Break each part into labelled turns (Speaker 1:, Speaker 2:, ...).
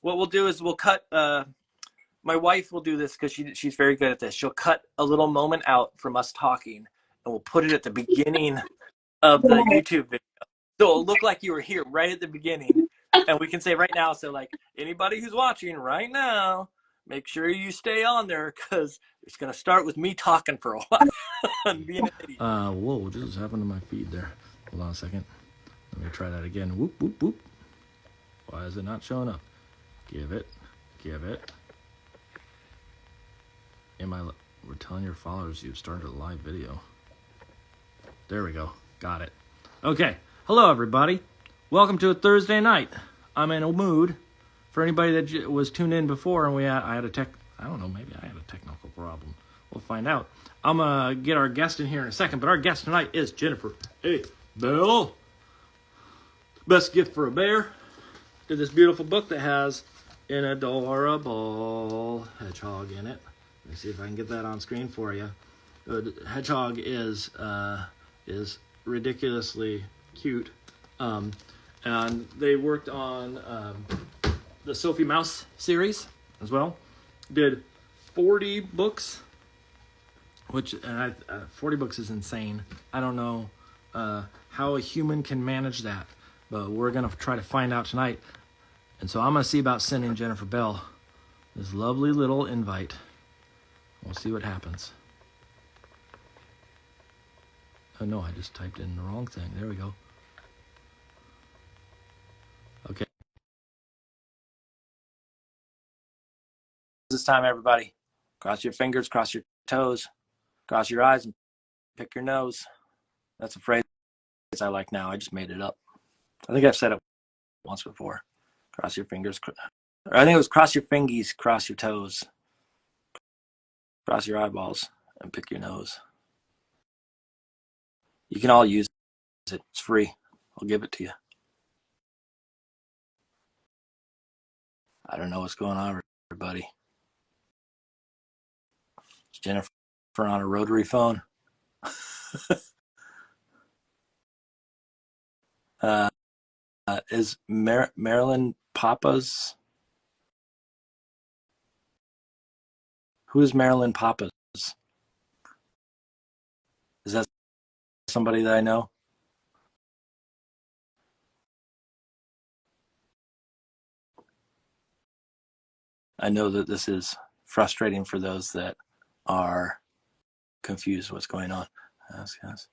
Speaker 1: what we'll do is we'll cut. My wife will do this because she's very good at this. She'll cut a little moment out from us talking, and we'll put it at the beginning of the YouTube video. So it'll look like you were here right at the beginning, and we can say right now. So like anybody who's watching right now, make sure you stay on there because it's gonna start with me talking for a while and being an idiot.
Speaker 2: Whoa, what just happened to my feed there? Hold on a second. Let me try that again. Whoop, whoop, whoop. Why is it not showing up? Give it. We're telling your followers you've started a live video. There we go. Got it. Okay. Hello, everybody. Welcome to a Thursday night. I'm in a mood. For anybody that was tuned in before and I had a technical problem. We'll find out. I'm going to get our guest in here in a second, but our guest tonight is Jennifer. Hey, Bill. Best gift for a bear. Did this beautiful book that has an adorable hedgehog in it. Let me see if I can get that on screen for you. The hedgehog is ridiculously cute. And they worked on the Sophie Mouse series as well. Did 40 books, which 40 books is insane. I don't know how a human can manage that, but we're going to try to find out tonight. And so I'm going to see about sending Jennifer Bell this lovely little invite. We'll see what happens. Oh no, I just typed in the wrong thing. There we go. Okay.
Speaker 1: This time, everybody, cross your fingers, cross your toes, cross your eyes, and pick your nose. That's a phrase I like now. I just made it up. I think I've said it once before. Cross your fingers. Or I think it was cross your fingies, cross your toes, cross your eyeballs, and pick your nose. You can all use it. It's free. I'll give it to you. I don't know what's going on, everybody. Is Jennifer on a rotary phone? Is Marilyn Pappas? Who is Marilyn Pappas? Is that somebody that I know? I know that this is frustrating for those that are confused what's going on. Ask us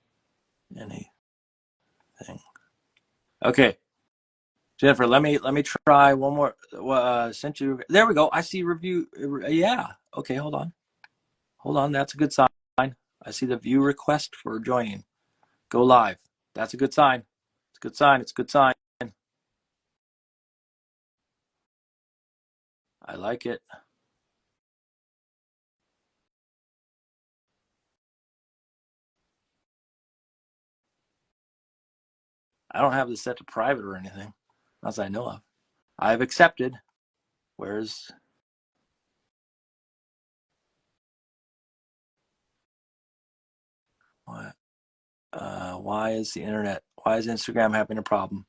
Speaker 1: anything. Okay, Jennifer, let me try one more. Sent you. There we go. I see review. Yeah. Okay, hold on. That's a good sign. I see the view request for joining. Go live. That's a good sign. It's a good sign. It's a good sign. I like it. I don't have this set to private or anything, as I know of. I've accepted. Where's what? Why is the internet? Why is Instagram having a problem?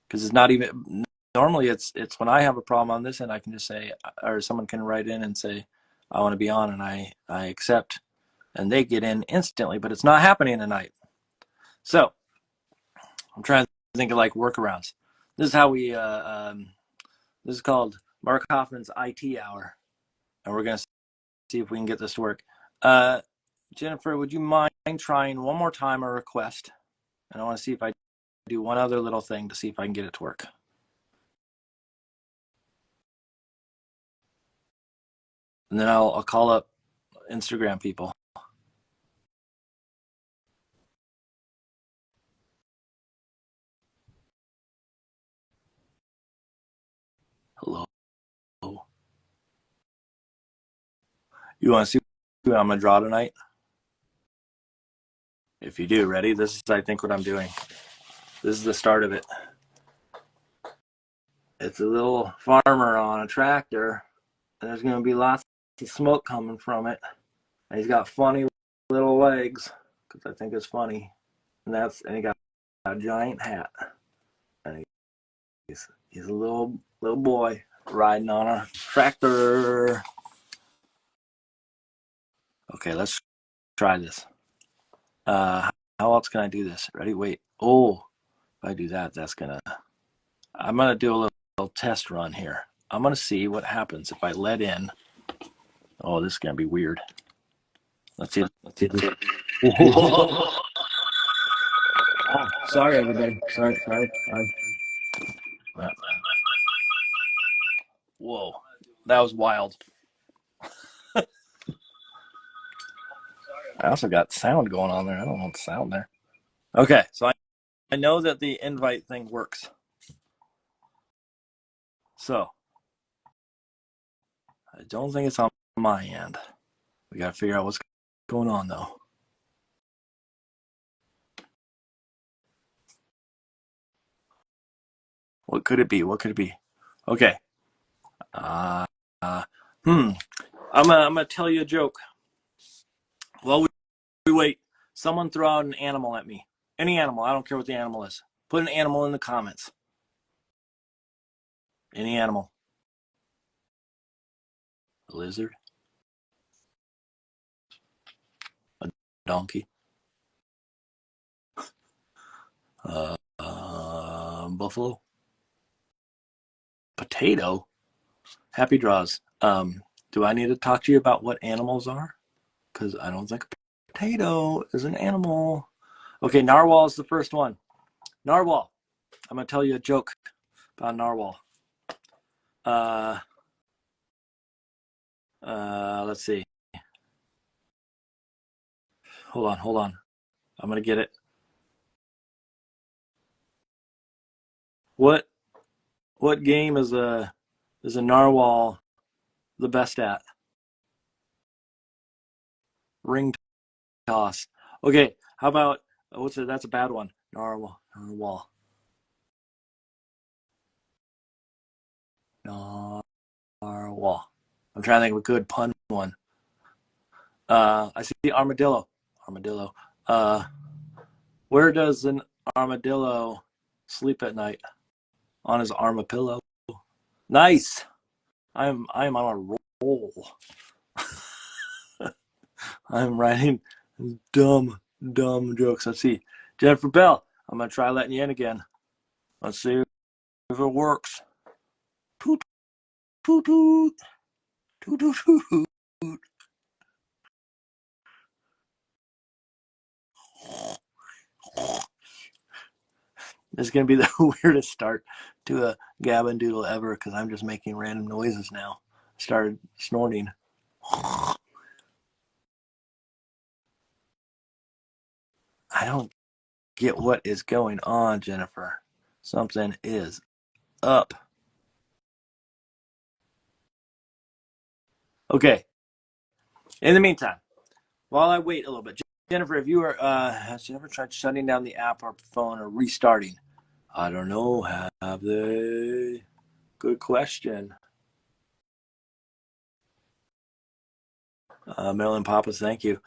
Speaker 1: Because it's not even. Normally, it's when I have a problem on this, and I can just say, or someone can write in and say, I want to be on, and I accept, and they get in instantly. But it's not happening tonight. So I'm trying to think of like workarounds. This is how we. This is called Mark Hoffman's IT hour, and we're gonna see if we can get this to work. Jennifer, would you mind trying one more time a request? And I want to see if I do one other little thing to see if I can get it to work. And then I'll call up Instagram people. Hello. You want to see what I'm going to draw tonight? If you do, ready? This is, I think, what I'm doing. This is the start of it. It's a little farmer on a tractor, and there's going to be lots of smoke coming from it. And he's got funny little legs. because I think it's funny. And he got a giant hat. And he's a little boy riding on a tractor. Okay, let's try this. How else can I do this? Ready? Wait. Oh, if I do that, I'm gonna do a little test run here. I'm gonna see what happens if I let in. Oh, this is gonna be weird. Let's see. Sorry, everybody. Sorry. Whoa, that was wild. I also got sound going on there. I don't want the sound there. Okay, so I know that the invite thing works. So I don't think it's on my end. We got to figure out what's going on, though. What could it be? Okay. I'm gonna tell you a joke. Well, we wait. Someone throw out an animal at me. Any animal. I don't care what the animal is. Put an animal in the comments. Any animal. A lizard. A donkey. Buffalo. Potato. Happy draws. Do I need to talk to you about what animals are? Because I don't think a potato is an animal. Okay, narwhal is the first one. Narwhal. I'm gonna tell you a joke about narwhal. Let's see. Hold on. I'm gonna get it. What game is a narwhal the best at? Ring toss. Okay, how about what's it? That's a bad one. Narwhal. I'm trying to think of a good pun one. I see armadillo. Where does an armadillo sleep at night? On his armapillow. Nice. I'm on a roll. I'm writing dumb jokes. Let's see. Jennifer Bell, I'm gonna try letting you in again. Let's see if it works. Toot toot toot toot toot toot. This is gonna be the weirdest start to a Gavin Doodle ever because I'm just making random noises now. I started snorting. I don't get what is going on, Jennifer. Something is up. Okay. In the meantime, while I wait a little bit, Jennifer, if you are, has you ever tried shutting down the app or phone or restarting? I don't know. Have they? Good question. Marilyn Pappas, thank you.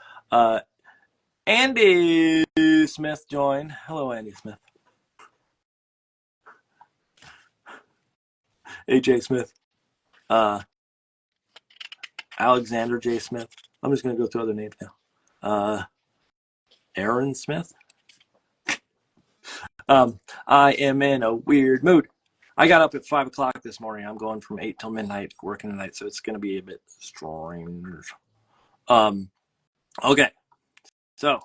Speaker 1: Andy Smith joined. Hello, Andy Smith. AJ Smith. Alexander J. Smith. I'm just going to go through other names now. Aaron Smith. I am in a weird mood. I got up at 5 o'clock this morning. I'm going from 8 till midnight working tonight, so it's going to be a bit strange. Okay. So,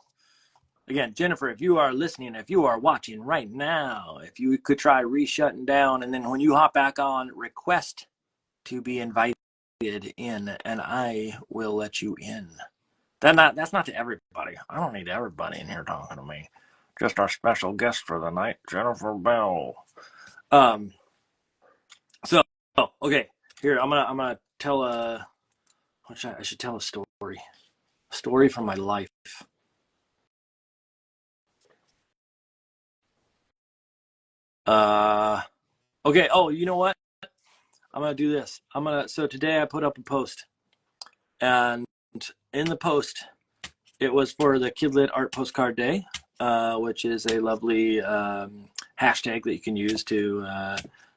Speaker 1: again, Jennifer, if you are listening, if you are watching right now, if you could try re-shutting down, and then when you hop back on, request to be invited in, and I will let you in. That's not to everybody. I don't need everybody in here talking to me. Just our special guest for the night, Jennifer Bell. So okay, here I'm gonna tell I should tell a story from my life. Okay. Oh, you know what? I'm gonna do this. So today I put up a post, and in the post it was for the Kidlit Art Postcard Day, which is a lovely hashtag that you can use to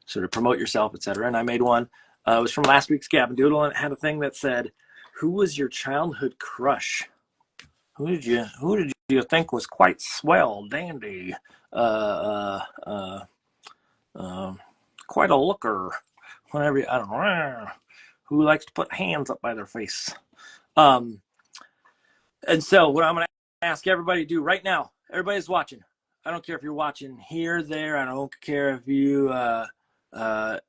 Speaker 1: sort of promote yourself, etc. And I made one. It was from last week's Gab and Doodle, and it had a thing that said, "Who was your childhood crush? Who did you think was quite swell, dandy, quite a looker? Whatever, I don't know. Who likes to put hands up by their face?" And so what I'm going to ask everybody to do right now, everybody's watching. I don't care if you're watching here, there. I don't care if you,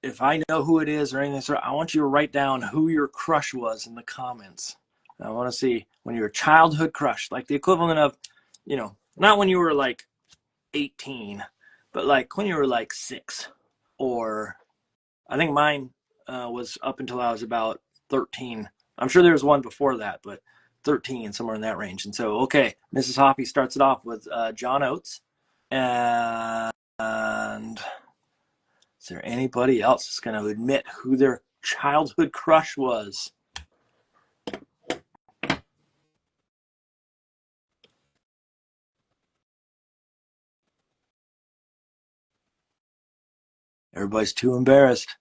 Speaker 1: if I know who it is or anything. So I want you to write down who your crush was in the comments. I want to see when your childhood crush, like the equivalent of, not when you were like 18, but like when you were like 6, or I think mine was up until I was about 13. I'm sure there was one before that, but 13, somewhere in that range. And so, okay, Mrs. Hoppy starts it off with John Oates. And is there anybody else that's going to admit who their childhood crush was? Everybody's too embarrassed.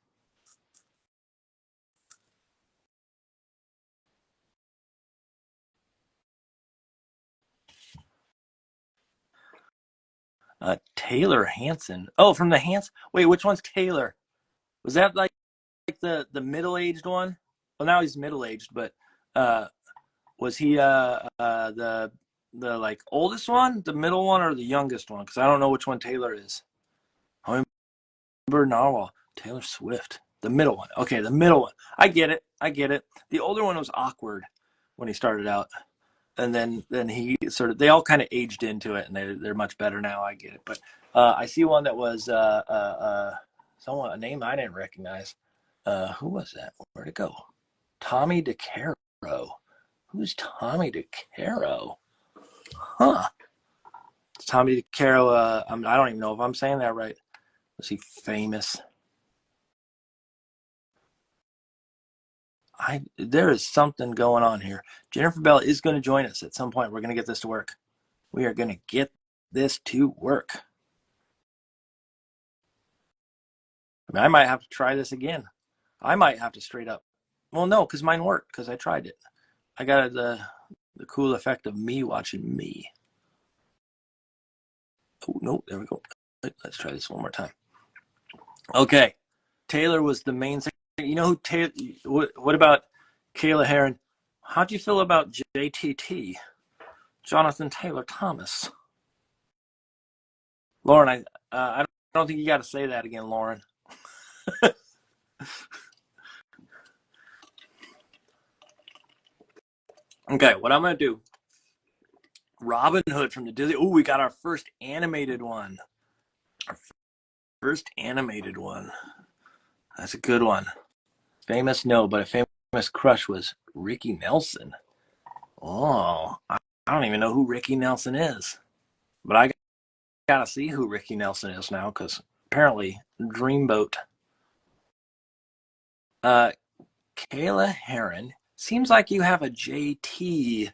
Speaker 1: Taylor Hanson. Oh, from the Hanson. Wait, which one's Taylor? Was that like the middle-aged one? Well, now he's middle-aged, but was he the like oldest one, the middle one, or the youngest one? Because I don't know which one Taylor is. Hummingbird Narwhal, Taylor Swift, the middle one. Okay, the middle one. I get it. The older one was awkward when he started out, and then he sort of, they all kind of aged into it, and they're much better now. I get it, but I see one that was someone, a name I didn't recognize. Who was that? Where'd it go? Tommy DeCaro. Who's Tommy DeCaro? Huh? Tommy DeCaro. I don't even know if I'm saying that right. Was he famous? There is something going on here. Jennifer Bell is going to join us at some point. We're going to get this to work. We are going to get this to work. I mean, I might have to try this again. I might have to straight up. Well, no, because mine worked, because I tried it. I got the cool effect of me watching me. Oh, no, there we go. Let's try this one more time. Okay. Taylor was the main thing. You know who Taylor, what about Kayla Heron? How do you feel about JTT? Jonathan Taylor Thomas. Lauren, I don't think you got to say that again, Lauren. Okay, what I'm going to do, Robin Hood from the Disney. Oh, we got our first animated one. Our first animated one. That's a good one. Famous, no, but a famous crush was Ricky Nelson. Oh, I don't even know who Ricky Nelson is. But I got to see who Ricky Nelson is now, because apparently Dreamboat. Kayla Heron. Seems like you have a JT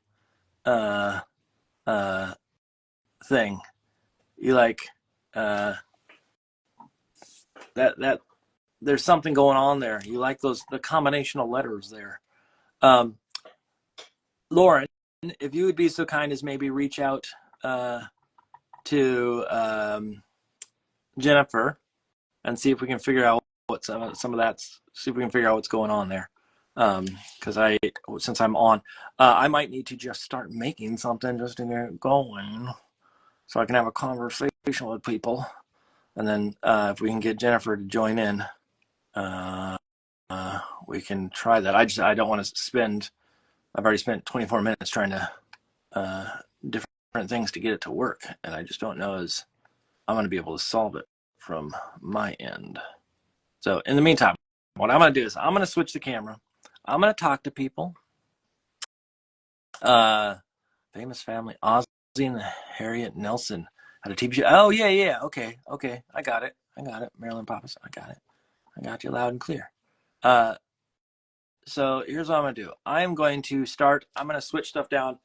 Speaker 1: thing. You like that there's something going on there. You like the combination of letters there. Lauren, if you would be so kind as maybe reach out to Jennifer and see if we can figure out what some of that's, see if we can figure out what's going on there. Because since I'm on, I might need to just start making something just to get going, so I can have a conversation with people, and then if we can get Jennifer to join in, we can try that. I don't want to spend. I've already spent 24 minutes trying to different things to get it to work, and I just don't know as I'm going to be able to solve it from my end. So in the meantime, what I'm going to do is I'm going to switch the camera. I'm going to talk to people. Famous family, Ozzy and Harriet Nelson had a TV show. Oh, yeah. Okay. I got it. Marilyn Pappas, I got it. I got you loud and clear. So here's what I'm going to do. I'm going to switch stuff down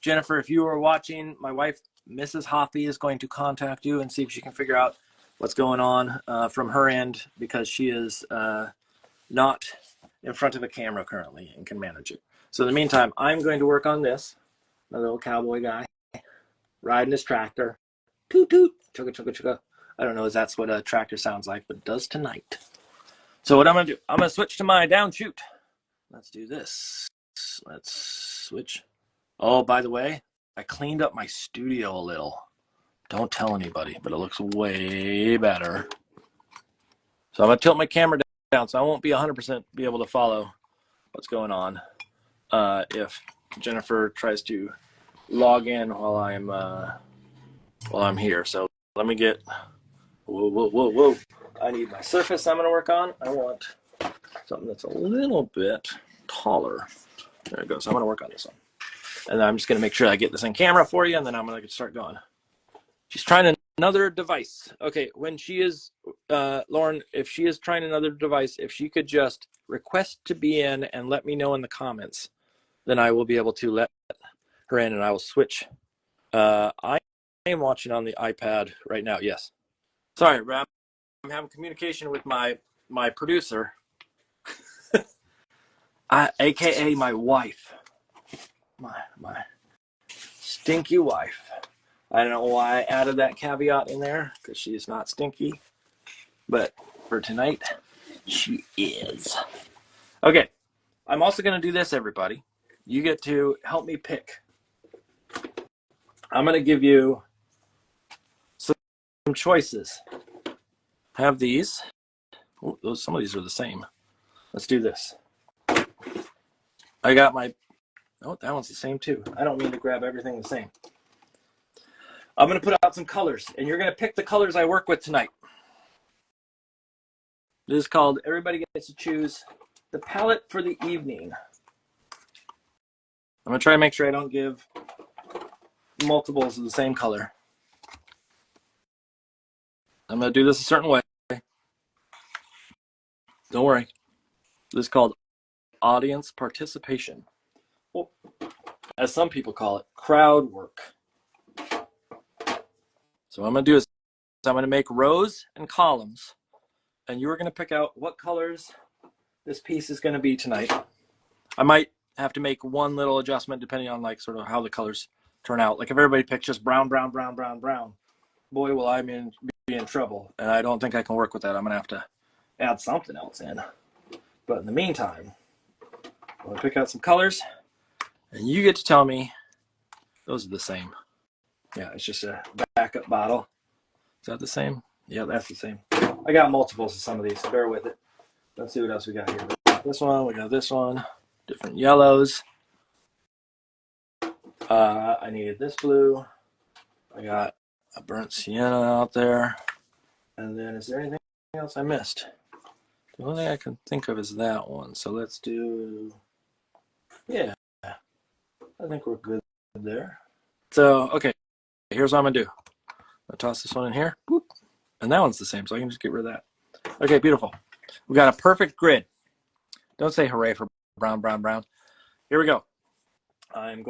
Speaker 1: Jennifer, if you are watching, my wife, Mrs. Hoppy, is going to contact you and see if she can figure out what's going on from her end, because she is not in front of a camera currently and can manage it. So in the meantime, I'm going to work on this. My little cowboy guy riding his tractor. Toot toot, chugga chugga chugga. I don't know if that's what a tractor sounds like, but it does tonight. So what I'm going to do, I'm going to switch to my down shoot. Let's do this. Let's switch. Oh, by the way, I cleaned up my studio a little. Don't tell anybody, but it looks way better. So I'm going to tilt my camera down so I won't be 100% be able to follow what's going on if Jennifer tries to log in while I'm here. So let me get, whoa. I need my surface I'm going to work on. I want something that's a little bit taller. There it goes. So I'm going to work on this one. And I'm just going to make sure I get this in camera for you, and then I'm going to start going. She's trying another device. Okay, when she is, Lauren, if she is trying another device, if she could just request to be in and let me know in the comments, then I will be able to let her in, and I will switch. I am watching on the iPad right now, yes. Sorry, Rob. I'm having communication with my producer, AKA my wife. My stinky wife. I don't know why I added that caveat in there, because she is not stinky. But for tonight, she is. Okay, I'm also going to do this, everybody. You get to help me pick. I'm going to give you some choices. I have these. Oh, some of these are the same. Let's do this. I got my... Oh, that one's the same too. I don't mean to grab everything the same. I'm going to put out some colors, and you're going to pick the colors I work with tonight. This is called Everybody Gets to Choose the Palette for the Evening. I'm going to try to make sure I don't give multiples of the same color. I'm going to do this a certain way. Don't worry. This is called audience participation. Well, as some people call it, crowd work. So what I'm going to do is I'm going to make rows and columns, and you're going to pick out what colors this piece is going to be tonight. I might have to make one little adjustment depending on like sort of how the colors turn out. Like if everybody picks just brown, brown, brown, brown, brown, boy, will I be in trouble. And I don't think I can work with that. I'm going to have to add something else in. But in the meantime, I'm going to pick out some colors, and you get to tell me those are the same. Yeah, it's just a backup bottle. Is that the same? Yeah, that's the same. I got multiples of some of these, so bear with it. Let's see what else we got here. We got this one, we got this one, different yellows. I needed this blue. I got a burnt sienna out there. And then is there anything else I missed? The only thing I can think of is that one. So let's do, yeah, I think we're good there. So, okay, here's what I'm gonna do. I'll toss this one in here. Boop. And that one's the same, so I can just get rid of that. Okay, beautiful. We got a perfect grid. Don't say hooray for brown, brown, brown. Here we go. I'm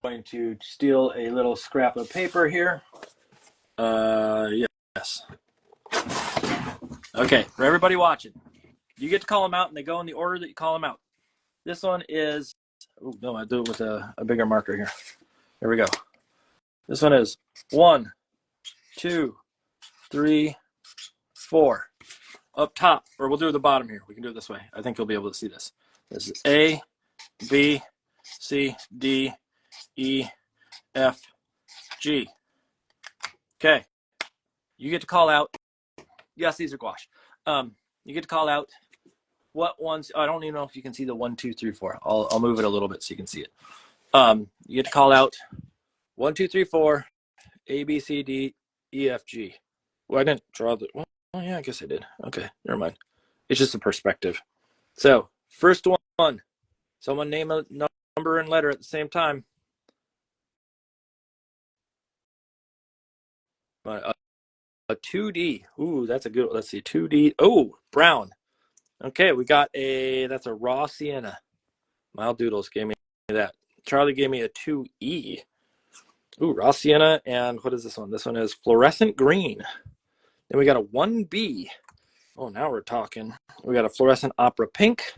Speaker 1: going to steal a little scrap of paper here. Yes. Okay, for everybody watching, you get to call them out, and they go in the order that you call them out. This one is, oh no, I do it with a bigger marker here. Here we go. This one is 1, 2, 3, 4. Up top, or we'll do the bottom here. We can do it this way. I think you'll be able to see this. This is A, B, C, D, E, F, G. Okay. You get to call out. Yes, these are gouache. You get to call out what ones. I don't even know if you can see the 1, 2, 3, 4. I'll move it a little bit so you can see it. You get to call out 1, 2, 3, 4, A, B, C, D, E, F, G. Well, I didn't draw the. Well, oh yeah, I guess I did. Okay, never mind. It's just a perspective. So first one. Someone name a number and letter at the same time. A 2D. Ooh, that's a good one. Let's see. 2D. Oh, brown. Okay, we got that's a raw sienna. Mild Doodles gave me that. Charlie gave me a 2E. Ooh, raw sienna, and what is this one? This one is fluorescent green. Then we got a 1B. Oh, now we're talking. We got a fluorescent opera pink.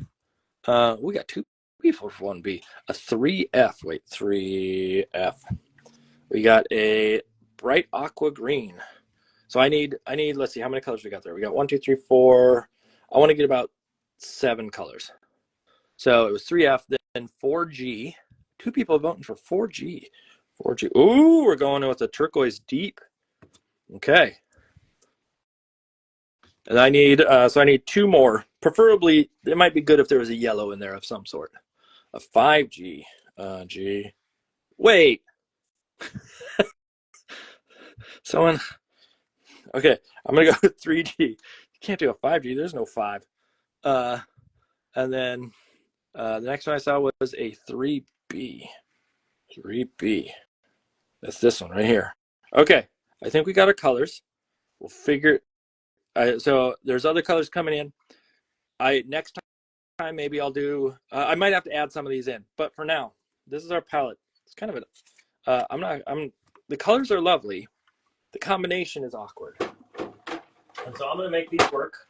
Speaker 1: We got 2B for 1B. A 3F. Wait, 3F. We got a bright aqua green. So I need, let's see, how many colors we got there? We got 1, 2, 3, 4. I want to get about 7 colors. So it was 3F, then 4G. 2 people voting for 4G. 4G. Ooh, we're going with a turquoise deep. Okay. And I need, so I need 2 more. Preferably, it might be good if there was a yellow in there of some sort. A 5G. G. Wait. Someone. Okay, I'm gonna go with 3G. You can't do a 5G. There's no 5. And then the next one I saw was a 3B. 3B. That's this one right here. Okay, I think we got our colors. We'll figure. So there's other colors coming in. Next time maybe I'll do. I might have to add some of these in, but for now, this is our palette. It's kind of a. I'm not. I'm. The colors are lovely. The combination is awkward, and so I'm gonna make these work.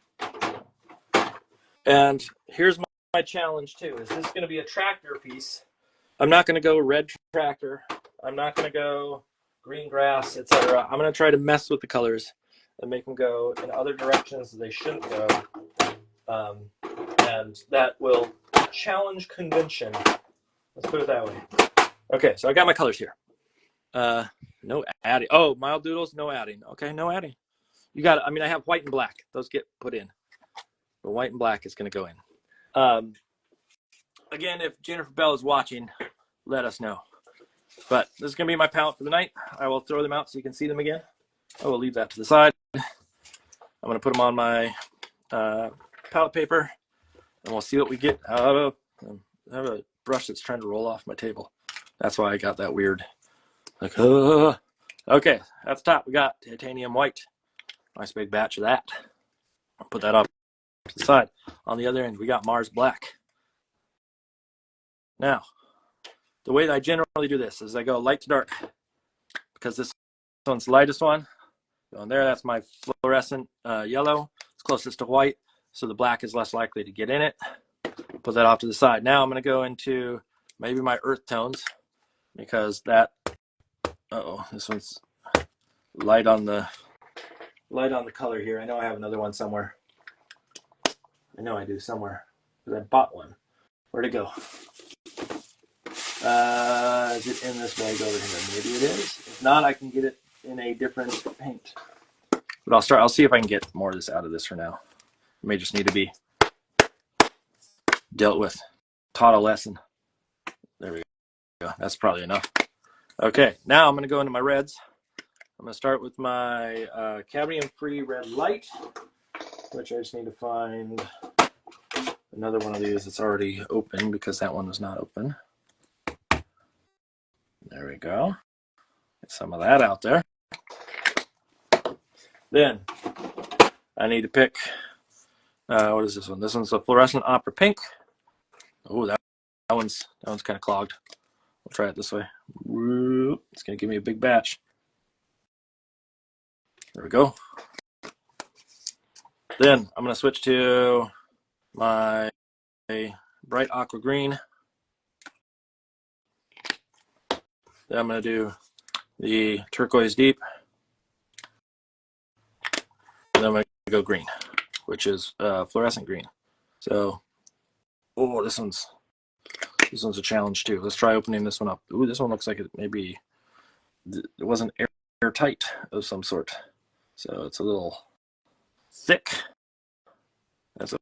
Speaker 1: And here's my challenge too. Is this gonna be a tractor piece? I'm not gonna go red tractor. I'm not gonna go green grass, etc. I'm gonna try to mess with the colors and make them go in other directions they shouldn't go. And that will challenge convention. Let's put it that way. Okay, so I got my colors here. No adding. Oh, mild doodles, no adding. Okay, no adding. You got it. I mean, I have white and black. Those get put in. But white and black is going to go in. Again, if Jennifer Bell is watching, let us know. But this is going to be my palette for the night. I will throw them out so you can see them again. I will leave that to the side. I'm going to put them on my palette paper, and we'll see what we get out of. I have a brush that's trying to roll off my table. That's why I got that weird. Like, okay, at the top we got titanium white. Nice big batch of that. I'll put that off to the side. On the other end, we got Mars black. Now, the way that I generally do this is I go light to dark, because this one's the lightest one. Going there, that's my fluorescent yellow. It's closest to white, so the black is less likely to get in it. Put that off to the side. Now I'm going to go into maybe my earth tones, because that, this one's light on the color here. I know I have another one somewhere. I know I do somewhere, because I bought one. Where'd it go? Is it in this bag over here? Maybe it is. If not, I can get it in a different paint. But I'll see if I can get more of this out of this for now. It may just need to be dealt with. Taught a lesson. There we go. That's probably enough. Okay, now I'm going to go into my reds. I'm going to start with my cadmium-free red light, which I just need to find another one of these that's already open, because that one was not open. There we go. Get some of that out there. Then I need to pick, what is this one? This one's a fluorescent opera pink. Oh, that one's kind of clogged. We'll try it this way. It's going to give me a big batch. There we go. Then I'm going to switch to my bright aqua green. Then I'm going to do the turquoise deep. And then I'm going to go green, which is fluorescent green. So, oh, this one's a challenge too. Let's try opening this one up. Ooh, this one looks like it wasn't airtight of some sort. So it's a little thick. That's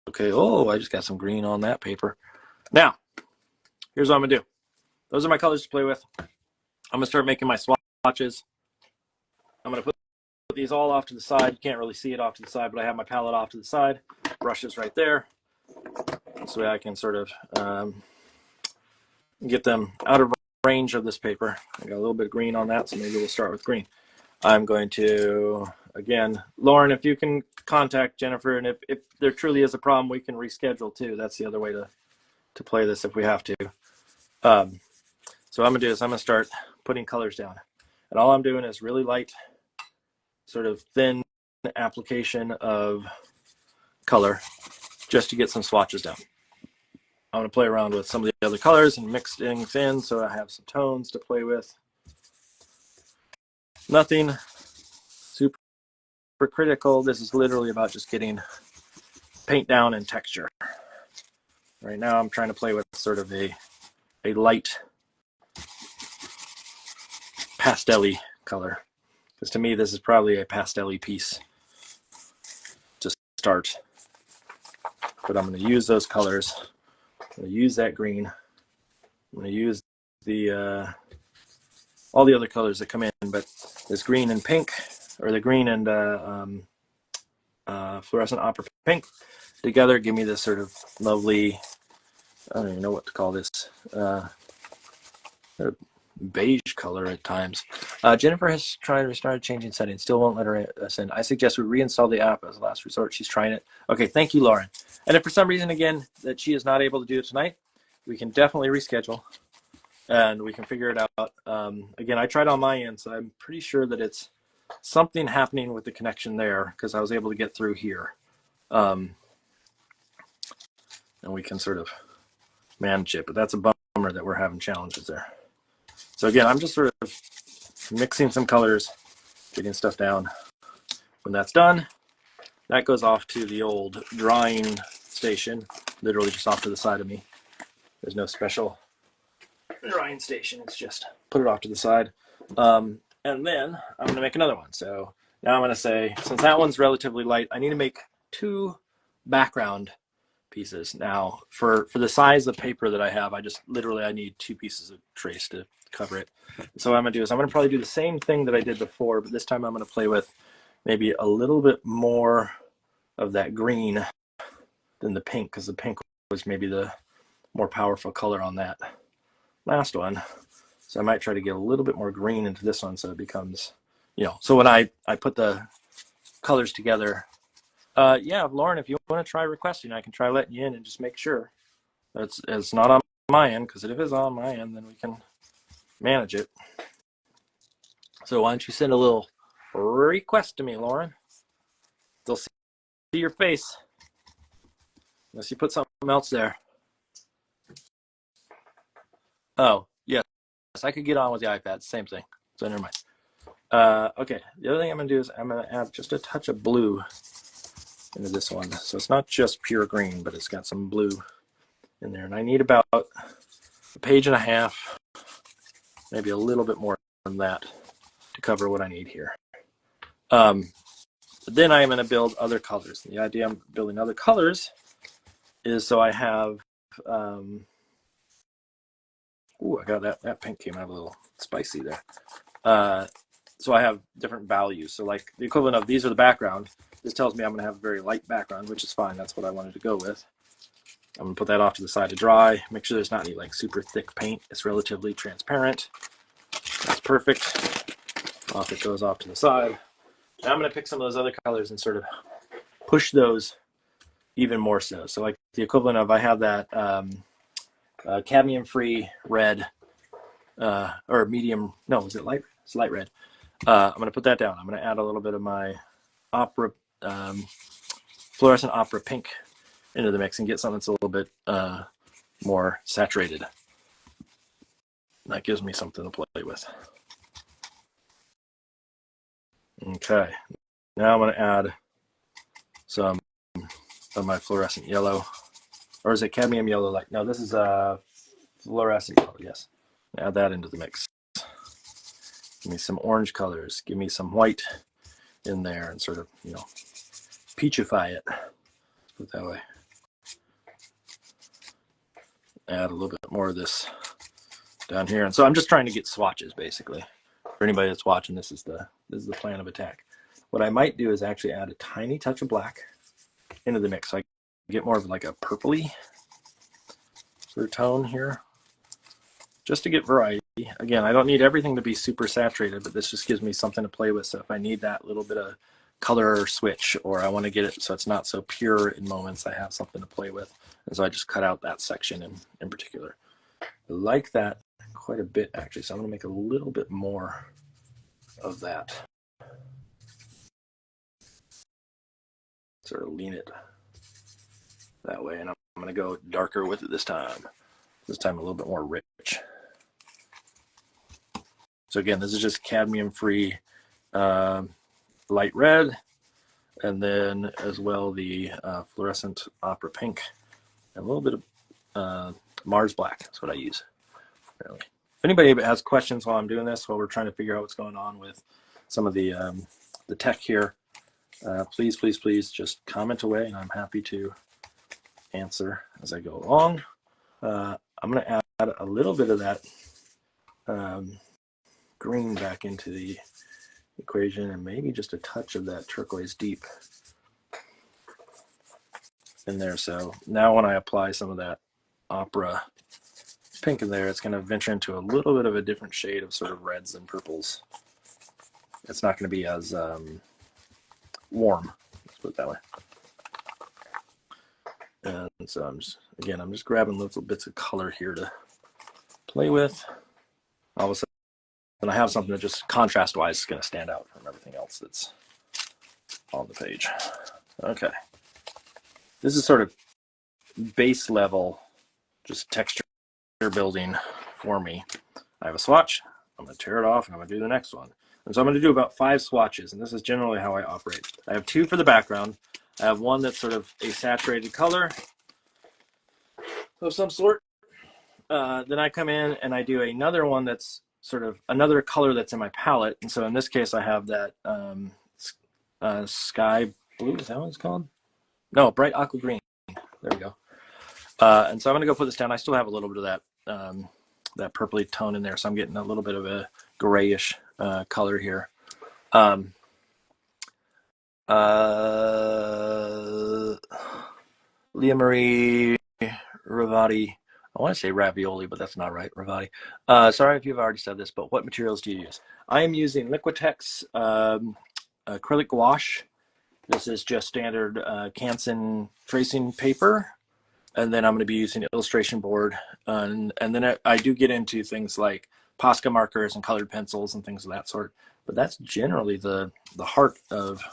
Speaker 1: okay. Oh, I just got some green on that paper. Now, here's what I'm gonna do. Those are my colors to play with. I'm gonna start making my swatches. I'm gonna put these all off to the side. You can't really see it off to the side, but I have my palette off to the side. Brushes right there. This way I can sort of get them out of range of this paper. I got a little bit of green on that, so maybe we'll start with green. I'm going to, again, Lauren, if you can contact Jennifer, and if there truly is a problem, we can reschedule too. That's the other way to play this if we have to. So I'm going to do this. I'm going to start putting colors down. And all I'm doing is really light, sort of thin application of color just to get some swatches down. I'm going to play around with some of the other colors and mix things in so I have some tones to play with. Nothing super critical. This is literally about just getting paint down and texture. Right now I'm trying to play with sort of a light pastel-y color, because to me this is probably a pastel-y piece to start. But I'm going to use those colors. I'm going to use that green. I'm going to use the all the other colors that come in, but this green and pink, or the green and fluorescent opera pink together give me this sort of lovely, I don't even know what to call this, beige color at times. Jennifer has started changing settings, still won't let us in. I suggest we reinstall the app as a last resort. She's trying it. Okay, thank you, Lauren. And if for some reason, again, that she is not able to do it tonight, we can definitely reschedule and we can figure it out. Again, I tried on my end, so I'm pretty sure that it's something happening with the connection there, because I was able to get through here. And we can sort of manage it, but that's a bummer that we're having challenges there. So again, I'm just sort of mixing some colors, getting stuff down. When that's done, that goes off to the old drying station, literally just off to the side of me. There's no special drying station, it's just put it off to the side. And then I'm going to make another one. So now I'm going to say, since that one's relatively light, I need to make 2 background pieces. Now, for the size of paper that I have, I need 2 pieces of trace to cover it. So what I'm going to do is I'm going to probably do the same thing that I did before, but this time I'm going to play with maybe a little bit more of that green than the pink, because the pink was maybe the more powerful color on that last one. So I might try to get a little bit more green into this one so it becomes, so when I put the colors together, yeah, Lauren, if you want to try requesting, I can try letting you in and just make sure it's not on my end, because if it is on my end, then we can manage it. So why don't you send a little request to me, Lauren? They'll see your face, unless you put something else there. Oh, yes, I could get on with the iPad, same thing. So never mind. Okay, the other thing I'm going to do is I'm going to add just a touch of blue into this one. So it's not just pure green, but it's got some blue in there. And I need about 1.5 pages, maybe a little bit more than that, to cover what I need here. But then I am going to build other colors. And the idea I'm building other colors is so I have, I got that pink came out a little spicy there. So I have different values. So like the equivalent of these are the background. This tells me I'm going to have a very light background, which is fine. That's what I wanted to go with. I'm going to put that off to the side to dry. Make sure there's not any like super thick paint. It's relatively transparent. That's perfect. Off it goes off to the side. Now I'm going to pick some of those other colors and sort of push those even more so. So like the equivalent of, I have that cadmium-free red, or medium, no, is it light? It's light red. I'm going to put that down. I'm going to add a little bit of my opera, fluorescent opera pink into the mix and get something that's a little bit more saturated. That gives me something to play with. Okay, now I'm going to add some of my fluorescent yellow, or is it cadmium yellow light? No, this is fluorescent yellow, yes. Add that into the mix. Give me some orange colors, give me some white in there, and sort of, peachify it, put it that way. Add a little bit more of this down here. And so I'm just trying to get swatches, basically. For anybody that's watching, this is the plan of attack. What I might do is actually add a tiny touch of black into the mix, so I get more of like a purpley sort of tone here, just to get variety. Again, I don't need everything to be super saturated, but this just gives me something to play with. So if I need that little bit of color switch, or I want to get it so it's not so pure in moments, I have something to play with. And so I just cut out that section in particular. I like that quite a bit actually, so I'm going to make a little bit more of that. Sort of lean it that way, and I'm going to go darker with it this time. This time a little bit more rich. So again, this is just cadmium-free light red, and then as well the fluorescent opera pink, and a little bit of Mars black. That's what I use. Really. If anybody has questions while I'm doing this, while we're trying to figure out what's going on with some of the tech here, please just comment away, and I'm happy to answer as I go along. I'm going to add a little bit of that green back into the equation, and maybe just a touch of that turquoise deep in there. So now when I apply some of that opera pink in there, it's going to venture into a little bit of a different shade of sort of reds and purples. It's not going to be as warm, let's put it that way. And so I'm just grabbing little bits of color here to play with. All of a sudden I have something that just contrast wise is going to stand out from everything else that's on the page. Okay, this is sort of base level, just texture building for me. I have a swatch, I'm going to tear it off, and I'm going to do the next one. And so I'm going to do about 5 swatches, and this is generally how I operate. I have 2 for the background. I have one that's sort of a saturated color of some sort. Then I come in and I do another one that's sort of another color that's in my palette. And so in this case, I have that sky blue. Is that what it's called? No, bright aqua green. There we go. And so I'm going to go put this down. I still have a little bit of that that purpley tone in there, so I'm getting a little bit of a grayish color here. Leah Marie Ravati. I want to say ravioli, but that's not right. Ravati. Sorry if you've already said this, but what materials do you use? I am using Liquitex acrylic gouache. This is just standard Canson tracing paper. And then I'm going to be using illustration board. And then I do get into things like Posca markers and colored pencils and things of that sort. But that's generally the heart of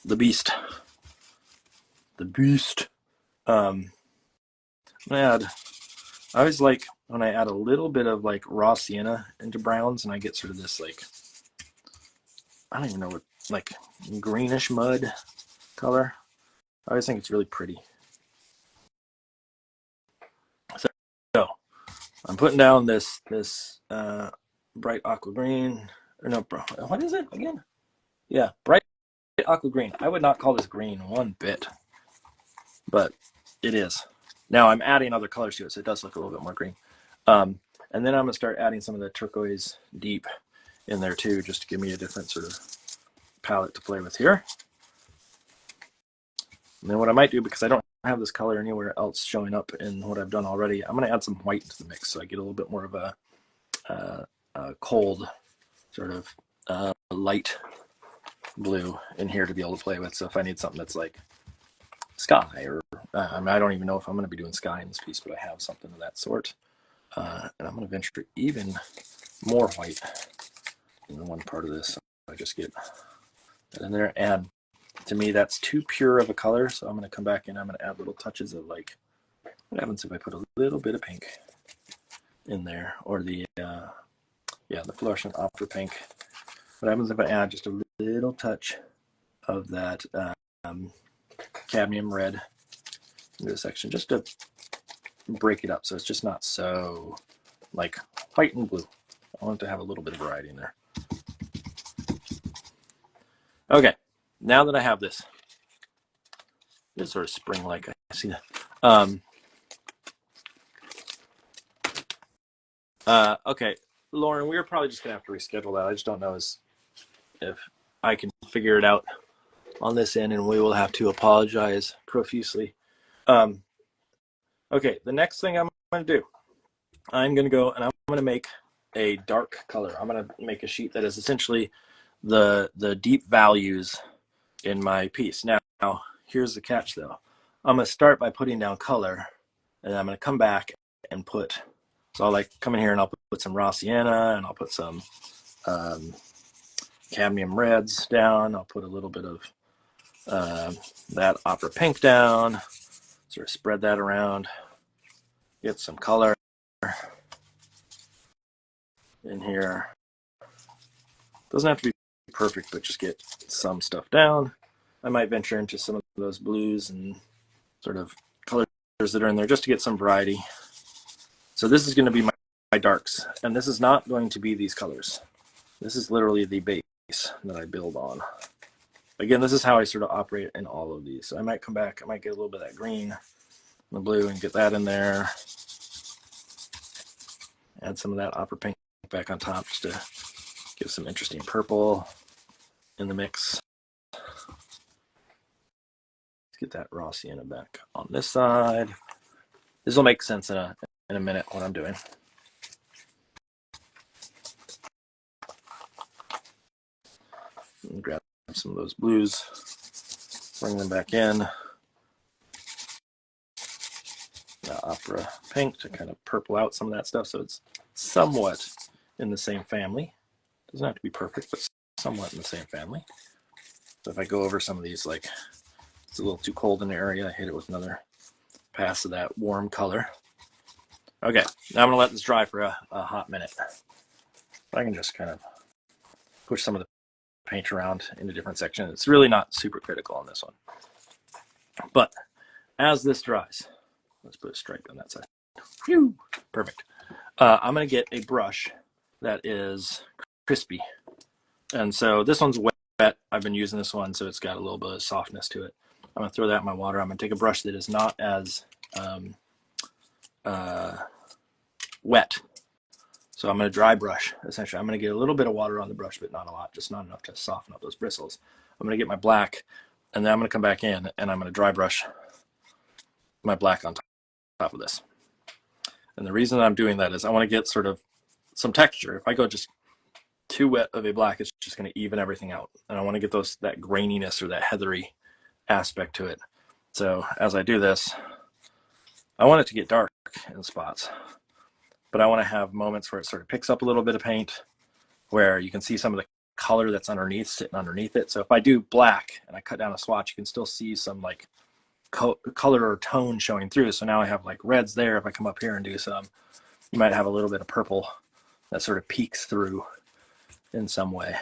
Speaker 1: the beast. The beast. I always like when I add a little bit of like raw sienna into browns, and I get sort of this like, I don't even know what, like greenish mud color. I always think it's really pretty. So I'm putting down this bright aqua green, or no, what is it again? Yeah, bright aqua green. I would not call this green one bit, but it is. Now I'm adding other colors to it, so it does look a little bit more green. And then I'm going to start adding some of the turquoise deep in there too, just to give me a different sort of palette to play with here. And then what I might do, because I don't have this color anywhere else showing up in what I've done already, I'm going to add some white to the mix, so I get a little bit more of a cold sort of light blue in here to be able to play with. So if I need something that's like sky, or I mean, I don't even know if I'm going to be doing sky in this piece, but I have something of that sort. And I'm going to venture even more white in one part of this. So I just get that in there, and to me that's too pure of a color, so I'm going to come back in. I'm going to add little touches of, like, what happens if I put a little bit of pink in there, or the fluorescent opera pink. What happens if I add just a little touch of that cadmium red into this section, just to break it up so it's just not so like white and blue. I want it to have a little bit of variety in there. Okay, now that I have this, it's sort of spring-like, I see that. Okay, Lauren, we're probably just gonna have to reschedule that. I just don't know if I can figure it out on this end, and we will have to apologize profusely. Okay, the next thing I'm going to do, I'm going to go and I'm going to make a dark color. I'm going to make a sheet that is essentially the deep values in my piece. Now, here's the catch though. I'm going to start by putting down color, and I'm going to come back and put So I'll like come in here and I'll put some raw sienna, and I'll put some cadmium reds down. I'll put a little bit of that opera pink down, sort of spread that around, get some color in here. Doesn't have to be perfect, but just get some stuff down. I might venture into some of those blues and sort of colors that are in there just to get some variety. So this is going to be my darks, and this is not going to be these colors. This is literally the base that I build on. Again, this is how I sort of operate in all of these. So I might come back, I might get a little bit of that green and the blue and get that in there. Add some of that opera pink back on top just to give some interesting purple in the mix. Let's get that raw sienna back on this side. This will make sense in a minute what I'm doing. And grab some of those blues, bring them back in. The opera pink to kind of purple out some of that stuff so it's somewhat in the same family. Doesn't have to be perfect, but somewhat in the same family. So if I go over some of these, like it's a little too cold in the area, I hit it with another pass of that warm color. Okay, now I'm going to let this dry for a hot minute. I can just kind of push some of the paint around into different sections. It's really not super critical on this one. But as this dries, let's put a stripe on that side. Phew, perfect. I'm going to get a brush that is crispy. And so this one's wet. I've been using this one, so it's got a little bit of softness to it. I'm going to throw that in my water. I'm going to take a brush that is not as wet. So I'm going to dry brush, essentially. I'm going to get a little bit of water on the brush, but not a lot, just not enough to soften up those bristles. I'm going to get my black, and then I'm going to come back in, and I'm going to dry brush my black on top of this. And the reason I'm doing that is I want to get sort of some texture. If I go just too wet of a black, it's just going to even everything out. And I want to get that graininess or that heathery aspect to it. So as I do this, I want it to get dark in spots, but I want to have moments where it sort of picks up a little bit of paint, where you can see some of the color that's underneath, sitting underneath it. So if I do black and I cut down a swatch, you can still see some like color or tone showing through. So now I have like reds there. If I come up here and do some, you might have a little bit of purple that sort of peeks through in some way.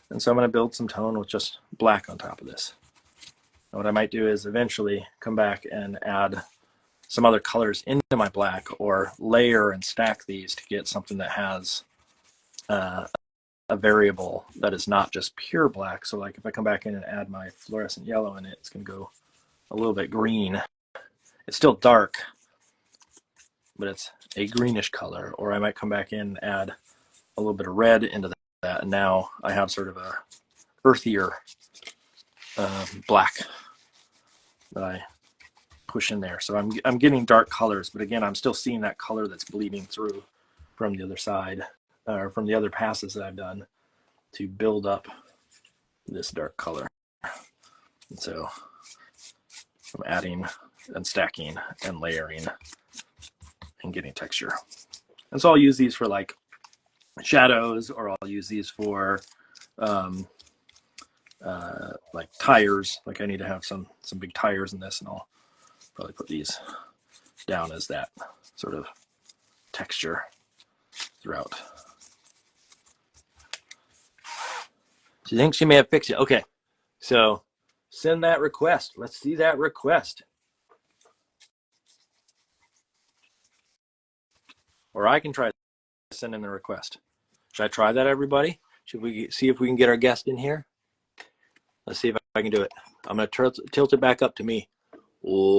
Speaker 1: And so I'm going to build some tone with just black on top of this. And what I might do is eventually come back and add some other colors into my black, or layer and stack these to get something that has a variable that is not just pure black. So like if I come back in and add my fluorescent yellow in it, it's going to go a little bit green. It's still dark, but it's a greenish color. Or I might come back in and add a little bit of red into that, and now I have sort of a earthier black that I push in there. So I'm getting dark colors, but again, I'm still seeing that color that's bleeding through from the other side, or from the other passes that I've done to build up this dark color. And so I'm adding and stacking and layering and getting texture. And so I'll use these for like shadows, or I'll use these for like tires. Like I need to have some big tires in this, and I'll probably put these down as that sort of texture throughout. She thinks she may have fixed it. Okay, so send that request. Let's see that request. Or I can try sending the request. Should I try that, everybody? Should we see if we can get our guest in here? Let's see if I can do it. I'm going to tilt it back up to me. Oh.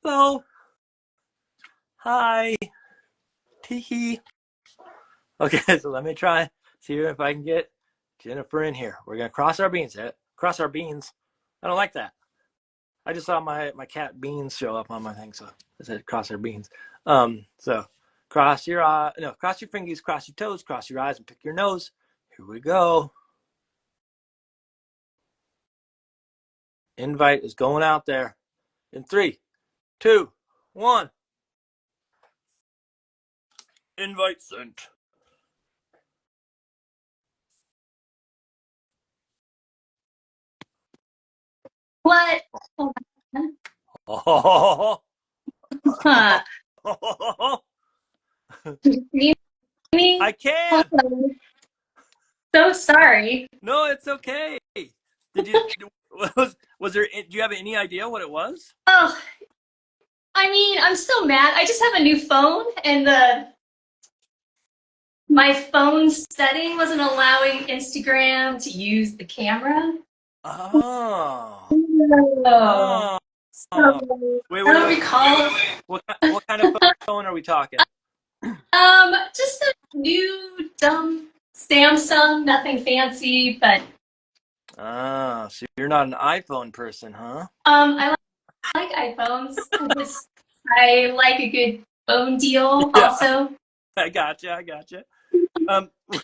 Speaker 1: Hello. Hi. Tee. Okay, so let me try, see if I can get Jennifer in here. We're going to cross our beans. Cross our beans. I don't like that. I just saw my cat Beans show up on my thing, so I said cross our beans. So cross your fingers, cross your toes, cross your eyes, and pick your nose. Here we go. Invite is going out there in 3, 2, 1. Invite sent.
Speaker 3: What? Hold on.
Speaker 1: Oh,
Speaker 3: Huh. Can you hear me?
Speaker 1: I can.
Speaker 3: Hello. So sorry.
Speaker 1: No, it's okay. Did you was there? Do you have any idea what it was?
Speaker 3: Oh, I mean, I'm so mad. I just have a new phone, and my phone setting wasn't allowing Instagram to use the camera.
Speaker 1: Oh,
Speaker 3: Oh,
Speaker 1: oh,
Speaker 3: so
Speaker 1: oh. Wait,
Speaker 3: I
Speaker 1: wait,
Speaker 3: don't
Speaker 1: wait.
Speaker 3: recall.
Speaker 1: What kind of phone are we talking?
Speaker 3: Just a new dumb Samsung, nothing fancy, but
Speaker 1: Ah, so you're not an iPhone person, huh?
Speaker 3: I like iPhones. I like a good phone deal
Speaker 1: Yeah,
Speaker 3: also.
Speaker 1: I gotcha. I gotcha.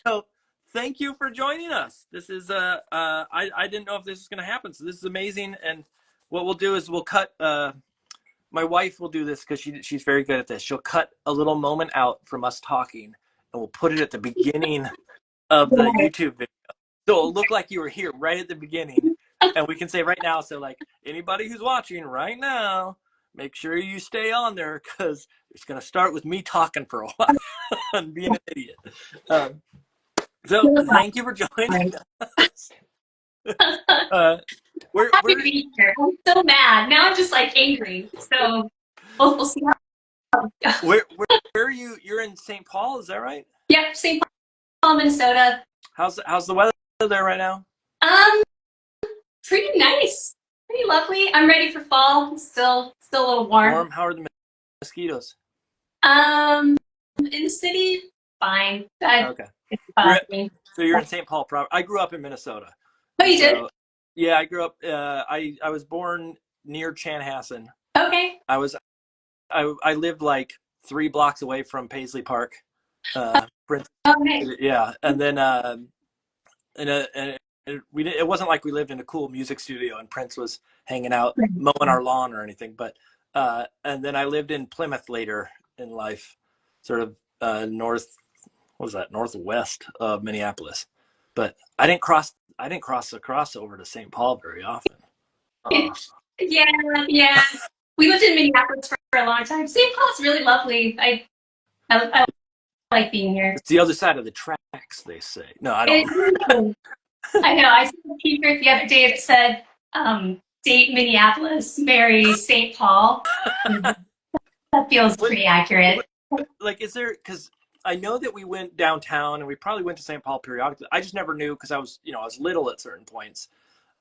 Speaker 1: Well, thank you for joining us. This is I didn't know if this was going to happen, so this is amazing. And what we'll do is we'll cut. My wife will do this because she's very good at this. She'll cut a little moment out from us talking, and we'll put it at the beginning of the YouTube video, so it'll look like you were here right at the beginning, and we can say right now. So like anybody who's watching right now, make sure you stay on there because it's going to start with me talking for a while and being an idiot. Um, so thank you for joining us. Uh,
Speaker 3: Happy to
Speaker 1: we're
Speaker 3: be here. I'm so mad. Now I'm just like angry. So we'll see how it goes.
Speaker 1: where are you? You're in St. Paul, is that right?
Speaker 3: Yep, St. Paul, Minnesota.
Speaker 1: How's the weather there right now?
Speaker 3: Um, Pretty nice. Pretty lovely. I'm ready for fall. Still a little warm.
Speaker 1: Warm. How are the mosquitoes?
Speaker 3: In the city, fine. That
Speaker 1: Okay.
Speaker 3: it's
Speaker 1: You're
Speaker 3: bother
Speaker 1: at,
Speaker 3: me.
Speaker 1: so you're in St. Paul. I grew up in Minnesota,
Speaker 3: Oh,
Speaker 1: and
Speaker 3: you did?
Speaker 1: so yeah, I grew up. I was born near Chanhassen.
Speaker 3: Okay.
Speaker 1: I was I lived like 3 blocks away from Paisley Park. Prince,
Speaker 3: Okay.
Speaker 1: yeah, and then and it wasn't like we lived in a cool music studio and Prince was hanging out mowing our lawn or anything. But and then I lived in Plymouth later in life, sort of north. What was that? Northwest of Minneapolis. But I didn't cross the crossover to St. Paul very often. Uh,
Speaker 3: Yeah, yeah. We lived in Minneapolis for a long time. St. Paul's really lovely. I like being here.
Speaker 1: it's the other side of the tracks, they say. No, I don't.
Speaker 3: It really is. I know. I saw a T-shirt the other day that said, "Date Minneapolis, marry St. Paul." That feels
Speaker 1: What,
Speaker 3: pretty accurate.
Speaker 1: like, is there? Because I know that we went downtown and we probably went to St. Paul periodically. I just never knew because I was little at certain points.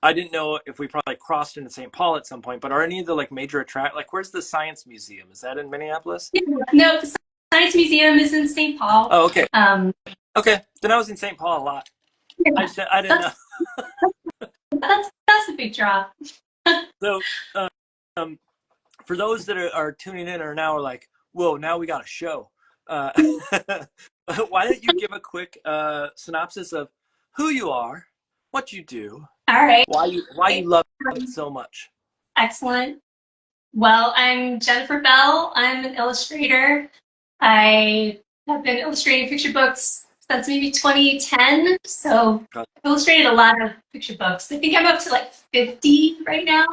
Speaker 1: I didn't know if we probably crossed into St. Paul at some point. But are any of the like major like where's the Science Museum? Is that in Minneapolis?
Speaker 3: Yeah. No, the Science Museum is in St. Paul.
Speaker 1: Oh, okay,
Speaker 3: Um,
Speaker 1: okay. Then I was in St. Paul a lot.
Speaker 3: yeah,
Speaker 1: I didn't know.
Speaker 3: that's that's a big draw.
Speaker 1: So, um, for those that are tuning in or now are like, whoa, now we got a show. Uh, why don't you give a quick synopsis of who you are, what you do,
Speaker 3: All right.
Speaker 1: why you love it so much?
Speaker 3: Excellent. Well, I'm Jennifer Bell. I'm an illustrator. I have been illustrating picture books since maybe 2010. So I've illustrated a lot of picture books. I think I'm up to like 50 right now.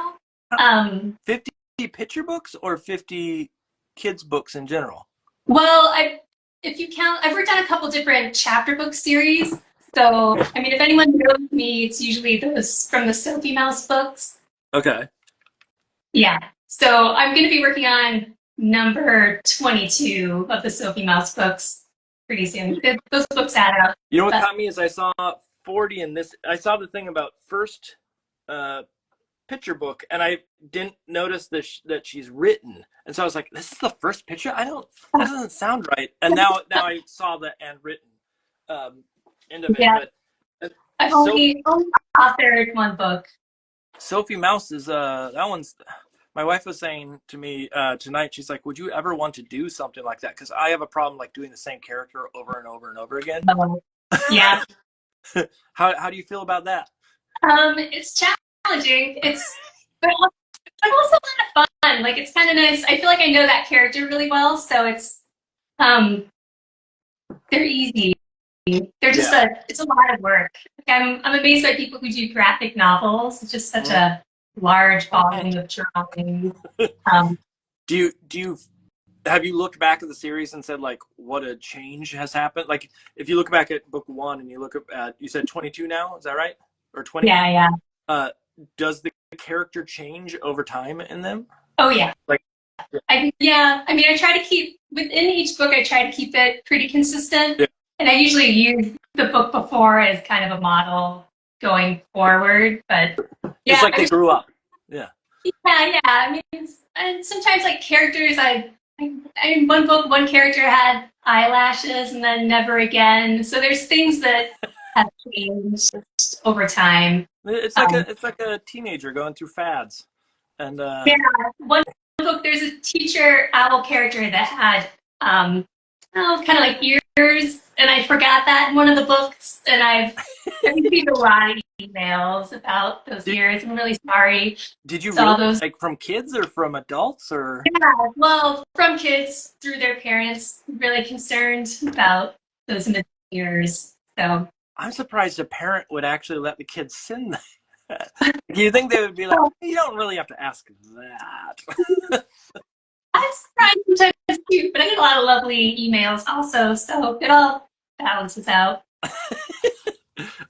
Speaker 1: 50 picture books or 50 kids books in general?
Speaker 3: Well, if you count, I've worked on a couple different chapter book series. So, I mean, if anyone knows me, it's usually those from the Sophie Mouse books.
Speaker 1: Okay.
Speaker 3: Yeah. So I'm going to be working on number 22 of the Sophie Mouse books pretty soon. Those books add up.
Speaker 1: You know what
Speaker 3: But
Speaker 1: caught me is I saw 40 in this. I saw the thing about first uh, picture book, and I didn't notice that she's written, and so I was like, "This is the first picture." That doesn't sound right. And now I saw the and written end of it,
Speaker 3: yeah,
Speaker 1: but
Speaker 3: I've
Speaker 1: so
Speaker 3: only authored one book.
Speaker 1: Sophie Mouse is that one's. My wife was saying to me tonight, she's like, "Would you ever want to do something like that?" Because I have a problem like doing the same character over and over and over again.
Speaker 3: Yeah.
Speaker 1: How do you feel about that?
Speaker 3: It's challenging. but also a lot of fun. Like it's kind of nice. I feel like I know that character really well, so it's um they're easy. They're just
Speaker 1: Yeah.
Speaker 3: it's a lot of work. Like I'm amazed by people who do graphic novels. It's just such a large volume of drawing. Um,
Speaker 1: Do you have you looked back at the series and said like what a change has happened? Like if you look back at book one and you look at you said 22 now, is that right? Or 20?
Speaker 3: yeah, yeah.
Speaker 1: Uh, does the character change over time in them?
Speaker 3: Oh yeah.
Speaker 1: Like
Speaker 3: Yeah. I mean, I try to keep within each book. I try to keep it pretty consistent,
Speaker 1: yeah,
Speaker 3: and I usually use the book before as kind of a model going forward. But
Speaker 1: it's
Speaker 3: yeah,
Speaker 1: like they grew up. Yeah.
Speaker 3: yeah. I mean, and sometimes like characters, in one book, one character had eyelashes and then never again. So there's things that have changed over time. Um,
Speaker 1: It's like a teenager going through fads, and
Speaker 3: yeah, one book there's a teacher owl character that had kind of like ears, and I forgot that in one of the books, and I've received a lot of emails about those
Speaker 1: did
Speaker 3: ears. I'm really sorry.
Speaker 1: did you
Speaker 3: Saw
Speaker 1: really
Speaker 3: those.
Speaker 1: like from kids or from adults or?
Speaker 3: Yeah, well, from kids through their parents, really concerned about those missing ears. So
Speaker 1: I'm surprised a parent would actually let the kids send that. Do you think they would be like, you don't really have to ask that?
Speaker 3: I'm surprised sometimes too, but I get a lot of lovely emails also, so it all balances out.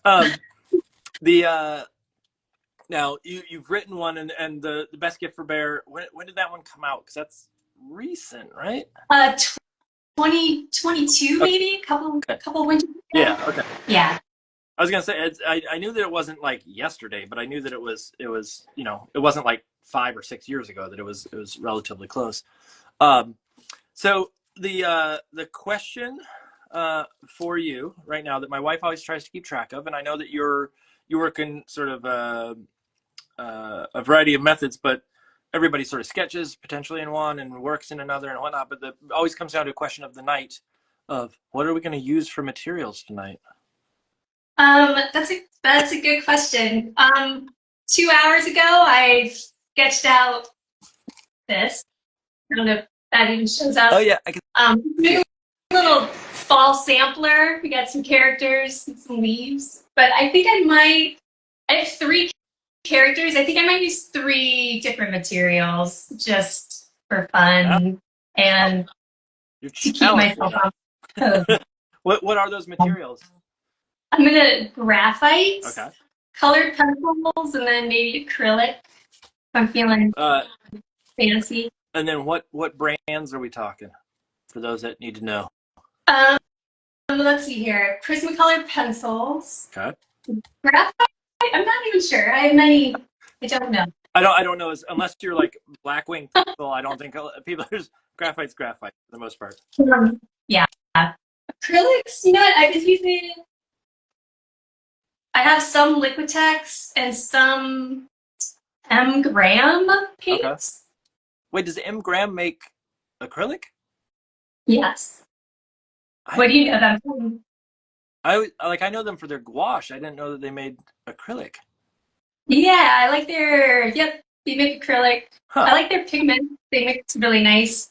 Speaker 1: um, the now you've written one and the best gift for bear. When did that one come out? Because that's recent, right?
Speaker 3: 2022
Speaker 1: Okay.
Speaker 3: maybe,
Speaker 1: Okay.
Speaker 3: couple winters ago.
Speaker 1: Yeah. Okay.
Speaker 3: Yeah.
Speaker 1: I was gonna say I knew that it wasn't like yesterday, but I knew that it was it wasn't like 5 or 6 years ago that it was relatively close. Um, so the question for you right now that my wife always tries to keep track of, and I know that you work in sort of a variety of methods, but everybody sort of sketches potentially in one and works in another and whatnot. But it always comes down to a question of the night of what are we going to use for materials tonight?
Speaker 3: That's a good question. 2 hours ago, I sketched out this. I don't know if that even shows
Speaker 1: Oh
Speaker 3: up.
Speaker 1: yeah, I can see
Speaker 3: Maybe
Speaker 1: it.
Speaker 3: a little fall sampler. We got some characters and some leaves, but I have three characters. I think I might use three different materials just for
Speaker 1: Yeah,
Speaker 3: fun and
Speaker 1: you're
Speaker 3: to keep
Speaker 1: challenging
Speaker 3: myself
Speaker 1: us.
Speaker 3: on toes.
Speaker 1: What are those materials?
Speaker 3: I'm gonna graphite,
Speaker 1: Okay.
Speaker 3: colored pencils, and then maybe acrylic. If I'm feeling
Speaker 1: Uh,
Speaker 3: fancy.
Speaker 1: and then what brands are we talking for those that need to know?
Speaker 3: Um, let's see here. Prismacolor pencils.
Speaker 1: Okay.
Speaker 3: Graphite? I'm not even sure. I have many. I don't know.
Speaker 1: I don't know unless you're like Blackwing people. I don't think people there's graphite's graphite for the most part.
Speaker 3: Yeah. Acrylics, you know what? I was using. I have some Liquitex and some M. Graham
Speaker 1: Okay.
Speaker 3: paints.
Speaker 1: Wait, does M. Graham make acrylic?
Speaker 3: Yes.
Speaker 1: I
Speaker 3: What do you know them from?
Speaker 1: I know them for their gouache. I didn't know that they made acrylic.
Speaker 3: Yeah, I like their. Yep, they make acrylic.
Speaker 1: Huh.
Speaker 3: I like their pigment. They make it really nice.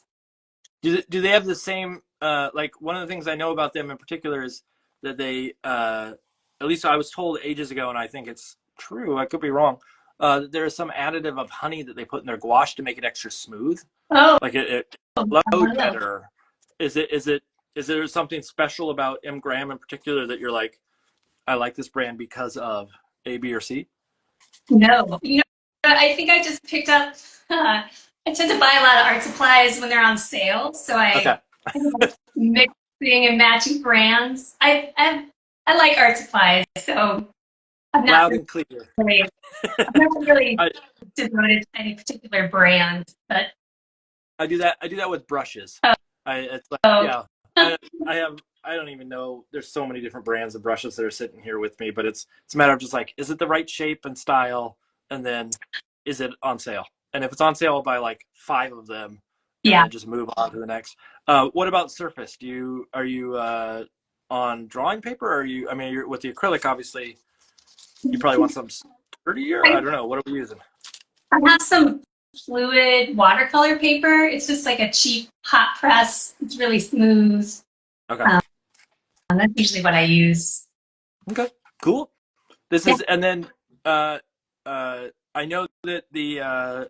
Speaker 1: Do they have the same like one of the things I know about them in particular is that they at least I was told ages ago and I think it's true, I could be wrong. There is some additive of honey that they put in their gouache to make it extra smooth.
Speaker 3: Oh,
Speaker 1: Like it
Speaker 3: I
Speaker 1: flowed
Speaker 3: don't know.
Speaker 1: better. Is there something special about M. Graham in particular that you're like, I like this brand because of A, B, or C?
Speaker 3: No, I think I just picked up. I tend to buy a lot of art supplies when they're on sale, so
Speaker 1: Okay.
Speaker 3: I like mixing and matching brands. I like art supplies, so I'm not
Speaker 1: Loud and clear.
Speaker 3: really I'm not really
Speaker 1: I,
Speaker 3: devoted to any particular brand, but
Speaker 1: I do that. I do that with brushes.
Speaker 3: oh,
Speaker 1: It's like
Speaker 3: oh,
Speaker 1: yeah. I have. I don't even know. There's so many different brands of brushes that are sitting here with me, but it's a matter of just like, is it the right shape and style, and then is it on sale? And if it's on sale, I'll buy like 5 of them, and
Speaker 3: yeah.
Speaker 1: then just move on to the next. What about surface? Are you on drawing paper? Or are you? I mean, with the acrylic, obviously, you probably want some sturdier. I
Speaker 3: I,
Speaker 1: don't know. What are we using?
Speaker 3: I have some fluid watercolor paper. It's just like a cheap hot press. It's really smooth.
Speaker 1: Okay.
Speaker 3: That's usually what I use.
Speaker 1: Okay. Cool. This
Speaker 3: Yeah.
Speaker 1: is, and then uh, I know that the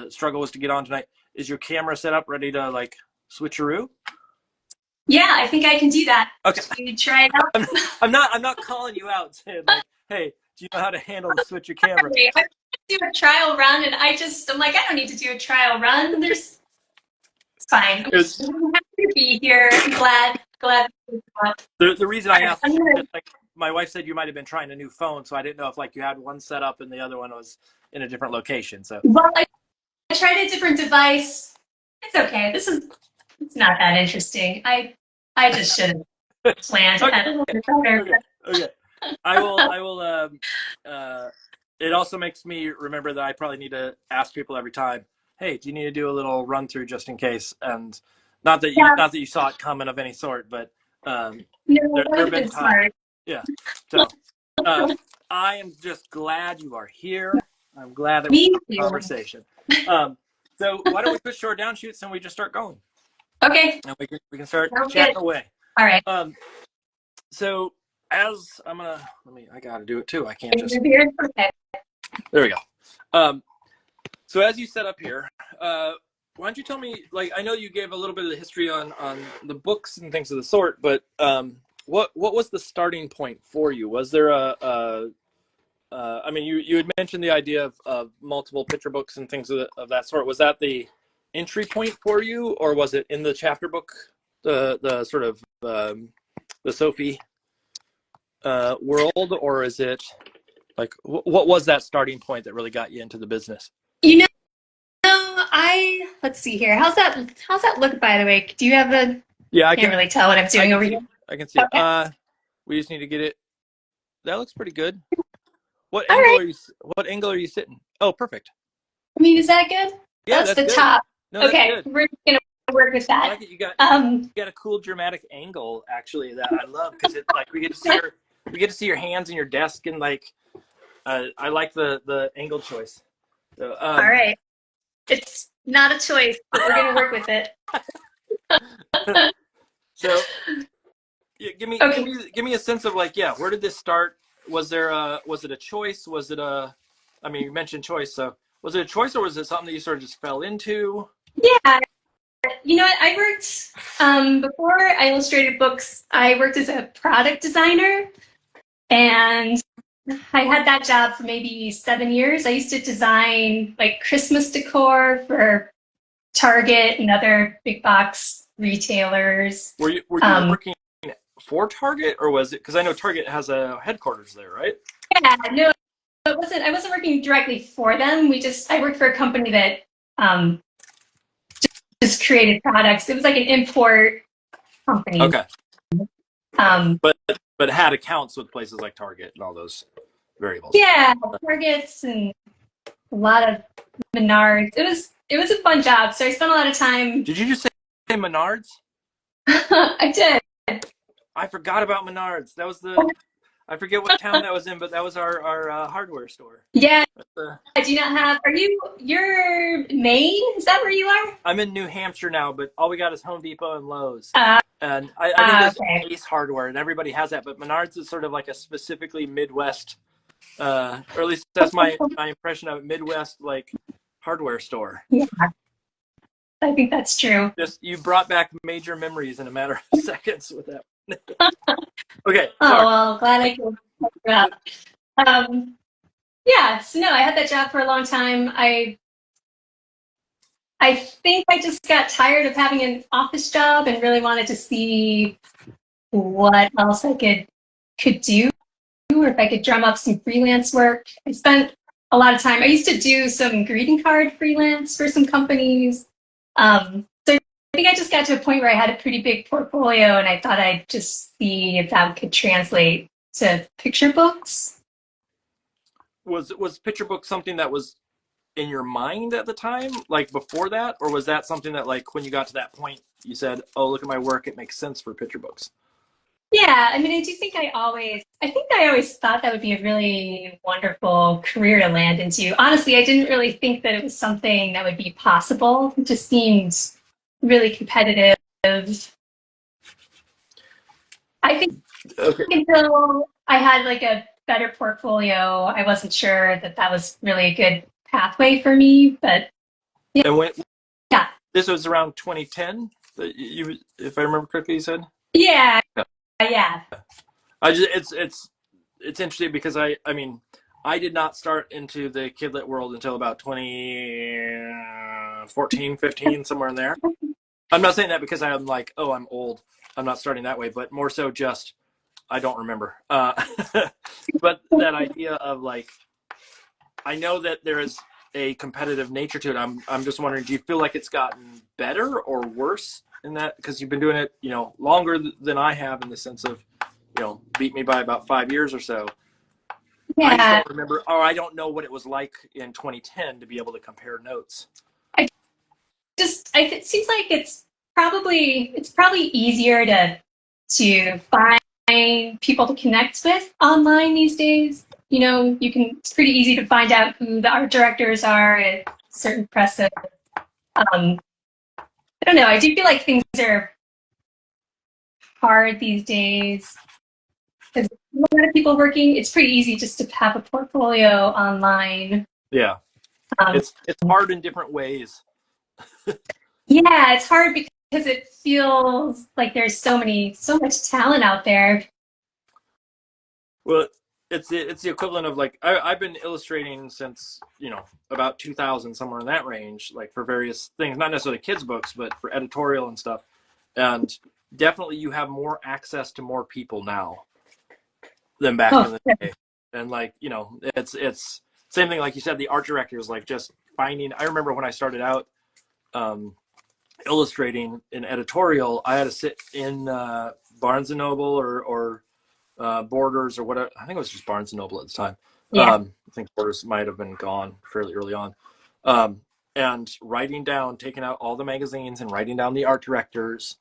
Speaker 1: struggle was to get on tonight. Is your camera set up, ready to like switcheroo?
Speaker 3: Yeah, I think I can do that.
Speaker 1: Okay.
Speaker 3: Should we try it out?
Speaker 1: I'm not calling you out saying like, hey, do you know how to handle the switcher camera?
Speaker 3: I do a trial run, and I'm like, I don't need to do a trial run. It's fine. I'm happy to be here. I'm glad.
Speaker 1: The reason I asked,
Speaker 3: Gonna,
Speaker 1: like, my wife said you might have been trying a new phone, so I didn't know if like you had one set up and the other one was in a different location. So
Speaker 3: well, I tried a different device. It's okay. It's not that interesting. I just should have planned
Speaker 1: okay,
Speaker 3: ahead a little bit better.
Speaker 1: okay. I will. It also makes me remember that I probably need to ask people every time. Hey, do you need to do a little run through just in case? And
Speaker 3: Yeah,
Speaker 1: not that you saw it coming of any sort, but
Speaker 3: no,
Speaker 1: there
Speaker 3: that would
Speaker 1: have
Speaker 3: have
Speaker 1: been
Speaker 3: been
Speaker 1: times.
Speaker 3: smart.
Speaker 1: Yeah. So I am just glad you are here. I'm glad that we
Speaker 3: Me
Speaker 1: have a
Speaker 3: too.
Speaker 1: conversation. So why don't we push to our downshoots and we just start going?
Speaker 3: Okay,
Speaker 1: And we can start
Speaker 3: sounds good.
Speaker 1: chatting away.
Speaker 3: All right.
Speaker 1: So as I'm gonna I gotta do it too. I can't just.
Speaker 3: Okay.
Speaker 1: There we go. So as you set up here, why don't you tell me? Like, I know you gave a little bit of the history on the books and things of the sort, but what was the starting point for you? Was there I mean, you had mentioned the idea of multiple picture books and things of that sort. Was that the entry point for you, or was it in the chapter book, the sort of the Sophie world, or is it like what was that starting point that really got you into the business?
Speaker 3: You know, let's see here. How's that look, by the way? Do you have a
Speaker 1: Yeah,
Speaker 3: can't really tell what I'm doing over here.
Speaker 1: I can see it.
Speaker 3: Okay.
Speaker 1: We just need to get it. That looks pretty good.
Speaker 3: All right.
Speaker 1: What angle are you sitting? Oh, perfect.
Speaker 3: I mean, is that good?
Speaker 1: Yeah,
Speaker 3: That's
Speaker 1: that's
Speaker 3: the
Speaker 1: good.
Speaker 3: top.
Speaker 1: No, that's
Speaker 3: Okay,
Speaker 1: good.
Speaker 3: we're gonna work with
Speaker 1: I
Speaker 3: that.
Speaker 1: like it. You
Speaker 3: Um,
Speaker 1: got a cool dramatic angle actually that I love because it's like we get to see your hands and your desk and like I like the angle choice. So,
Speaker 3: all right. It's not a choice, but we're gonna work with it.
Speaker 1: so yeah,
Speaker 3: Okay.
Speaker 1: give me a sense of like, yeah, where did this start? Was it a choice? Was it I mean, you mentioned choice, so was it a choice or was it something that you sort of just fell into?
Speaker 3: Yeah. You know what? I worked before I illustrated books. I worked as a product designer, and I had that job for maybe 7 years. I used to design like Christmas decor for Target and other big box retailers.
Speaker 1: Were you working for Target or was it because I know Target has a headquarters there, right?
Speaker 3: Yeah, no, it wasn't. I wasn't working directly for them. I worked for a company that um, just created products. It was like an import company.
Speaker 1: Okay.
Speaker 3: Um,
Speaker 1: But had accounts with places like Target and all those variables.
Speaker 3: yeah, Targets and a lot of Menards. It was a fun job. So I spent a lot of time.
Speaker 1: Did you just say Menards?
Speaker 3: I did.
Speaker 1: I forgot about Menards. That was the I forget what town that was in, but that was our hardware store.
Speaker 3: Yeah.
Speaker 1: Uh,
Speaker 3: I do not have. You're Maine? Is that where you are?
Speaker 1: I'm in New Hampshire now, but all we got is Home Depot and Lowe's.
Speaker 3: Uh,
Speaker 1: And I think there's
Speaker 3: okay.
Speaker 1: Ace Hardware, and everybody has that. But Menards is sort of like a specifically Midwest, or at least that's my impression of it, Midwest like hardware store.
Speaker 3: Yeah, I think that's true.
Speaker 1: Just you brought back major memories in a matter of seconds with that. Okay.
Speaker 3: Oh,
Speaker 1: Sorry.
Speaker 3: well, glad I could help you out. Yeah, so no, I had that job for a long time. I think I just got tired of having an office job and really wanted to see what else I could do, or if I could drum up some freelance work. I spent a lot of time. I used to do some greeting card freelance for some companies. So I think I just got to a point where I had a pretty big portfolio, and I thought I'd just see if that could translate to picture books.
Speaker 1: Was picture book something that was in your mind at the time, like before that, or was that something that like when you got to that point you said, oh, look at my work, it makes sense for picture books?
Speaker 3: Yeah, I mean, I think I always thought that would be a really wonderful career to land into. Honestly, I didn't really think that it was something that would be possible. It just seemed really competitive. I think
Speaker 1: Okay.
Speaker 3: until I had like a better portfolio, I wasn't sure that that was really a good pathway for me. But
Speaker 1: And when
Speaker 3: yeah,
Speaker 1: this was around 2010, that you, if I remember correctly, you said.
Speaker 3: yeah,
Speaker 1: Yeah.
Speaker 3: yeah.
Speaker 1: I just it's interesting because I mean I did not start into the kidlit world until about 2014, 15, somewhere in there. I'm not saying that because I'm like, oh, I'm old. I'm not starting that way, but more so just I don't remember. But that idea of like, I know that there is a competitive nature to it. I'm just wondering, do you feel like it's gotten better or worse in that? Because you've been doing it, longer than I have in the sense of, beat me by about 5 years or so. I just
Speaker 3: Yeah,
Speaker 1: don't remember, or I don't know what it was like in 2010 to be able to compare notes.
Speaker 3: I it seems like it's probably easier to find people to connect with online these days. You know, it's pretty easy to find out who the art directors are at certain presses. I don't know. I do feel like things are hard these days because a lot of people working. It's pretty easy just to have a portfolio online.
Speaker 1: Yeah,
Speaker 3: Um,
Speaker 1: it's hard in different ways.
Speaker 3: yeah, it's hard because it feels like there's so much talent out there.
Speaker 1: Well, it's the equivalent of like I've been illustrating since about 2000, somewhere in that range, like for various things, not necessarily kids books, but for editorial and stuff. And definitely, you have more access to more people now than back
Speaker 3: Oh,
Speaker 1: in the day. And like it's same thing like you said. The art directors like just finding. I remember when I started out um, illustrating in editorial, I had to sit in Barnes and Noble or Borders or whatever. I think it was just Barnes and Noble at the time.
Speaker 3: yeah.
Speaker 1: I think Borders might have been gone fairly early on. Um, and writing down, taking out all the magazines and writing down the art directors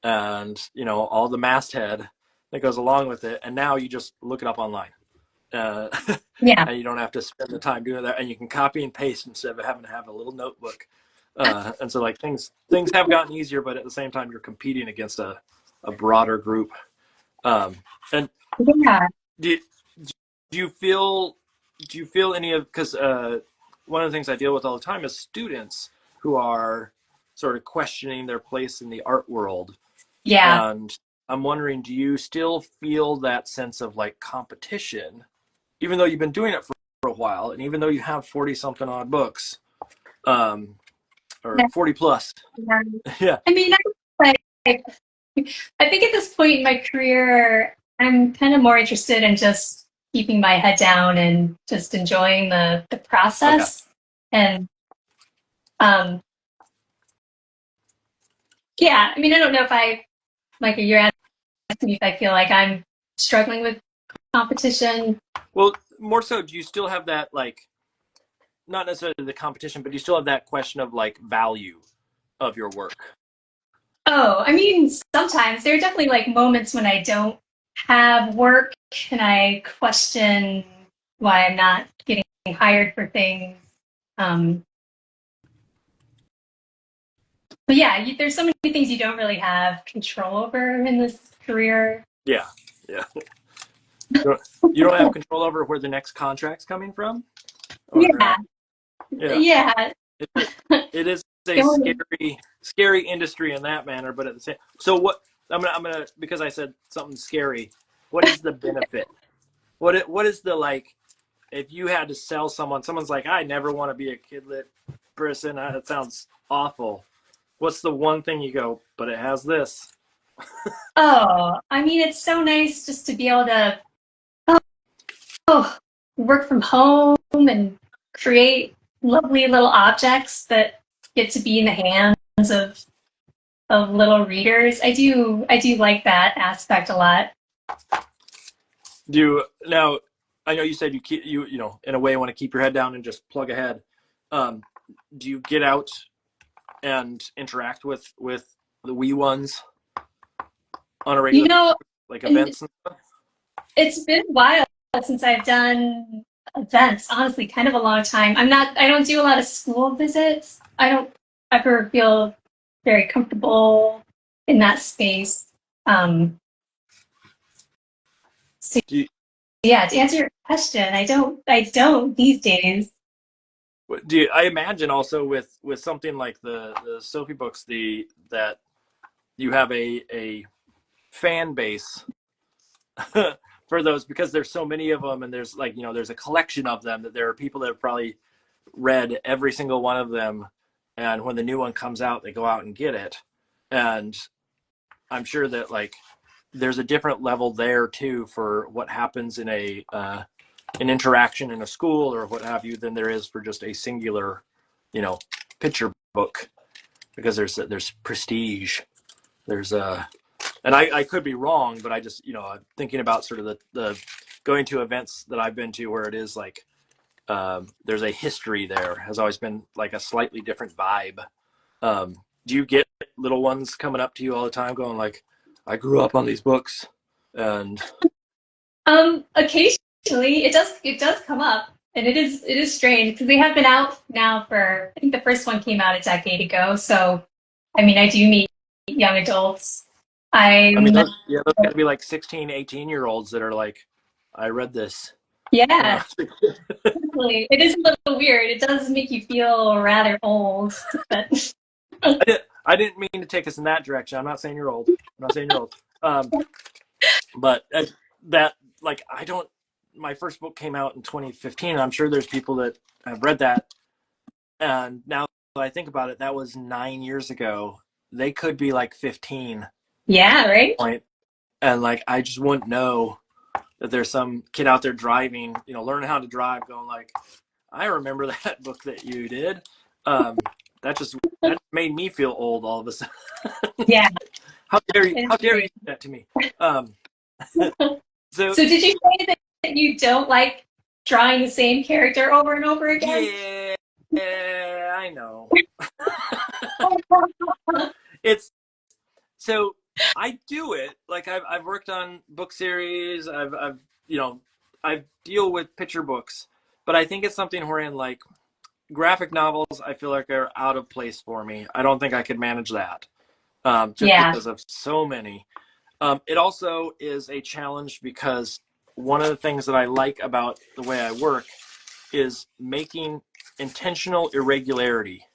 Speaker 1: and all the masthead that goes along with it. And now you just look it up online. Uh,
Speaker 3: Yeah.
Speaker 1: and you don't have to spend the time doing that, and you can copy and paste instead of having to have a little notebook. And so like things have gotten easier, but at the same time you're competing against a broader group. Um, and
Speaker 3: Yeah.
Speaker 1: do you, do you feel any of, because one of the things I deal with all the time is students who are sort of questioning their place in the art world,
Speaker 3: Yeah.
Speaker 1: and I'm wondering, do you still feel that sense of like competition even though you've been doing it for a while and even though you have 40 something odd books, um, or
Speaker 3: Yeah.
Speaker 1: 40 plus? Yeah.
Speaker 3: I mean, like, I think at this point in my career, I'm kind of more interested in just keeping my head down and just enjoying the
Speaker 1: Okay.
Speaker 3: process. And um, yeah, I mean, I don't know if like you're asking me if I feel like I'm struggling with competition.
Speaker 1: Well, more so, do you still have that, like, not necessarily the competition, but do you still have that question of like value of your work?
Speaker 3: Oh, I mean, sometimes there are definitely like moments when I don't have work and I question why I'm not getting hired for things. Um, but yeah, there's so many things you don't really have control over in this career.
Speaker 1: Yeah. Yeah. You don't have control over where the next contract's coming from, or
Speaker 3: Yeah,
Speaker 1: yeah,
Speaker 3: yeah.
Speaker 1: it, it is a scary industry in that manner, but at the same, so what, I'm gonna because I said something scary, what is the benefit? What is the, like, if you had to sell someone's like, I never want to be a kidlit person, that sounds awful, what's the one thing you go, but it has this?
Speaker 3: Oh, I mean, it's so nice just to be able to oh, work from home and create lovely little objects that get to be in the hands of little readers. I do like that aspect a lot.
Speaker 1: Do you now, I know you said you keep in a way want to keep your head down and just plug ahead. um, do you get out and interact with the wee ones on a
Speaker 3: You
Speaker 1: regular
Speaker 3: know,
Speaker 1: basis? like
Speaker 3: And
Speaker 1: events and stuff?
Speaker 3: it's been a while since I've done events, honestly, kind of a long time. I don't do a lot of school visits. I don't ever feel very comfortable in that space. So
Speaker 1: Do you,
Speaker 3: yeah, to answer your question, I don't these days.
Speaker 1: I imagine also with something like the Sophie books, that you have a fan base for those, because there's so many of them, and there's like, there's a collection of them, that there are people that have probably read every single one of them, and when the new one comes out, they go out and get it. And I'm sure that, like, there's a different level there too for what happens in an interaction in a school or what have you than there is for just a singular, picture book, because there's prestige. There's and I could be wrong, but I just, I'm thinking about sort of the going to events that I've been to where it is like, there's a history there, has always been like a slightly different vibe. Do you get little ones coming up to you all the time going like, I grew up on these books? And
Speaker 3: Occasionally it does come up, and it is strange because they have been out now for, I think the first one came out a decade ago. So I mean, I do meet young adults.
Speaker 1: I mean,
Speaker 3: I'm
Speaker 1: those got to be like 16, 18-year olds that are like, I read this. You know,
Speaker 3: Yeah, totally. It is a little weird. It does make you feel rather old, but
Speaker 1: I didn't mean to take us in that direction. I'm not saying you're old. I'm not saying you're old. But that, like, I don't. My first book came out in 2015. And I'm sure there's people that have read that, and now that I think about it, that was 9 years ago. They could be like 15
Speaker 3: yeah,
Speaker 1: at
Speaker 3: right?
Speaker 1: the point, and like I just wouldn't know that there's some kid out there driving, learning how to drive, going like, I remember that book that you did. Um, that made me feel old all of a sudden.
Speaker 3: Yeah.
Speaker 1: How dare you?
Speaker 3: It's
Speaker 1: How dare you
Speaker 3: great.
Speaker 1: do that to me? Um, so
Speaker 3: So did you say that you don't like drawing the same character over and over again?
Speaker 1: yeah, I know. It's so I do it. Like I've worked on book series. I've I deal with picture books, but I think it's something wherein like graphic novels, I feel like are out of place for me. I don't think I could manage that, just
Speaker 3: Yeah.
Speaker 1: because of so many. It also is a challenge because one of the things that I like about the way I work is making intentional irregularity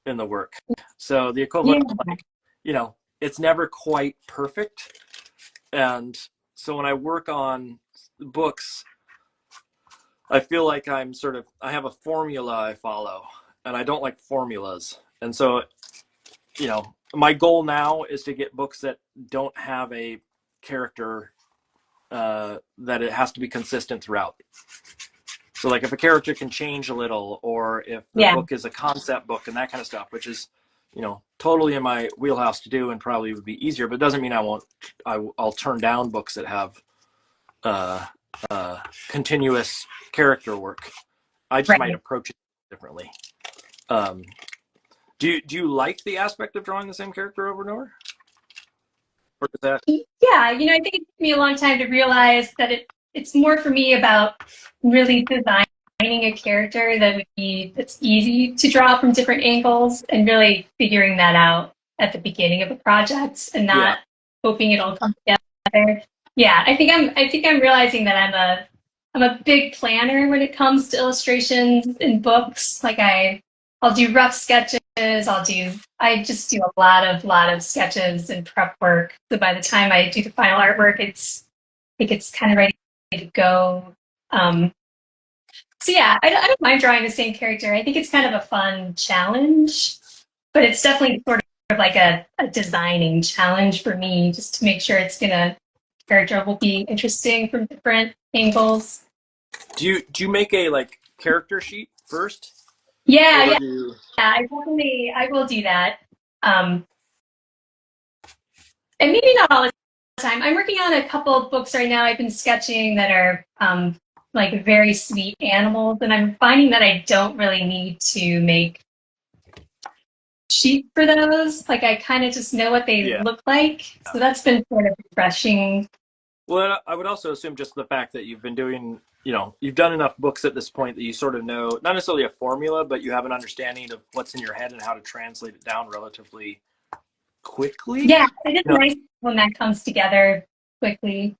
Speaker 1: in the work. So the
Speaker 3: Yeah.
Speaker 1: equivalent of like, it's never quite perfect. And so when I work on books, I feel like I have a formula I follow, and I don't like formulas. And so, my goal now is to get books that don't have a character, that it has to be consistent throughout. So like if a character can change a little, or if the
Speaker 3: Yeah.
Speaker 1: book is a concept book and that kind of stuff, which is, totally in my wheelhouse to do and probably would be easier, but it doesn't mean I'll turn down books that have uh, continuous character work. I just might
Speaker 3: Right.
Speaker 1: approach it differently. Um, do you like the aspect of drawing the same character over and over? Or is that
Speaker 3: Yeah, I think it took me a long time to realize that it's more for me about really designing a character that's easy to draw from different angles, and really figuring that out at the beginning of a project and
Speaker 1: yeah.
Speaker 3: not hoping it'll come together. Yeah, I think I'm realizing that I'm a big planner when it comes to illustrations in books. Like I'll do rough sketches. I just do a lot of sketches and prep work. So by the time I do the final artwork, I think it's kind of ready to go. Um, so yeah, I don't mind drawing the same character. I think it's kind of a fun challenge, but it's definitely sort of like a designing challenge for me, just to make sure character will be interesting from different angles.
Speaker 1: Do you make a like character sheet first,
Speaker 3: Yeah,
Speaker 1: or
Speaker 3: yeah,
Speaker 1: do you?
Speaker 3: yeah. I will do that. Um, and maybe not all the time. I'm working on a couple of books right now. I've been sketching that are like very sweet animals, and I'm finding that I don't really need to make sheet for those. Like I kind of just know what they
Speaker 1: Yeah.
Speaker 3: look like. So that's been sort of refreshing.
Speaker 1: Well, I would also assume just the fact that you've been doing, you've done enough books at this point that you sort of know, not necessarily a formula, but you have an understanding of what's in your head and how to translate it down relatively quickly.
Speaker 3: Yeah, it is nice when that comes together quickly.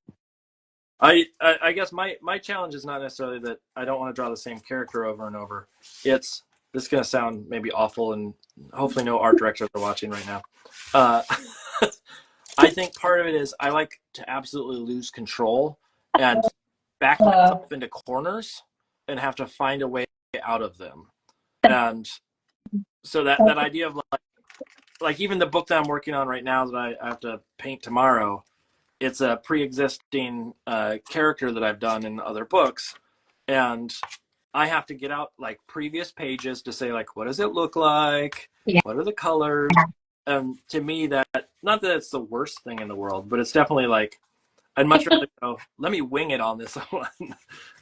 Speaker 1: I guess my challenge is not necessarily that I don't want to draw the same character over and over. It's this is going to sound maybe awful, and hopefully no art directors are watching right now. Uh, I think part of it is I like to absolutely lose control and back myself into corners and have to find a way out of them. And so that idea of like even the book that I'm working on right now that I have to paint tomorrow, it's a pre-existing character that I've done in other books, and I have to get out like previous pages to say like, what does it look like?
Speaker 3: Yeah.
Speaker 1: What are the colors? To me, that not that it's the worst thing in the world, but it's definitely like I'd much rather go. Let me wing it on this one,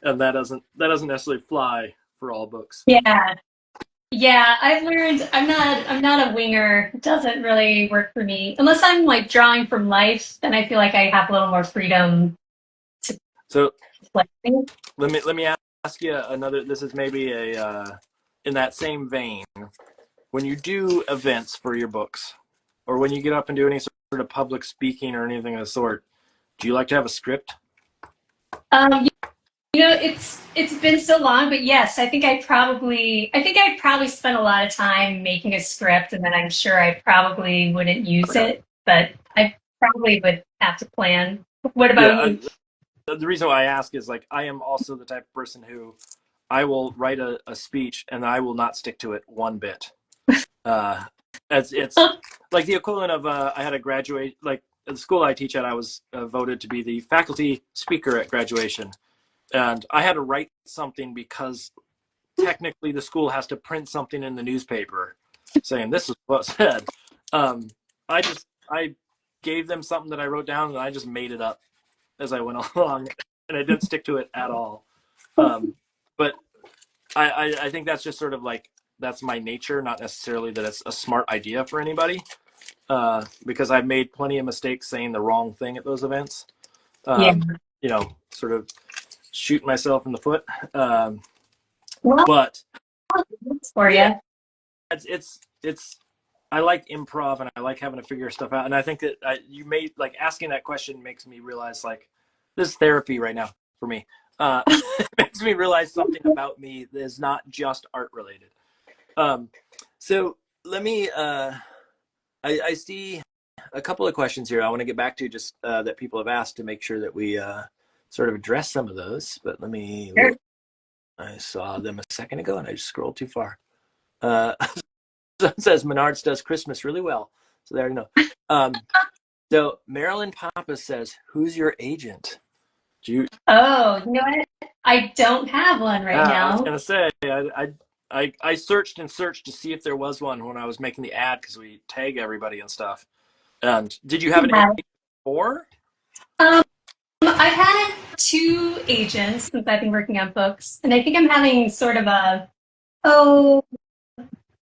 Speaker 1: and that doesn't necessarily fly for all books.
Speaker 3: Yeah. Yeah, I've learned I'm not a winger. It doesn't really work for me. Unless I'm like drawing from life, then I feel like I have a little more freedom to
Speaker 1: So
Speaker 3: play.
Speaker 1: let me ask you another. This is maybe a in that same vein. When you do events for your books, or when you get up and do any sort of public speaking or anything of the sort, do you like to have a script?
Speaker 3: Um, it's been so long, but yes, I think I probably spent a lot of time making a script, and then I'm sure I probably wouldn't use
Speaker 1: Okay.
Speaker 3: it, but I probably would have to plan. What about
Speaker 1: Yeah.
Speaker 3: you?
Speaker 1: The reason why I ask is like I am also the type of person who I will write a speech and I will not stick to it one bit. It's like the equivalent of I had a graduate like at the school I teach at. I was voted to be the faculty speaker at graduation, and I had to write something because technically the school has to print something in the newspaper saying this is what's said. Um, I gave them something that I wrote down and I just made it up as I went along, and I didn't stick to it at all. But I think that's just sort of like that's my nature, not necessarily that it's a smart idea for anybody. Because I've made plenty of mistakes saying the wrong thing at those events.
Speaker 3: Yeah.
Speaker 1: Sort of shoot myself in the foot.
Speaker 3: Well,
Speaker 1: But
Speaker 3: that's for
Speaker 1: yeah,
Speaker 3: you.
Speaker 1: it's I like improv and I like having to figure stuff out. And I think that you made like asking that question makes me realize like this is therapy right now for me. It makes me realize something about me that is not just art related. Um, so let me. I see a couple of questions here. I want to get back to just that people have asked to make sure that we sort of address some of those. But let me.
Speaker 3: Sure.
Speaker 1: I saw them a second ago and I just scrolled too far. It says Menards does Christmas really well. So there you know. So Marilyn Papa says, "Who's your agent?" Do you?
Speaker 3: Oh, you know what? I don't have one right
Speaker 1: I was
Speaker 3: now.
Speaker 1: gonna say I searched and searched to see if there was one when I was making the ad because we tag everybody and stuff. And did you have an
Speaker 3: Yeah.
Speaker 1: agent before?
Speaker 3: Um, I've had two agents since I've been working on books, and I think I'm having sort of oh,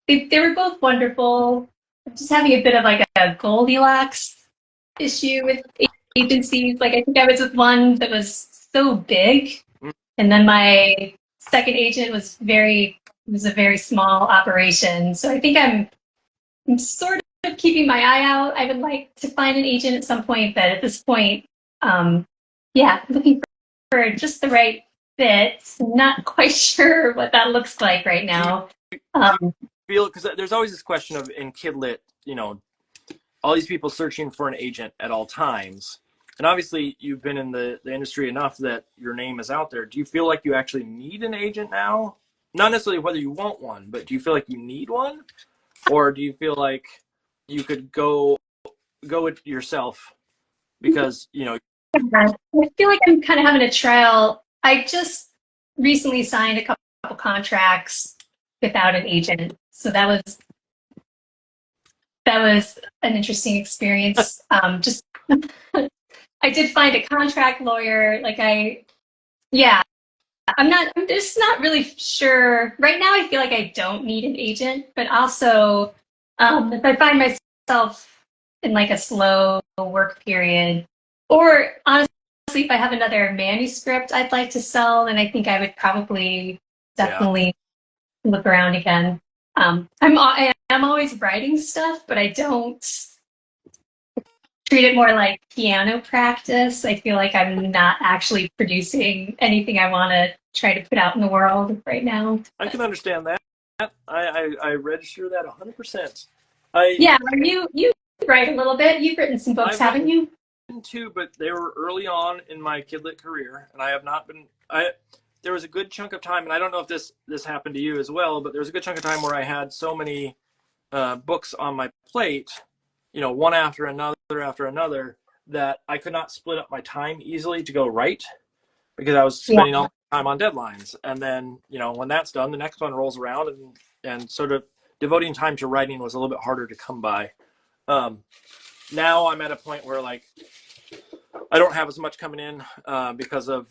Speaker 3: they were both wonderful. I'm just having a bit of like a Goldilocks issue with agencies. Like I think I was with one that was so big, and then my second agent was a very small operation. So I think I'm sort of keeping my eye out. I would like to find an agent at some point, but at this point, um, yeah, looking for just the right fit. Not quite sure what that looks like right
Speaker 1: Do you,
Speaker 3: now.
Speaker 1: do you
Speaker 3: Um,
Speaker 1: feel because there's always this question of in kidlit, all these people searching for an agent at all times. And obviously, you've been in the industry enough that your name is out there. Do you feel like you actually need an agent now? Not necessarily whether you want one, but do you feel like you need one, or do you feel like you could go it yourself because
Speaker 3: I feel like I'm kind of having a trial. I just recently signed a couple contracts without an agent, so that was an interesting experience. Just I did find a contract lawyer. Yeah, I'm just not really sure. Right now, I feel like I don't need an agent, but also, If I find myself in like a slow work period, or honestly, if I have another manuscript I'd like to sell, then I think I would probably
Speaker 1: Yeah.
Speaker 3: definitely look around again. I'm always writing stuff, but I don't treat it more like piano practice. I feel like I'm not actually producing anything I want to try to put out in the world right now.
Speaker 1: I can understand that. I register that 100%. I
Speaker 3: Yeah, you write a little bit. You've written some books,
Speaker 1: I've
Speaker 3: haven't you?
Speaker 1: written two, but they were early on in my kidlit career, and I have not been. I There was a good chunk of time, and I don't know if this happened to you as well, but there was a good chunk of time where I had so many books on my plate, one after another, that I could not split up my time easily to go write because I was
Speaker 3: Yeah.
Speaker 1: spending all my time on deadlines. And then, when that's done, the next one rolls around, and sort of devoting time to writing was a little bit harder to come by. Now I'm at a point where like I don't have as much coming in because of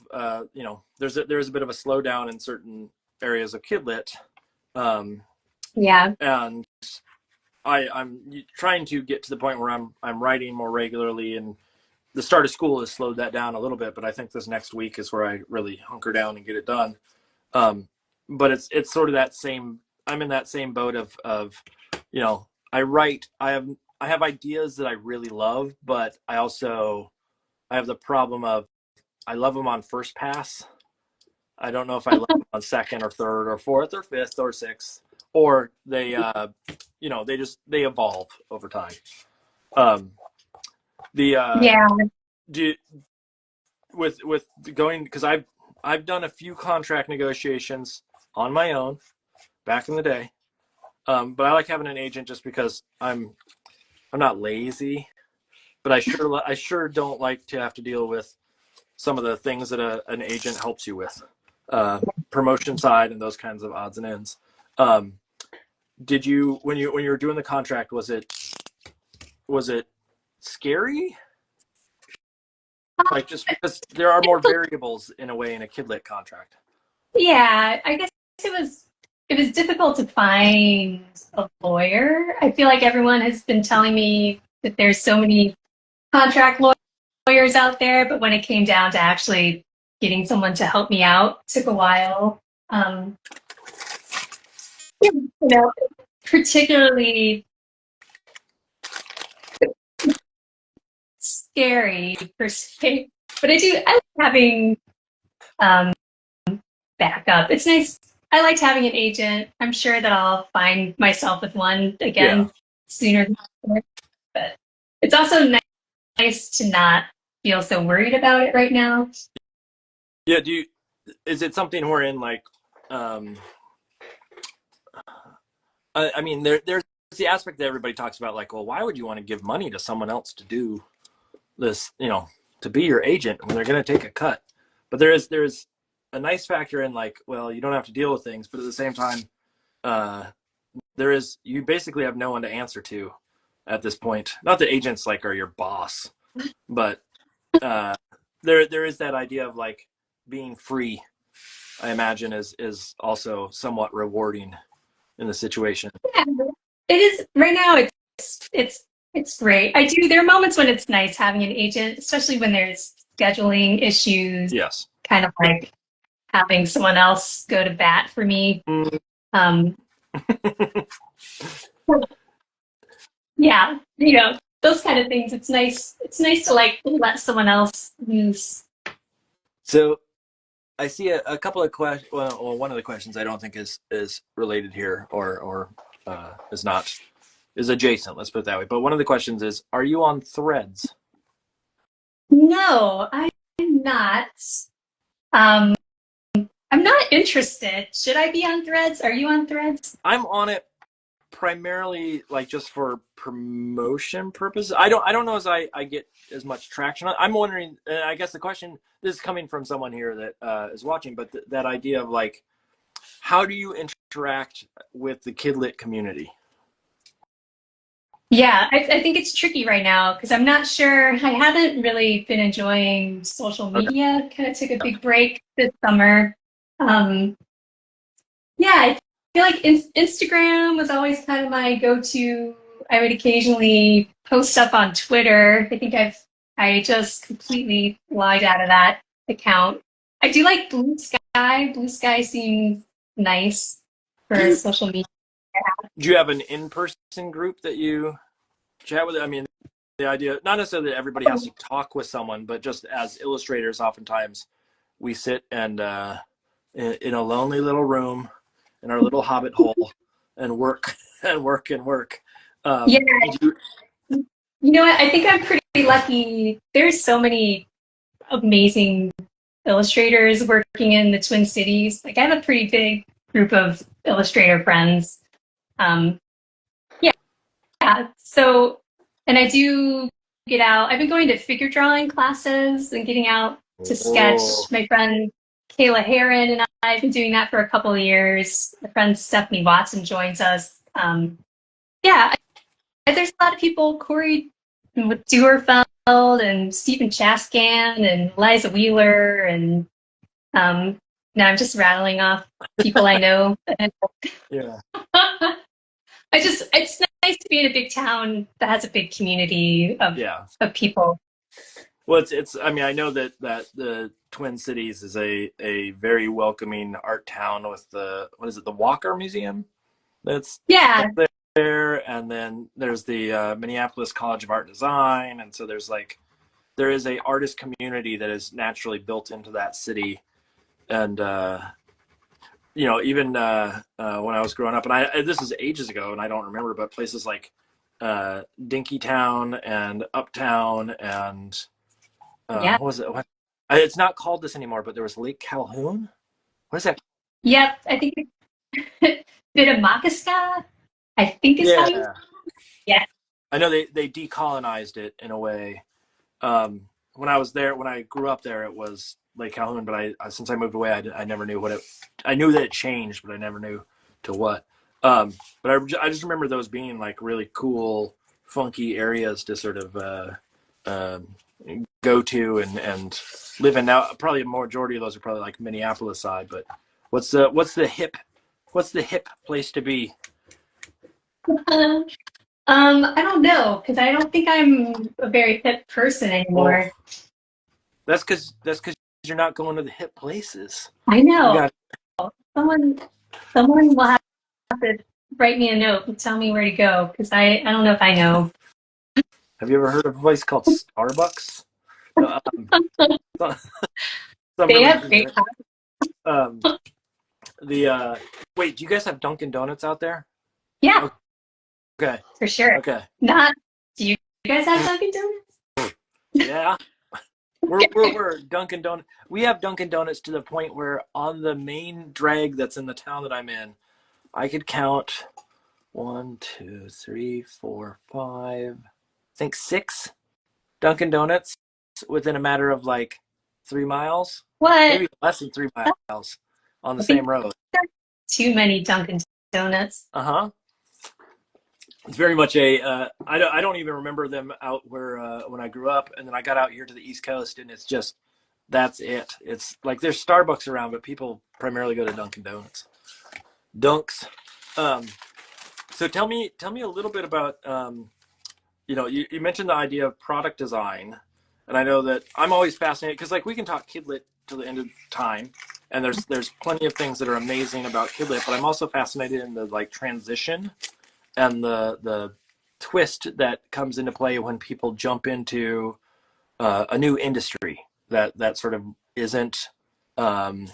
Speaker 1: there's a bit of a slowdown in certain areas of kidlit,
Speaker 3: Yeah.
Speaker 1: and I'm trying to get to the point where I'm writing more regularly, and the start of school has slowed that down a little bit, but I think this next week is where I really hunker down and get it done. But it's sort of that same. I'm in that same boat of I write. I have ideas that I really love, but I have the problem of I love them on first pass. I don't know if I love them on second or third or fourth or fifth or sixth, or they they evolve over time. The
Speaker 3: Yeah.
Speaker 1: do with going, because I've done a few contract negotiations on my own back in the day, but I like having an agent just because I'm not lazy, but I sure don't like to have to deal with some of the things that an agent helps you with, promotion side and those kinds of odds and ends. Did you when you were doing the contract, was it scary? Like, just because there are more variables in a way in a kidlit contract.
Speaker 3: Yeah, I guess it was difficult to find a lawyer. I feel like everyone has been telling me that there's so many contract lawyers out there, but when it came down to actually getting someone to help me out, it took a while. You know, particularly scary per se, but I like having um, backup. It's nice. I liked having an agent. I'm sure that I'll find myself with one
Speaker 1: Yeah.
Speaker 3: again sooner than later. But it's also nice to not feel so worried about it right now.
Speaker 1: Yeah. Is it something we're in, like, I mean, there's the aspect that everybody talks about, like, well, why would you want to give money to someone else to do this, to be your agent when they're going to take a cut? But there's a nice factor in, like, well, you don't have to deal with things, but at the same time, uh, you basically have no one to answer to at this point. Not that agents like are your boss, but uh, there is that idea of like being free. I imagine is also somewhat rewarding in the situation.
Speaker 3: Yeah, it is right now. It's great. I do. There are moments when it's nice having an agent, especially when there's scheduling issues.
Speaker 1: Yes.
Speaker 3: Kind of like having someone else go to bat for me.
Speaker 1: Mm.
Speaker 3: Um, yeah, those kind of things. It's nice. It's nice to like let someone else use.
Speaker 1: So I see a couple of questions. Well, one of the questions I don't think is related here, or is adjacent. Let's put it that way. But one of the questions is, are you on Threads?
Speaker 3: No, I'm not. Um, I'm not interested. Should I be on Threads? Are you on Threads?
Speaker 1: I'm on it primarily like just for promotion purposes. I don't know as I get as much traction. I'm wondering, I guess the question, this is coming from someone here that is watching, but that idea of like, how do you interact with the kidlit community?
Speaker 3: Yeah, I think it's tricky right now because I'm not sure. I haven't really been enjoying social
Speaker 1: Okay.
Speaker 3: media. Kind of took a big break this summer. Yeah, I feel like Instagram was always kind of my go-to I would occasionally post up on Twitter. I just completely logged out of that account. I do like Blue Sky. Blue Sky seems nice
Speaker 1: Do
Speaker 3: for
Speaker 1: you
Speaker 3: social media.
Speaker 1: do you have an in-person group that you chat with? I mean, the idea, not necessarily that everybody has to talk with someone, but just as illustrators, oftentimes we sit and in a lonely little room in our little hobbit hole and work and work and work.
Speaker 3: Yeah,
Speaker 1: Did you,
Speaker 3: you know what? I think I'm pretty lucky. There's so many amazing illustrators working in the Twin Cities. Like I have a pretty big group of illustrator friends. Um, yeah, so and I do get out. I've been going to figure drawing classes and getting out to
Speaker 1: oh,
Speaker 3: sketch. My friend Kayla Heron and I have been doing that for a couple of years. My friend Stephanie Watson joins us. Yeah, there's a lot of people, Corey Duerfeld and Stephen Chaskan and Liza Wheeler and now I'm just rattling off people I know.
Speaker 1: yeah.
Speaker 3: It's nice to be in a big town that has a big community
Speaker 1: Yeah.
Speaker 3: of people.
Speaker 1: Well, it's. I mean, I know that the Twin Cities is a very welcoming art town with the, what is it, the Walker Museum that's
Speaker 3: Yeah,
Speaker 1: up there, and then there's the Minneapolis College of Art and Design, and so there is a artist community that is naturally built into that city, and you know, even when I was growing up, and this is ages ago, and I don't remember, but places like Dinkytown and Uptown and
Speaker 3: yeah,
Speaker 1: what was it? It's not called this anymore, but there was Lake Calhoun. What is that?
Speaker 3: yep. I think Vidamakiska, I think is how you.
Speaker 1: Yeah,
Speaker 3: Yeah,
Speaker 1: I know they decolonized it in a way. When I was there, when I grew up there, it was Lake Calhoun, but since I moved away, I never knew what it. I knew that it changed, but I never knew to what. But I just remember those being like really cool, funky areas to sort of um go to and live in. Now, probably a majority of those are probably like Minneapolis side. But what's the hip place to be?
Speaker 3: I don't know because I don't think I'm a very hip person
Speaker 1: Oh,
Speaker 3: anymore.
Speaker 1: that's because you're not going to the hip places.
Speaker 3: I
Speaker 1: You
Speaker 3: know
Speaker 1: got.
Speaker 3: someone someone will have to write me a note and tell me where to go because I don't know if I know.
Speaker 1: Have you ever heard of a place called Starbucks? No, some
Speaker 3: They
Speaker 1: really
Speaker 3: have great.
Speaker 1: generic. Um, the wait, do you guys have Dunkin' Donuts out there?
Speaker 3: Yeah,
Speaker 1: Okay,
Speaker 3: for sure.
Speaker 1: okay,
Speaker 3: Not. Do you guys have Dunkin' Donuts?
Speaker 1: yeah. We're Dunkin' Donuts. We have Dunkin' Donuts to the point where on the main drag that's in the town that I'm in, I could count one, two, three, four, five, I think six Dunkin' Donuts within a matter of like 3 miles,
Speaker 3: What?
Speaker 1: maybe less than 3 miles on the
Speaker 3: I
Speaker 1: same
Speaker 3: think
Speaker 1: road.
Speaker 3: there's too many Dunkin' Donuts.
Speaker 1: Uh-huh. It's very much a I don't even remember them out where when I grew up, and then I got out here to the East Coast, and it's just that's it. It's like there's Starbucks around, but people primarily go to Dunkin' Donuts. Dunks. Um, so tell me a little bit about you know, you mentioned the idea of product design, and I know that I'm always fascinated because like we can talk kidlit till the end of time, and there's plenty of things that are amazing about kidlit, but I'm also fascinated in the like transition and the twist that comes into play when people jump into a new industry that sort of um,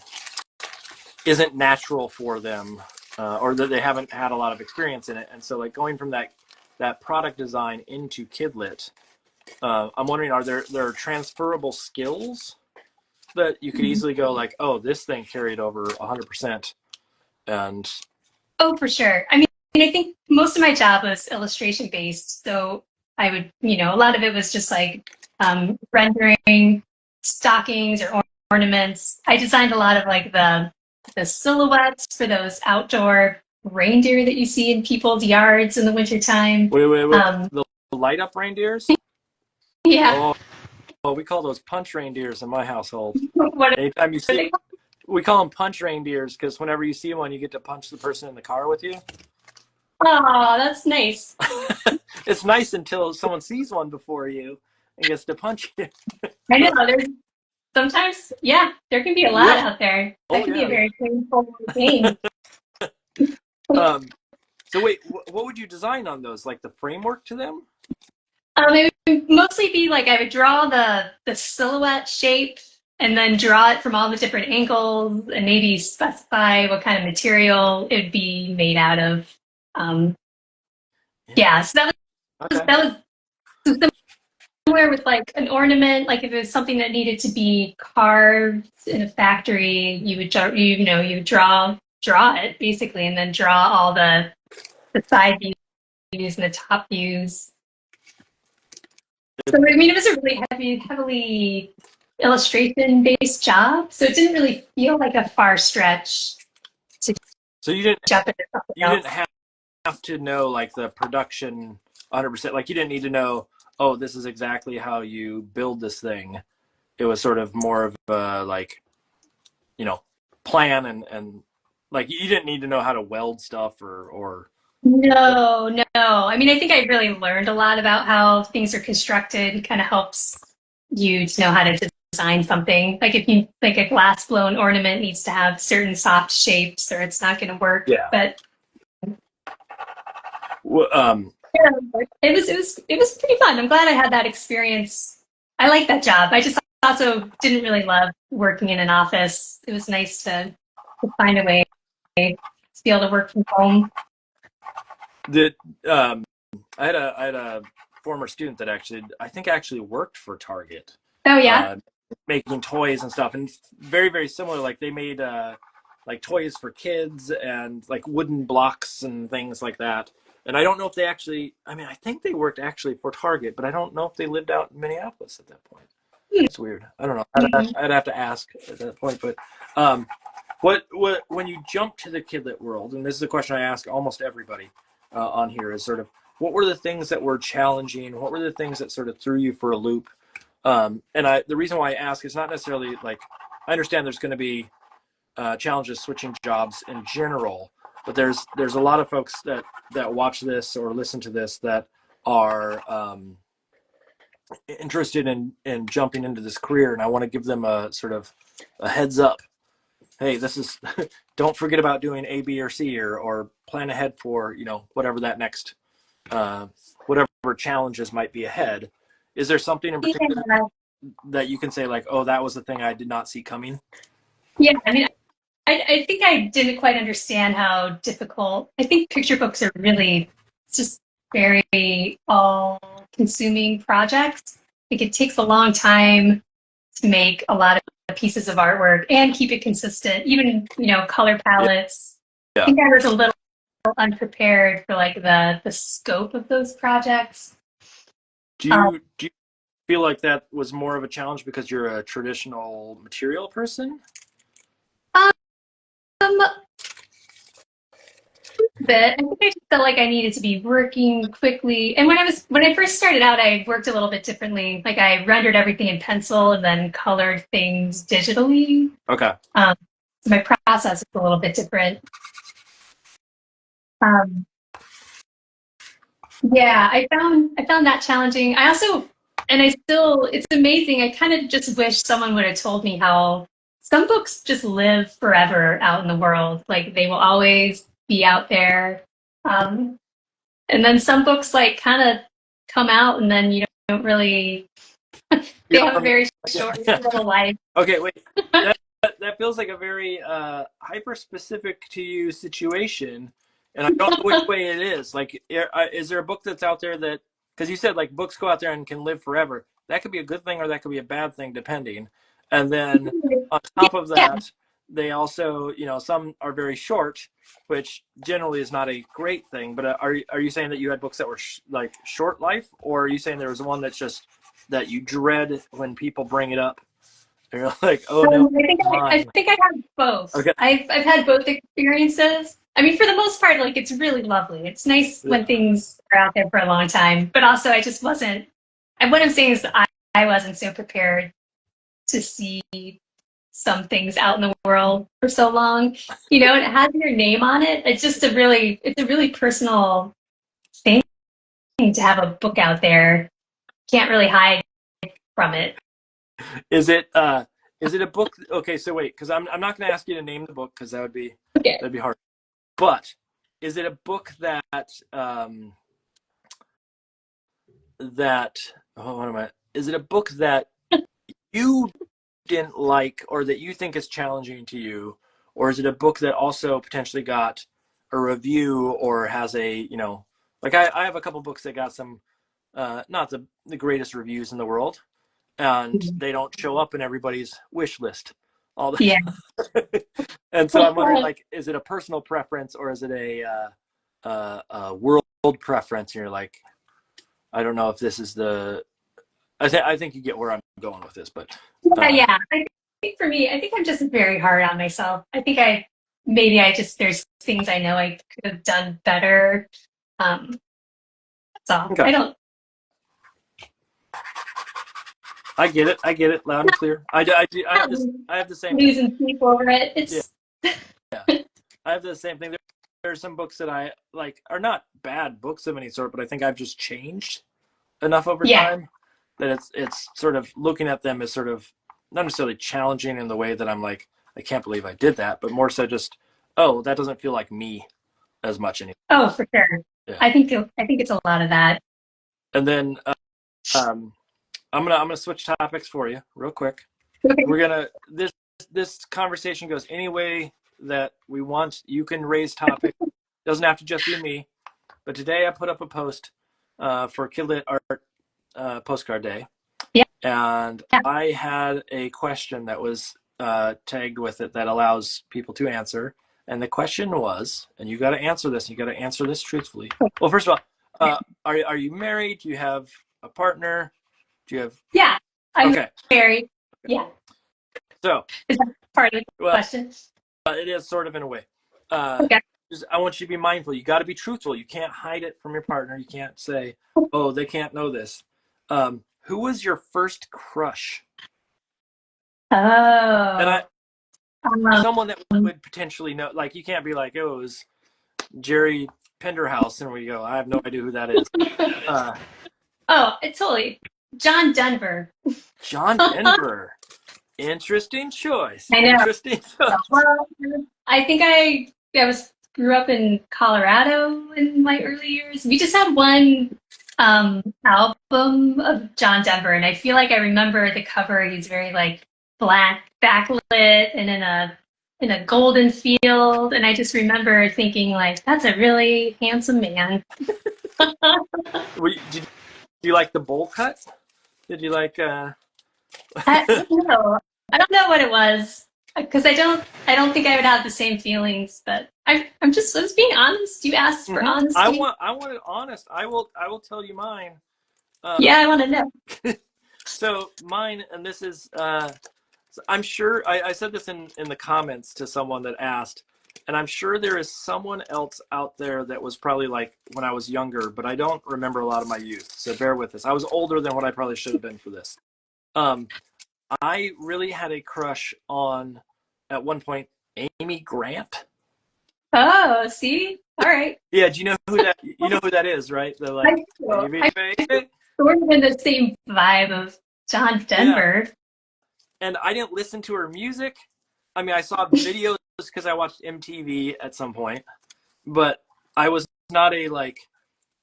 Speaker 1: isn't natural for them, or that they haven't had a lot of experience in it. And so, like going from that product design into kidlit, I'm wondering, are there transferable skills that you could easily go like, oh, this thing carried over 100%, and
Speaker 3: Oh, for sure. I mean, I think most of my job was illustration based. So I would, a lot of it was just like rendering stockings or ornaments. I designed a lot of like the silhouettes for those outdoor reindeer that you see in people's yards in the wintertime.
Speaker 1: wait,
Speaker 3: Um,
Speaker 1: the light up reindeers.
Speaker 3: yeah.
Speaker 1: Oh, well, we call those punch reindeers in my household.
Speaker 3: What
Speaker 1: Anytime you
Speaker 3: are
Speaker 1: see,
Speaker 3: they called?
Speaker 1: we call them punch reindeers because whenever you see one, you get to punch the person in the car with you.
Speaker 3: Oh, that's nice.
Speaker 1: It's nice until someone sees one before you and gets to punch you.
Speaker 3: I know there's sometimes, yeah, there can be a lot
Speaker 1: Yeah.
Speaker 3: out there. That
Speaker 1: Oh
Speaker 3: can be a
Speaker 1: yeah.
Speaker 3: very painful game.
Speaker 1: Um, so wait, what would you design on those? Like the framework to them?
Speaker 3: It would mostly be like I would draw the silhouette shape and then draw it from all the different angles and maybe specify what kind of material it would be made out of. Um, yeah, so
Speaker 1: Okay.
Speaker 3: that was similar with like an ornament. Like if it was something that needed to be carved in a factory, you would you would draw it basically, and then draw all the side views and the top views. So I mean, it was a really heavily illustration-based job, so it didn't really feel like a far stretch to
Speaker 1: So you didn't
Speaker 3: jump into something
Speaker 1: you didn't
Speaker 3: else.
Speaker 1: have to know like the production 100%. Like you didn't need to know, oh, this is exactly how you build this thing. It was sort of more of a like, you know, plan and like you didn't need to know how to weld stuff or
Speaker 3: No, no. I mean, I think I really learned a lot about how things are constructed. It kind of helps you to know how to design something. Like if you like a glass blown ornament needs to have certain soft shapes, or it's not going to work.
Speaker 1: yeah.
Speaker 3: But
Speaker 1: Well,
Speaker 3: yeah, it was pretty fun. I'm glad I had that experience. I like that job. I just also didn't really love working in an office. It was nice to find a way to be able to work from home.
Speaker 1: the um, I had a former student that actually worked for Target,
Speaker 3: Oh yeah.
Speaker 1: uh, making toys and stuff, and very very similar. Like they made like toys for kids and like wooden blocks and things like that. And I don't know if they actually. I mean, I think they worked actually for Target, but I don't know if they lived out in Minneapolis at that point. It's weird. I don't know.
Speaker 3: Mhm.
Speaker 1: I'd have to ask at that point. But um, what when you jump to the kidlit world, and this is a question I ask almost everybody on here, is sort of what were the things that were challenging? What were the things that sort of threw you for a loop? And the reason why I ask is not necessarily like I understand there's going to be challenges switching jobs in general, but there's a lot of folks that watch this or listen to this that are interested in jumping into this career, and I want to give them a sort of a heads up. Hey, this is don't forget about doing A, B, or C, or plan ahead for whatever that next whatever challenges might be ahead. Is there something in particular
Speaker 3: Yeah.
Speaker 1: that you can say like, oh, that was the thing I did not see coming?
Speaker 3: Yeah. I mean, I think I didn't quite understand how difficult. I think picture books are really it's just very all-consuming projects. Like it takes a long time to make a lot of pieces of artwork and keep it consistent. Even color
Speaker 1: Yeah.
Speaker 3: palettes. I
Speaker 1: Yeah.
Speaker 3: think I was a little unprepared for like the scope of those projects. Um,
Speaker 1: Do you feel like that was more of a challenge because you're a traditional material person?
Speaker 3: um, bit. I think I just felt like I needed to be working quickly. And when I first started out, I worked a little bit differently. Like I rendered everything in pencil and then colored things digitally.
Speaker 1: Okay.
Speaker 3: Um, so my process is a little bit different. Um, yeah, I found that challenging. I also and I still it's amazing. I kind of just wish someone would have told me how some books just live forever out in the world. Like they will always be out there. Um, And then some books like kind of come out and then you don't really
Speaker 1: You
Speaker 3: they
Speaker 1: don't
Speaker 3: have a
Speaker 1: remember?
Speaker 3: very short little life.
Speaker 1: Okay, wait. That feels like a very hyper specific to you situation, and I don't know which way it is. Like, is there a book that's out there that because you said like books go out there and can live forever? That could be a good thing or that could be a bad thing depending. And then on top of
Speaker 3: Yeah.
Speaker 1: that, they also some are very short, which generally is not a great thing. But are you saying that you had books that were like short life, or are you saying there was one that's just that you dread when people bring it up? And you're like, oh no,
Speaker 3: I
Speaker 1: mine.
Speaker 3: think I have both.
Speaker 1: Okay.
Speaker 3: I've had both experiences. I mean, for the most part, like it's really lovely. It's nice when
Speaker 1: Yeah.
Speaker 3: things are out there for a long time. But also, I just wasn't. And what I'm saying is, I wasn't so prepared to see some things out in the world for so long, you know, and it has your name on it. It's a really personal thing to have a book out there. Can't really hide from it.
Speaker 1: Is it a book? Okay, so wait, because I'm not going to ask you to name the book because
Speaker 3: Okay.
Speaker 1: that'd be hard. But is it a book that that oh, what am I? Is it a book that you didn't like or that you think is challenging to you, or is it a book that also potentially got a review or has a like I have a couple books that got some not the greatest reviews in the world, and they don't show up in everybody's wish list all the
Speaker 3: Yeah.
Speaker 1: and so I'm wondering, like, is it a personal preference or is it a world preference? And you're like, I don't know if this is the. I think you get where I'm going with this, but
Speaker 3: Yeah. I think for me, I think I'm just very hard on myself. I think maybe I just, there's things I know I could have done better. Um, that's all.
Speaker 1: okay,
Speaker 3: I don't,
Speaker 1: I get it. I get it loud and clear. I have
Speaker 3: not
Speaker 1: this. I have the same thing.
Speaker 3: losing sleep over it.
Speaker 1: Yeah,
Speaker 3: It's,
Speaker 1: yeah. I have the same thing. There are some books that I like are not bad books of any sort, but I think I've just changed enough over
Speaker 3: yeah.
Speaker 1: time that it's sort of looking at them as sort of not necessarily challenging in the way that I'm like, I can't believe I did that, but more so just, oh, that doesn't feel like me as much anymore.
Speaker 3: Oh, for sure.
Speaker 1: Yeah.
Speaker 3: I think it's a lot of that.
Speaker 1: And then um, I'm gonna switch topics for you real quick.
Speaker 3: Okay.
Speaker 1: We're gonna this conversation goes any way that we want. You can raise topics. Doesn't have to just be me. But today I put up a post for Kidlit Art Postcard Day.
Speaker 3: Yeah.
Speaker 1: And
Speaker 3: Yeah.
Speaker 1: I had a question that was tagged with it that allows people to answer. And the question was, and you got to answer this. You got to answer this truthfully. Well, first of all, are you married? Do you have a partner? Do you have?
Speaker 3: Yeah. I'm
Speaker 1: Okay.
Speaker 3: married. Yeah.
Speaker 1: So,
Speaker 3: Is that part of the
Speaker 1: well,
Speaker 3: question?
Speaker 1: it is sort of in a way.
Speaker 3: Okay.
Speaker 1: I want you to be mindful. You got to be truthful. You can't hide it from your partner. You can't say, "Oh, they can't know this." Who was your first crush? And
Speaker 3: Oh.
Speaker 1: someone that would potentially know. Like, you can't be like, "Oh, it was Jerry Penderhouse," and we go, "I have no idea who that is."
Speaker 3: Oh, it's totally John Denver.
Speaker 1: John Denver. Interesting choice.
Speaker 3: I know.
Speaker 1: Interesting choice.
Speaker 3: Well, I think grew up in Colorado in my early years. We just had one album of John Denver, and I feel like I remember the cover. He's very like black backlit and in a golden field, and I just remember thinking like, that's a really handsome man.
Speaker 1: Did you like the bowl cut? Did you like?
Speaker 3: I don't know. I don't know what it was because I don't think I would have the same feelings. But I was being honest. You asked for honesty.
Speaker 1: I want it honest. I will tell you mine.
Speaker 3: Yeah, I want to know.
Speaker 1: So mine, and this is I'm sure I said this in the comments to someone that asked, and I'm sure there is someone else out there that was probably like when I was younger, but I don't remember a lot of my youth. So bear with us. I was older than what I probably should have been for this. I really had a crush on, at one point, Amy Grant.
Speaker 3: Oh, see, all right.
Speaker 1: Yeah, do you know who that is, right? The like, Amy, baby.
Speaker 3: Sort of in the same vibe of John Denver.
Speaker 1: Yeah. And I didn't listen to her music. I mean, I saw videos because I watched MTV at some point, but I was not a like.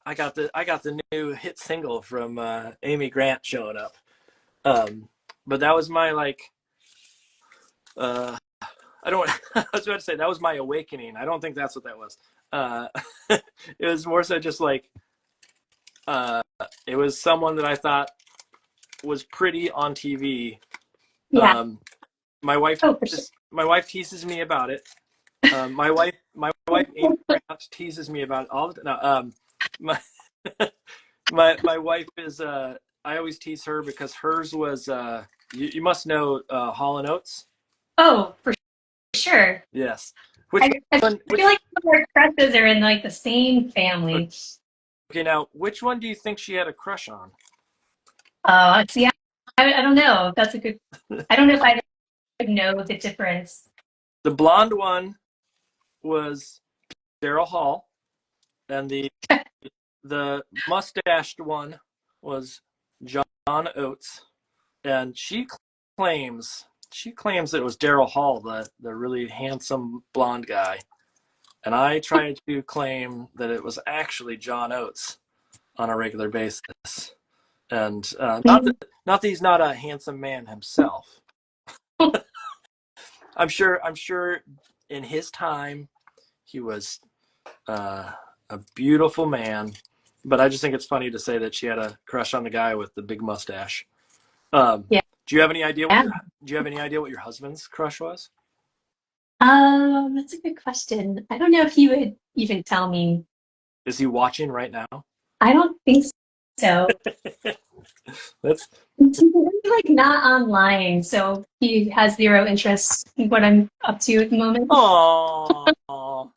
Speaker 1: I got the new hit single from Amy Grant showing up. But that was my like. I don't. I was about to say that was my awakening. I don't think that's what that was. It was more so just like. It was someone that I thought was pretty on TV.
Speaker 3: Yeah.
Speaker 1: My wife teases me about it. My wife Amy Grant teases me about it all the time. No, my wife is I always tease her because hers was you must know Hall and Oates.
Speaker 3: Oh, for sure.
Speaker 1: Yes.
Speaker 3: I feel like our crushes are in like the same family.
Speaker 1: Okay, now which one do you think she had a crush on?
Speaker 3: See, I don't know. That's a good. I don't know if I know the difference.
Speaker 1: The blonde one was Daryl Hall, and the mustached one was John Oates, and claims she claims that it was Daryl Hall, the really handsome blonde guy, and I tried to claim that it was actually John Oates on a regular basis, and not that he's not a handsome man himself. I'm sure in his time he was a beautiful man, but I just think it's funny to say that she had a crush on the guy with the big mustache.
Speaker 3: Yeah.
Speaker 1: Do you have any idea what your husband's crush was?
Speaker 3: That's a good question. I don't know if he would even tell me.
Speaker 1: Is he watching right now?
Speaker 3: I don't think so.
Speaker 1: That's
Speaker 3: He's like not online, so he has zero interest in what I'm up to at the moment.
Speaker 1: oh,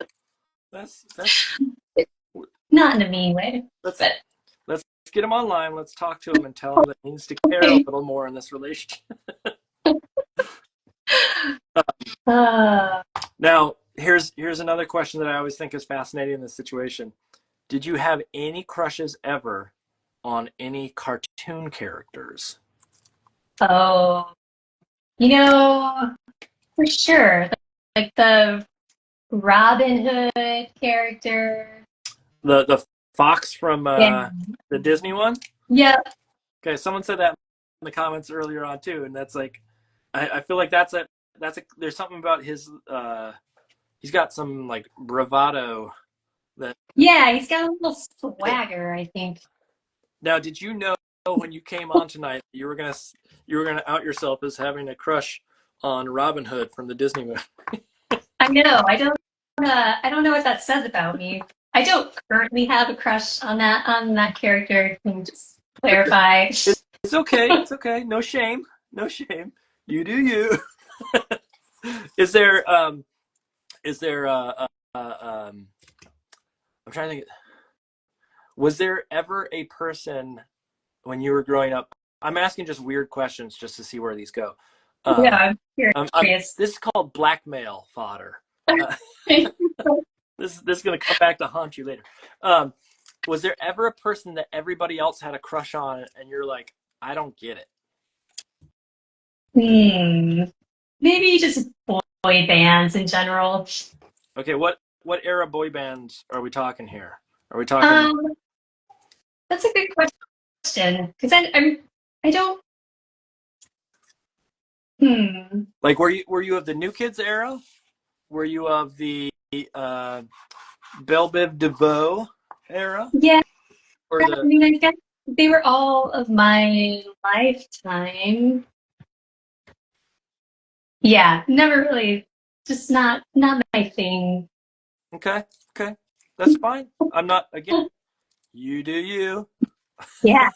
Speaker 1: that's
Speaker 3: Not in a mean way,
Speaker 1: let's
Speaker 3: but
Speaker 1: let's get him online. Let's talk to him and tell him that he needs to care a little more in this relationship. Now, here's another question that I always think is fascinating in this situation. Did you have any crushes ever on any cartoon characters?
Speaker 3: oh, you know, for sure, like the Robin Hood character.
Speaker 1: The fox from
Speaker 3: Yeah.
Speaker 1: the Disney one?
Speaker 3: Yeah.
Speaker 1: Okay, someone said that in the comments earlier on too, and that's like, I feel like there's something about his he's got some like bravado that.
Speaker 3: Yeah, he's got a little swagger, I think.
Speaker 1: Now, did you know when you came on tonight you were gonna out yourself as having a crush on Robin Hood from the Disney movie?
Speaker 3: I know. I don't know what that says about me. I don't currently have a crush on that character. Can you just clarify?
Speaker 1: It's okay. It's okay. No shame. No shame. You do you. Is there I'm trying to think. Was there ever a person when you were growing up? I'm asking just weird questions just to see where these go.
Speaker 3: Yeah, I'm curious.
Speaker 1: This is called blackmail fodder. This is going to come back to haunt you later. Was there ever a person that everybody else had a crush on, and you're like, I don't get it?
Speaker 3: Maybe just boy bands in general.
Speaker 1: Okay, what era boy bands are we talking here? Are we talking?
Speaker 3: That's a good question because I don't.
Speaker 1: Like, were you of the New Kids era? Were you of the Belle Biv DeVoe era?
Speaker 3: Yeah,
Speaker 1: Or
Speaker 3: I mean, I guess they were all of my lifetime. Yeah, never really, just not my thing.
Speaker 1: Okay, that's fine. I'm not, again. You do you.
Speaker 3: Yeah.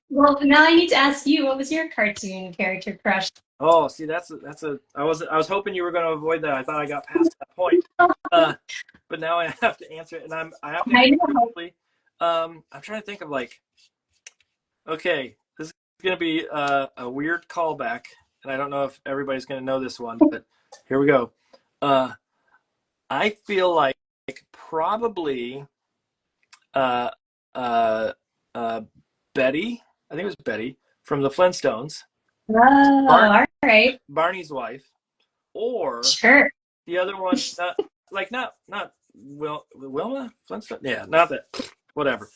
Speaker 3: Well, now I need to ask you, what was your cartoon character crush?
Speaker 1: Oh, see, I was hoping you were going to avoid that. I thought I got past that point. But now I have to answer it, and I have to answer it quickly. I'm trying to think of like, okay, this is going to be a weird callback, and I don't know if everybody's going to know this one, but here we go. I feel like probably Betty. I think it was Betty from the Flintstones.
Speaker 3: Oh, all right.
Speaker 1: Barney's wife, or
Speaker 3: Sure.
Speaker 1: the other one, not Wilma Flintstone. Yeah, not that. Whatever.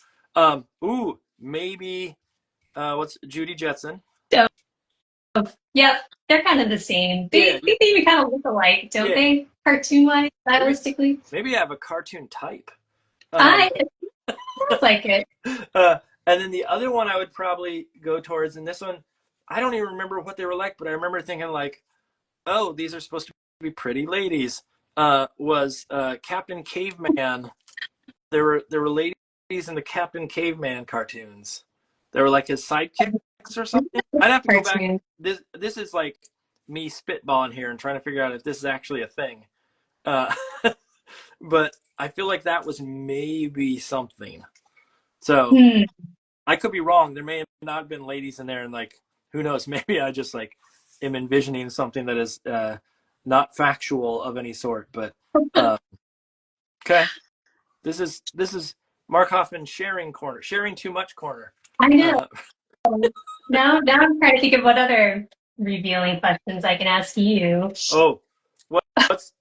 Speaker 1: Maybe what's Judy Jetson?
Speaker 3: So, yep, they're kind of the same. They even kind of look alike, don't they? Cartoon-wise, stylistically.
Speaker 1: Maybe I have a cartoon type.
Speaker 3: Sounds like it.
Speaker 1: And then the other one I would probably go towards, and this one, I don't even remember what they were like, but I remember thinking like, oh, these are supposed to be pretty ladies. Was Captain Caveman. There were ladies in the Captain Caveman cartoons. They were like his sidekicks or something. I'd have to go back. This is like me spitballing here and trying to figure out if this is actually a thing. But I feel like that was maybe something. So I could be wrong. There may have not been ladies in there, and like, who knows? Maybe I just like am envisioning something that is not factual of any sort. But okay, this is Mark Hoffman sharing corner, sharing too much corner.
Speaker 3: I know. Now I'm trying to think of what other revealing questions I can ask you.
Speaker 1: Oh, what's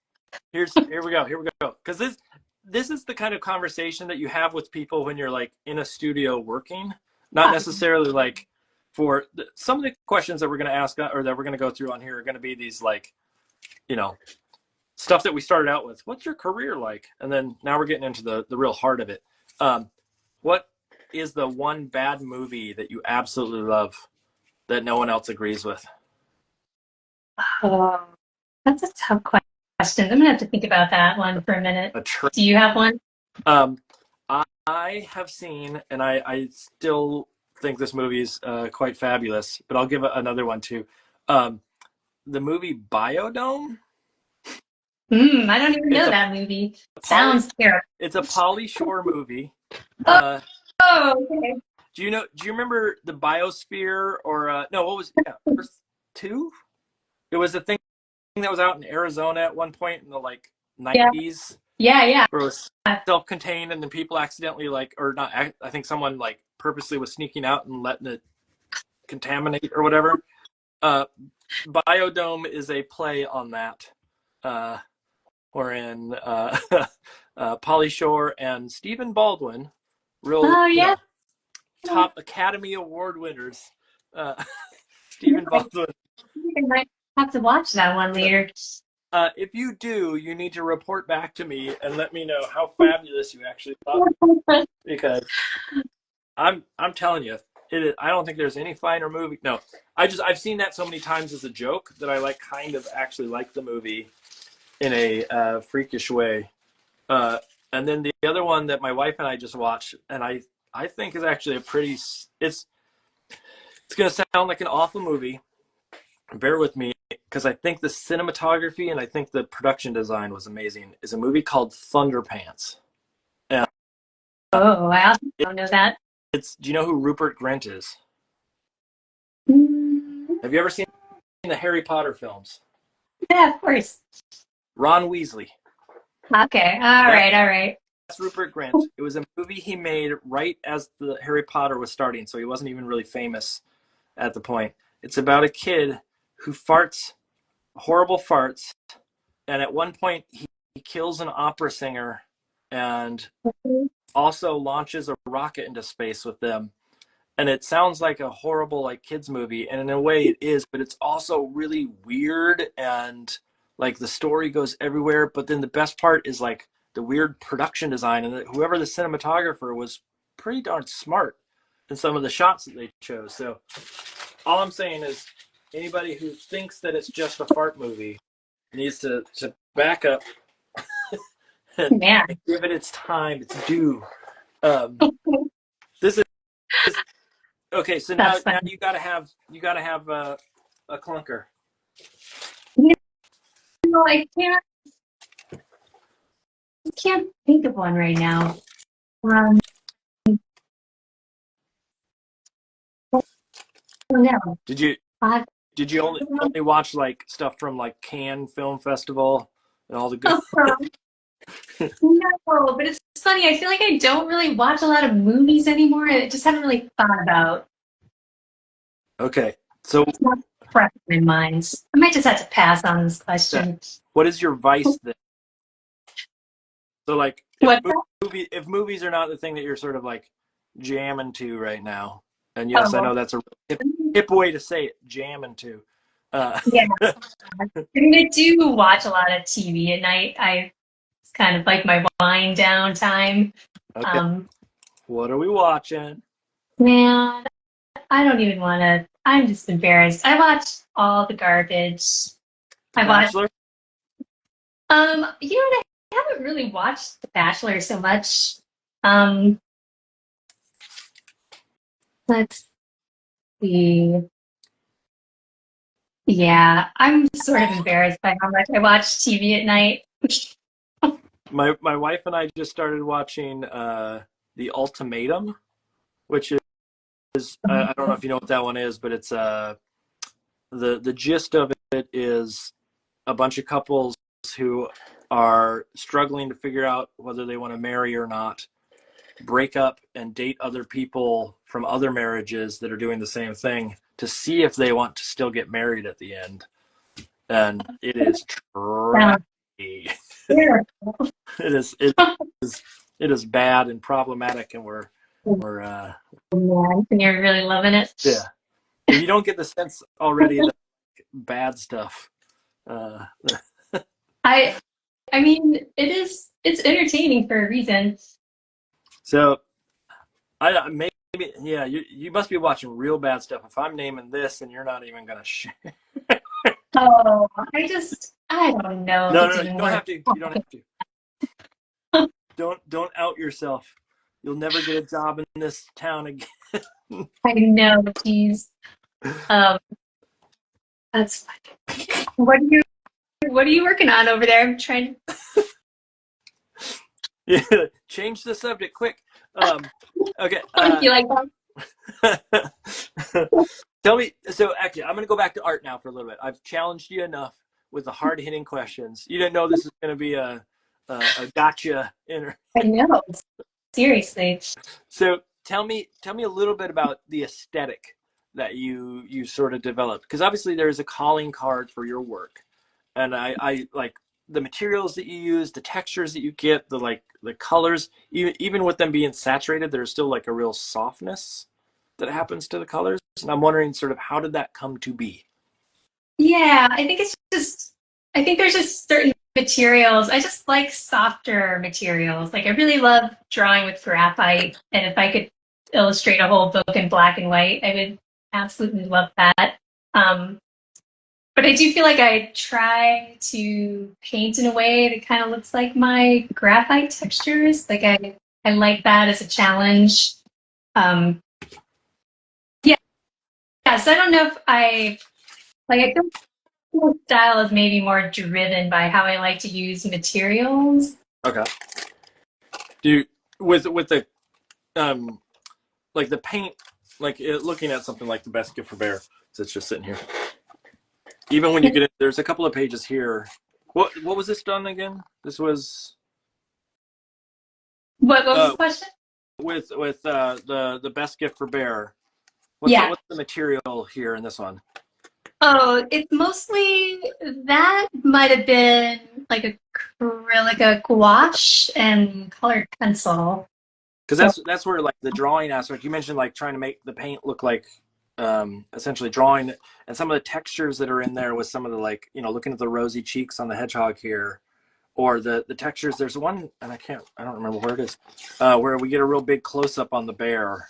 Speaker 1: here we go. Because this is the kind of conversation that you have with people when you're like in a studio working, not necessarily like for some of the questions that we're going to ask or that we're going to go through on here are going to be these like, you know, stuff that we started out with. What's your career like? And then now we're getting into the real heart of it. What is the one bad movie that you absolutely love that no one else agrees with?
Speaker 3: Oh, that's a tough question. I'm gonna have to think about that one for a minute. Do you have one?
Speaker 1: I have seen, and I still think this movie is quite fabulous, but I'll give another one too. The movie Biodome.
Speaker 3: I don't even know that movie. Sounds terrible.
Speaker 1: It's a Pauly Shore movie.
Speaker 3: Oh, okay.
Speaker 1: Do you remember the Biosphere or no? What was Earth 2? It was a thing that was out in Arizona at one point in the like 90s.
Speaker 3: Yeah.
Speaker 1: Where it was self-contained, and then people accidentally like, or not. I think someone like purposely was sneaking out and letting it contaminate or whatever. Biodome is a play on that. Wherein Pauly Shore and Stephen Baldwin, top Academy Award winners. Stephen Baldwin.
Speaker 3: I might have to watch that one later.
Speaker 1: If you do, you need to report back to me and let me know how fabulous you actually thought. Because I'm telling you, I don't think there's any finer movie. No, I've seen that so many times as a joke that I like kind of actually like the movie in a freakish way. And then the other one that my wife and I just watched, and I think is actually a pretty, it's going to sound like an awful movie. Bear with me, because I think the cinematography and I think the production design was amazing, is a movie called Thunderpants. And
Speaker 3: oh, wow. I don't know that.
Speaker 1: Do you know who Rupert Grint is? Have you ever seen the Harry Potter films?
Speaker 3: Yeah, of course.
Speaker 1: Ron Weasley.
Speaker 3: Okay. All right.
Speaker 1: That's Rupert Grint. It was a movie he made right as the Harry Potter was starting, so he wasn't even really famous at the point. It's about a kid who farts horrible farts, and at one point he kills an opera singer and also launches a rocket into space with them. And it sounds like a horrible like kids movie, and in a way it is, but it's also really weird, and like the story goes everywhere. But then the best part is like the weird production design, and whoever the cinematographer was pretty darn smart in some of the shots that they chose. So all I'm saying is anybody who thinks that it's just a fart movie needs to back up and give it its time, its due. This is okay. So now you gotta have a clunker.
Speaker 3: No, I can't think of one right now. No.
Speaker 1: Did you only watch like stuff from like Cannes Film Festival and all the good?
Speaker 3: No, but it's funny. I feel like I don't really watch a lot of movies anymore. I just haven't really thought about.
Speaker 1: Okay, so
Speaker 3: it's not fresh in my mind. I might just have to pass on this question.
Speaker 1: What is your vice then? So like, if movies are not the thing that you're sort of like jamming to right now, and yes, I know that's a hip way to say it, jamming to.
Speaker 3: Yeah, I do watch a lot of TV at night. It's kind of like my wind down time.
Speaker 1: Okay. What are we watching?
Speaker 3: Man, I don't even want to. I'm just embarrassed. I watch all the garbage.
Speaker 1: Bachelor?
Speaker 3: You know what? I haven't really watched The Bachelor so much. Let's see. Yeah, I'm sort of embarrassed by how much I watch TV at night.
Speaker 1: My wife and I just started watching The Ultimatum, which is I don't know if you know what that one is, but it's the gist of it is a bunch of couples who are struggling to figure out whether they want to marry or not, break up and date other people from other marriages that are doing the same thing to see if they want to still get married at the end. And it is
Speaker 3: Yeah.
Speaker 1: tragedy. It is bad and problematic, and we're
Speaker 3: And you're really loving it.
Speaker 1: yeah. If you don't get the sense already that bad stuff,
Speaker 3: I mean, it's entertaining for a reason.
Speaker 1: so I maybe yeah, you must be watching real bad stuff if I'm naming this and you're not even gonna share.
Speaker 3: Oh, I don't know.
Speaker 1: No, you don't have to. You don't have to. Don't out yourself. You'll never get a job in this town again.
Speaker 3: I know, geez. That's fine. What are you working on over there? I'm trying to.
Speaker 1: Yeah, change the subject quick. Okay.
Speaker 3: You like that?
Speaker 1: Tell me. So actually, I'm going to go back to art now for a little bit. I've challenged you enough with the hard-hitting questions. You didn't know this is going to be a gotcha.
Speaker 3: I know. Seriously.
Speaker 1: So tell me a little bit about the aesthetic that you sort of developed, because obviously there is a calling card for your work, and I like the materials that you use, the textures that you get, the colors, even with them being saturated, there's still like a real softness that happens to the colors. And I'm wondering sort of how did that come to be?
Speaker 3: Yeah, I think there's just certain materials. I just like softer materials. Like I really love drawing with graphite, and if I could illustrate a whole book in black and white, I would absolutely love that. But I do feel like I try to paint in a way that kind of looks like my graphite textures. Like I like that as a challenge. Yeah, so I don't know if I feel my style is maybe more driven by how I like to use materials.
Speaker 1: Okay. Do you with the like the paint, like looking at something like the best gift for bear, so it's just sitting here. Even when you get it, there's a couple of pages here. What was this done again? This was
Speaker 3: What was the question?
Speaker 1: With the best gift for bear.
Speaker 3: Yeah.
Speaker 1: What's the material here in this one?
Speaker 3: Oh, it's mostly that might have been like acrylic, a gouache, and colored pencil.
Speaker 1: Because that's where like the drawing aspect. You mentioned like trying to make the paint look like essentially drawing, and some of the textures that are in there with some of the looking at the rosy cheeks on the hedgehog here, or the textures. There's one, and I don't remember where it is, where we get a real big close up on the bear.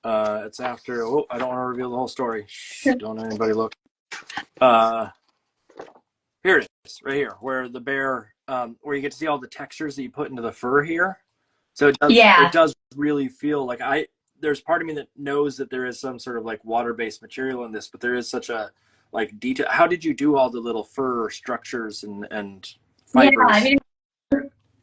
Speaker 1: It's after. Oh, I don't want to reveal the whole story. Shh, don't let anybody look. Here it is, right here, where the bear, where you get to see all the textures that you put into the fur here. So it does really feel like there's part of me that knows that there is some sort of like water-based material in this, but there is such a like detail. How did you do all the little fur structures and fibers?
Speaker 3: Yeah, I mean,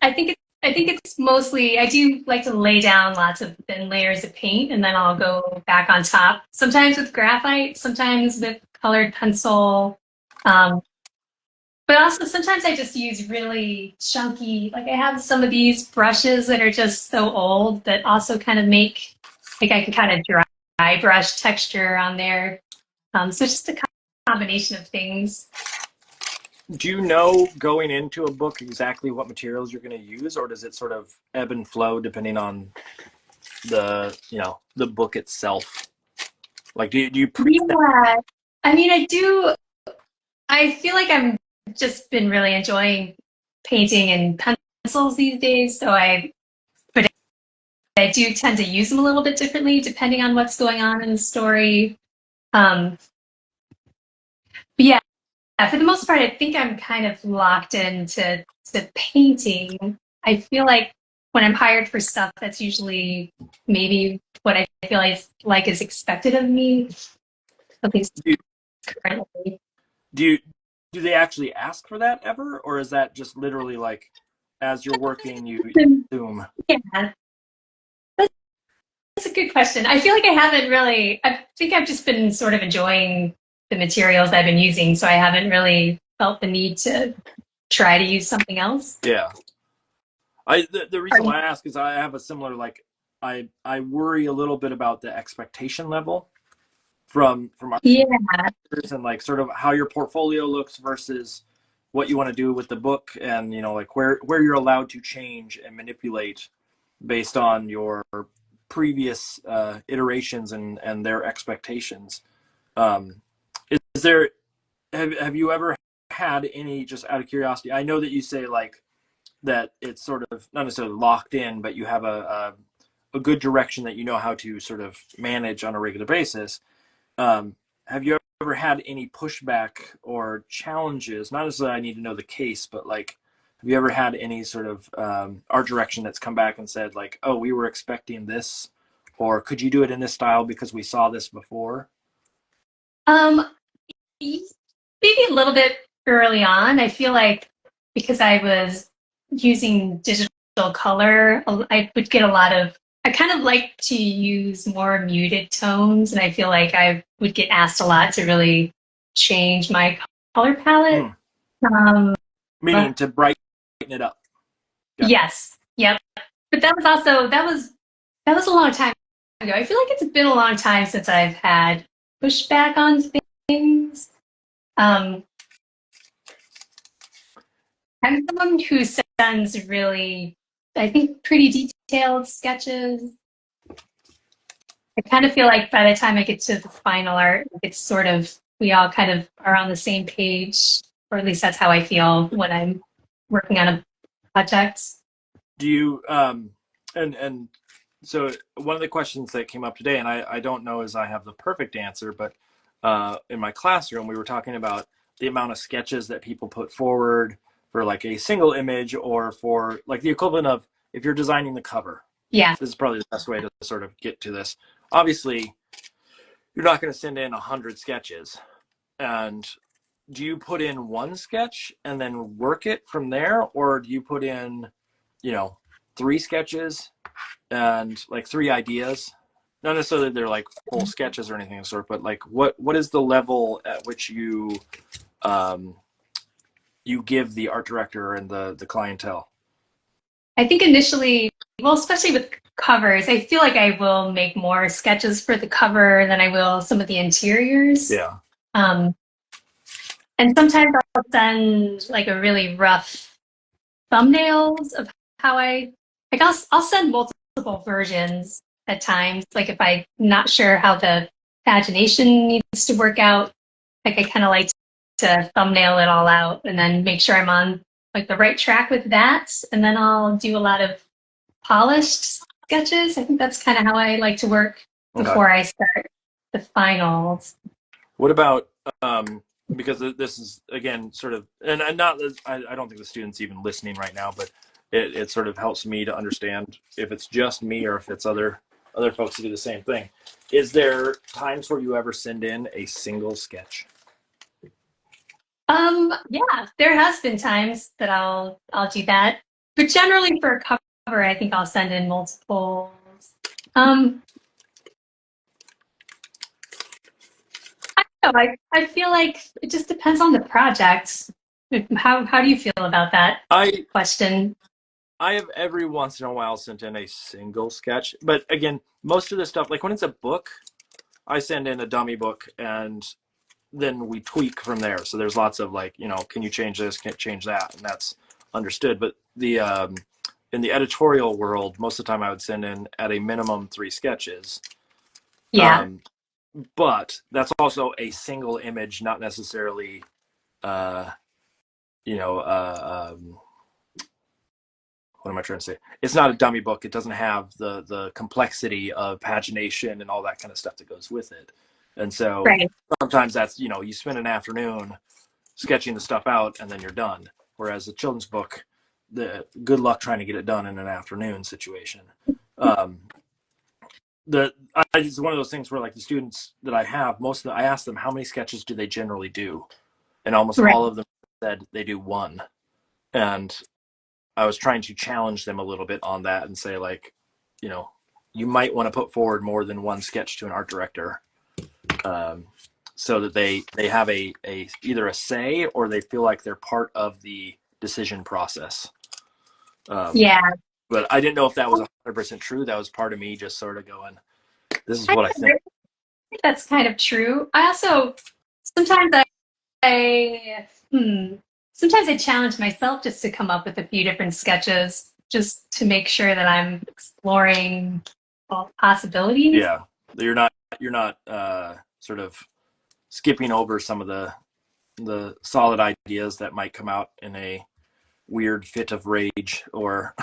Speaker 3: I think it's mostly, I do like to lay down lots of thin layers of paint and then I'll go back on top. Sometimes with graphite, sometimes with colored pencil. But also sometimes I just use really chunky, like I have some of these brushes that are just so old that also kind of make, like I can kind of dry brush texture on there. So it's just a combination of things.
Speaker 1: Do you know going into a book exactly what materials you're going to use, or does it sort of ebb and flow depending on the book itself? Like, do you
Speaker 3: Yeah, I mean, I do. I feel like I'm just been really enjoying painting and pencils these days, so but I do tend to use them a little bit differently depending on what's going on in the story. But yeah, for the most part, I think I'm kind of locked into painting. I feel like when I'm hired for stuff, that's usually maybe what I feel like is expected of me, at least currently.
Speaker 1: Do they actually ask for that ever, or is that just literally like as you're working you assume?
Speaker 3: Yeah, that's a good question. I feel like I haven't really. I think I've just been sort of enjoying the materials I've been using, so I haven't really felt the need to try to use something else.
Speaker 1: Yeah. The reason why I ask is I have a similar, like, I worry a little bit about the expectation level from our
Speaker 3: Yeah.
Speaker 1: and like sort of how your portfolio looks versus what you want to do with the book, and like where you're allowed to change and manipulate based on your previous iterations and their expectations. Is there have you ever had any, just out of curiosity, I know that you say like that it's sort of not necessarily locked in, but you have a good direction that you know how to sort of manage on a regular basis. Have you ever had any pushback or challenges? Not necessarily I need to know the case, but like, have you ever had any sort of art direction that's come back and said like, oh, we were expecting this, or could you do it in this style because we saw this before?
Speaker 3: Um, maybe a little bit early on. I feel like because I was using digital color, I would get a lot of, I kind of like to use more muted tones, and I feel like I would get asked a lot to really change my color palette.
Speaker 1: Hmm.
Speaker 3: Um,
Speaker 1: Meaning to brighten it up. Gotcha.
Speaker 3: yes, yep. But that was also, that was a long time ago. I feel like it's been a long time since I've had pushback on things. Um, I'm someone who sends really, I think, pretty detailed sketches. I kind of feel like by the time I get to the final art, it's sort of, we all kind of are on the same page, or at least that's how I feel when I'm working on a project.
Speaker 1: Do you and so one of the questions that came up today, and I don't know as I have the perfect answer, but in my classroom we were talking about the amount of sketches that people put forward for like a single image, or for like the equivalent of if you're designing the cover.
Speaker 3: Yeah.
Speaker 1: This is probably the best way to sort of get to this. Obviously, you're not going to send in 100 sketches. And do you put in one sketch and then work it from there, or do you put in, 3 sketches and like 3 ideas? Not necessarily they're like full sketches or anything of the sort, but like what is the level at which um, you give the art director and the clientele?
Speaker 3: I think initially, well, especially with covers, I feel like I will make more sketches for the cover than I will some of the interiors.
Speaker 1: Yeah.
Speaker 3: Um, and sometimes I'll send like a really rough thumbnails of how like I'll send multiple versions at times. Like if I'm not sure how the pagination needs to work out, like I kind of like to thumbnail it all out and then make sure I'm on like the right track with that. And then I'll do a lot of polished sketches. I think that's kind of how I like to work
Speaker 1: Okay.
Speaker 3: before I start the finals.
Speaker 1: What about because this is again sort of, and not I don't think the student's even listening right now, but it sort of helps me to understand if it's just me or if it's other folks who do the same thing. Is there times where you ever send in a single sketch?
Speaker 3: Yeah, there has been times that I'll do that, but generally for a cover, I think I'll send in multiples. I don't know, I feel like it just depends on the project. How do you feel about that
Speaker 1: I
Speaker 3: question?
Speaker 1: I have every once in a while sent in a single sketch, but again, most of the stuff, like when it's a book, I send in a dummy book and then we tweak from there. So there's lots of like, can you change this, can't change that, and that's understood. But the in the editorial world, most of the time I would send in at a minimum 3 sketches.
Speaker 3: Yeah,
Speaker 1: But that's also a single image, not necessarily, uh, you know, what am I trying to say? It's not a dummy book. It doesn't have the complexity of pagination and all that kind of stuff that goes with it. And so
Speaker 3: right.
Speaker 1: sometimes that's, you spend an afternoon sketching the stuff out and then you're done. Whereas a children's book, the good luck trying to get it done in an afternoon situation. Um, it's one of those things where like the students that I have, I ask them how many sketches do they generally do, and almost
Speaker 3: Right.
Speaker 1: all of them said they do one. And I was trying to challenge them a little bit on that and say like, you might want to put forward more than one sketch to an art director. so that they have a either a say or they feel like they're part of the decision process.
Speaker 3: Yeah.
Speaker 1: But I didn't know if that was 100% true. That was part of me just sort of going, this is
Speaker 3: I
Speaker 1: what I think.
Speaker 3: think that's kind of true. I also sometimes I sometimes I challenge myself just to come up with a few different sketches just to make sure that I'm exploring all possibilities.
Speaker 1: Yeah, you're not sort of skipping over some of the solid ideas that might come out in a weird fit of rage or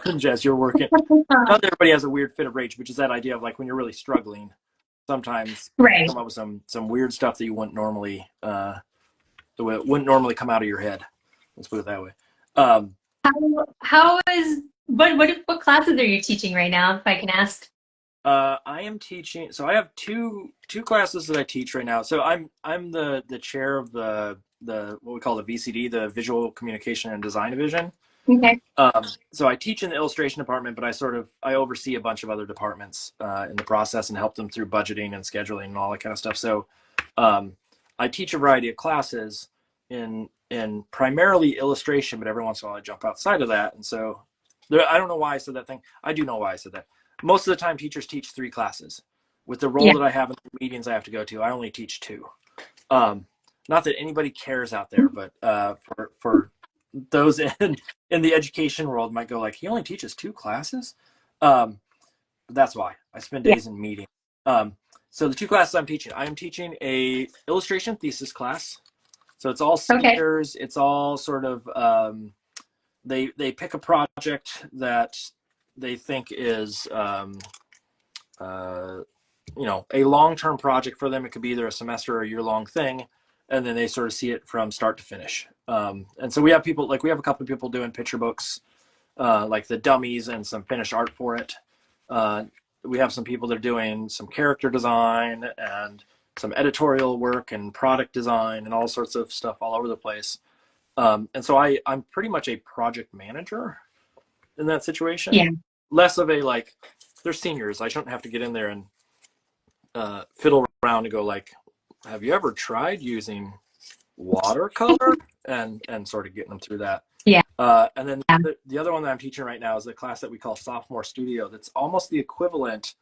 Speaker 1: challenge as you're working. Not that everybody has a weird fit of rage, which is that idea of like when you're really struggling, sometimes
Speaker 3: Right.
Speaker 1: come up with some weird stuff that you wouldn't normally wouldn't normally come out of your head. Let's put it that way.
Speaker 3: How is what classes are you teaching right now, if I can ask?
Speaker 1: I am teaching. So I have two classes that I teach right now. So I'm the chair of the what we call the VCD, the Visual Communication and Design Division.
Speaker 3: Okay.
Speaker 1: So I teach in the illustration department, but I oversee a bunch of other departments in the process and help them through budgeting and scheduling and all that kind of stuff. So I teach a variety of classes in primarily illustration, but every once in a while I jump outside of that. And so I don't know why I said that thing. I do know why I said that. Most of the time teachers teach 3 classes. With the role
Speaker 3: Yeah.
Speaker 1: that I have in the meetings I have to go to, I only teach 2. Not that anybody cares out there, but for those in the education world might go like, he only teaches 2 classes. That's why I spend
Speaker 3: Yeah.
Speaker 1: days in meetings. So the 2 classes I'm teaching a illustration thesis class. So it's all
Speaker 3: Okay.
Speaker 1: seniors. It's all sort of they pick a project that they think is a long-term project for them. It could be either a semester or a year-long thing, and then they sort of see it from start to finish. And so we have a couple of people doing picture books, like the dummies and some finished art for it. We have some people that are doing some character design and some editorial work and product design and all sorts of stuff all over the place. And so I'm pretty much a project manager in that situation.
Speaker 3: Yeah.
Speaker 1: Less of a like, they're seniors. I shouldn't have to get in there and fiddle around and go like, have you ever tried using watercolor and sort of getting them through that.
Speaker 3: Yeah.
Speaker 1: And then
Speaker 3: Yeah.
Speaker 1: the other one that I'm teaching right now is the class that we call Sophomore Studio. That's almost the equivalent,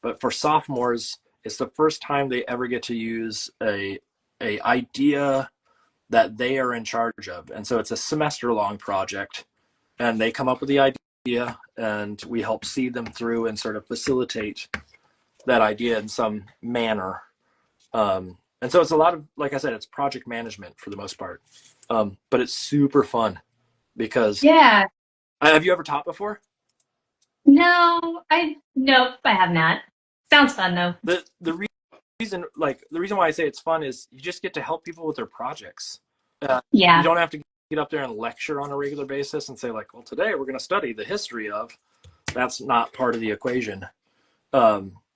Speaker 1: but for sophomores, it's the first time they ever get to use a idea that they are in charge of. And so it's a semester-long project, and they come up with the idea, and we help see them through and sort of facilitate that idea in some manner. And so it's a lot of, like I said, it's project management for the most part. But it's super fun because
Speaker 3: Yeah.
Speaker 1: have you ever taught before?
Speaker 3: Nope, I have not. Sounds fun though.
Speaker 1: The reason why I say it's fun is you just get to help people with their projects. You
Speaker 3: Yeah.
Speaker 1: don't have to get up there and lecture on a regular basis and say like, well, today we're going to study the history of. That's not part of the equation.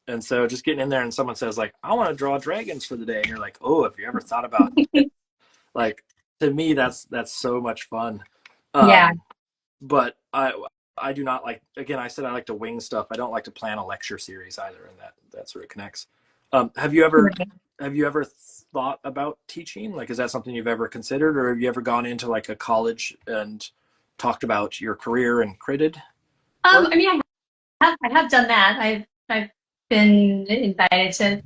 Speaker 1: And so just getting in there and someone says like, I want to draw dragons for the day. And you're like, oh, have you ever thought about it? Like, to me, that's so much fun.
Speaker 3: Yeah.
Speaker 1: But I do not like, again, I said I like to wing stuff. I don't like to plan a lecture series either. And that sort of connects. Have you ever thought about teaching? Like, is that something you've ever considered, or have you ever gone into like a college and talked about your career and created work?
Speaker 3: I mean, I have done that. I've been invited to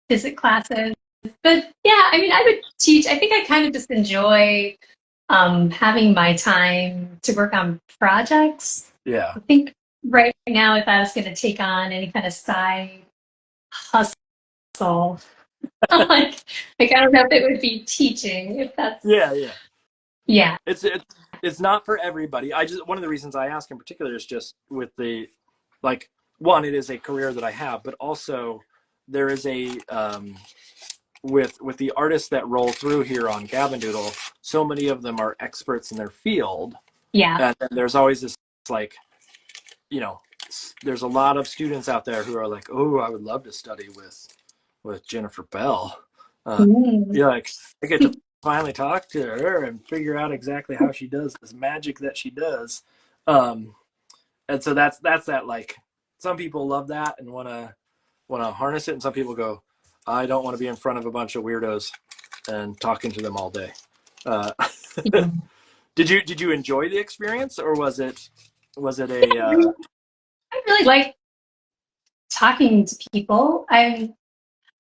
Speaker 3: visit classes, but yeah, I mean, I would teach. I think I kind of just enjoy having my time to work on projects.
Speaker 1: Yeah.
Speaker 3: I think right now, if I was going to take on any kind of side hustle, like I don't know if it would be teaching. If that's
Speaker 1: Yeah.
Speaker 3: yeah,
Speaker 1: It's not for everybody. One of the reasons I ask in particular is just with the, like, one, it is a career that I have, but also there is a with the artists that roll through here on Doodle, so many of them are experts in their field.
Speaker 3: yeah.
Speaker 1: And then there's always this like, there's a lot of students out there who are like, oh, I would love to study with Jennifer Bell. Like, I get to finally talk to her and figure out exactly how she does this magic that she does. And so that's that, like, some people love that and want to harness it, and some people go, I don't want to be in front of a bunch of weirdos and talking to them all day. Uh, did you enjoy the experience, or was it a
Speaker 3: I really like talking to people. I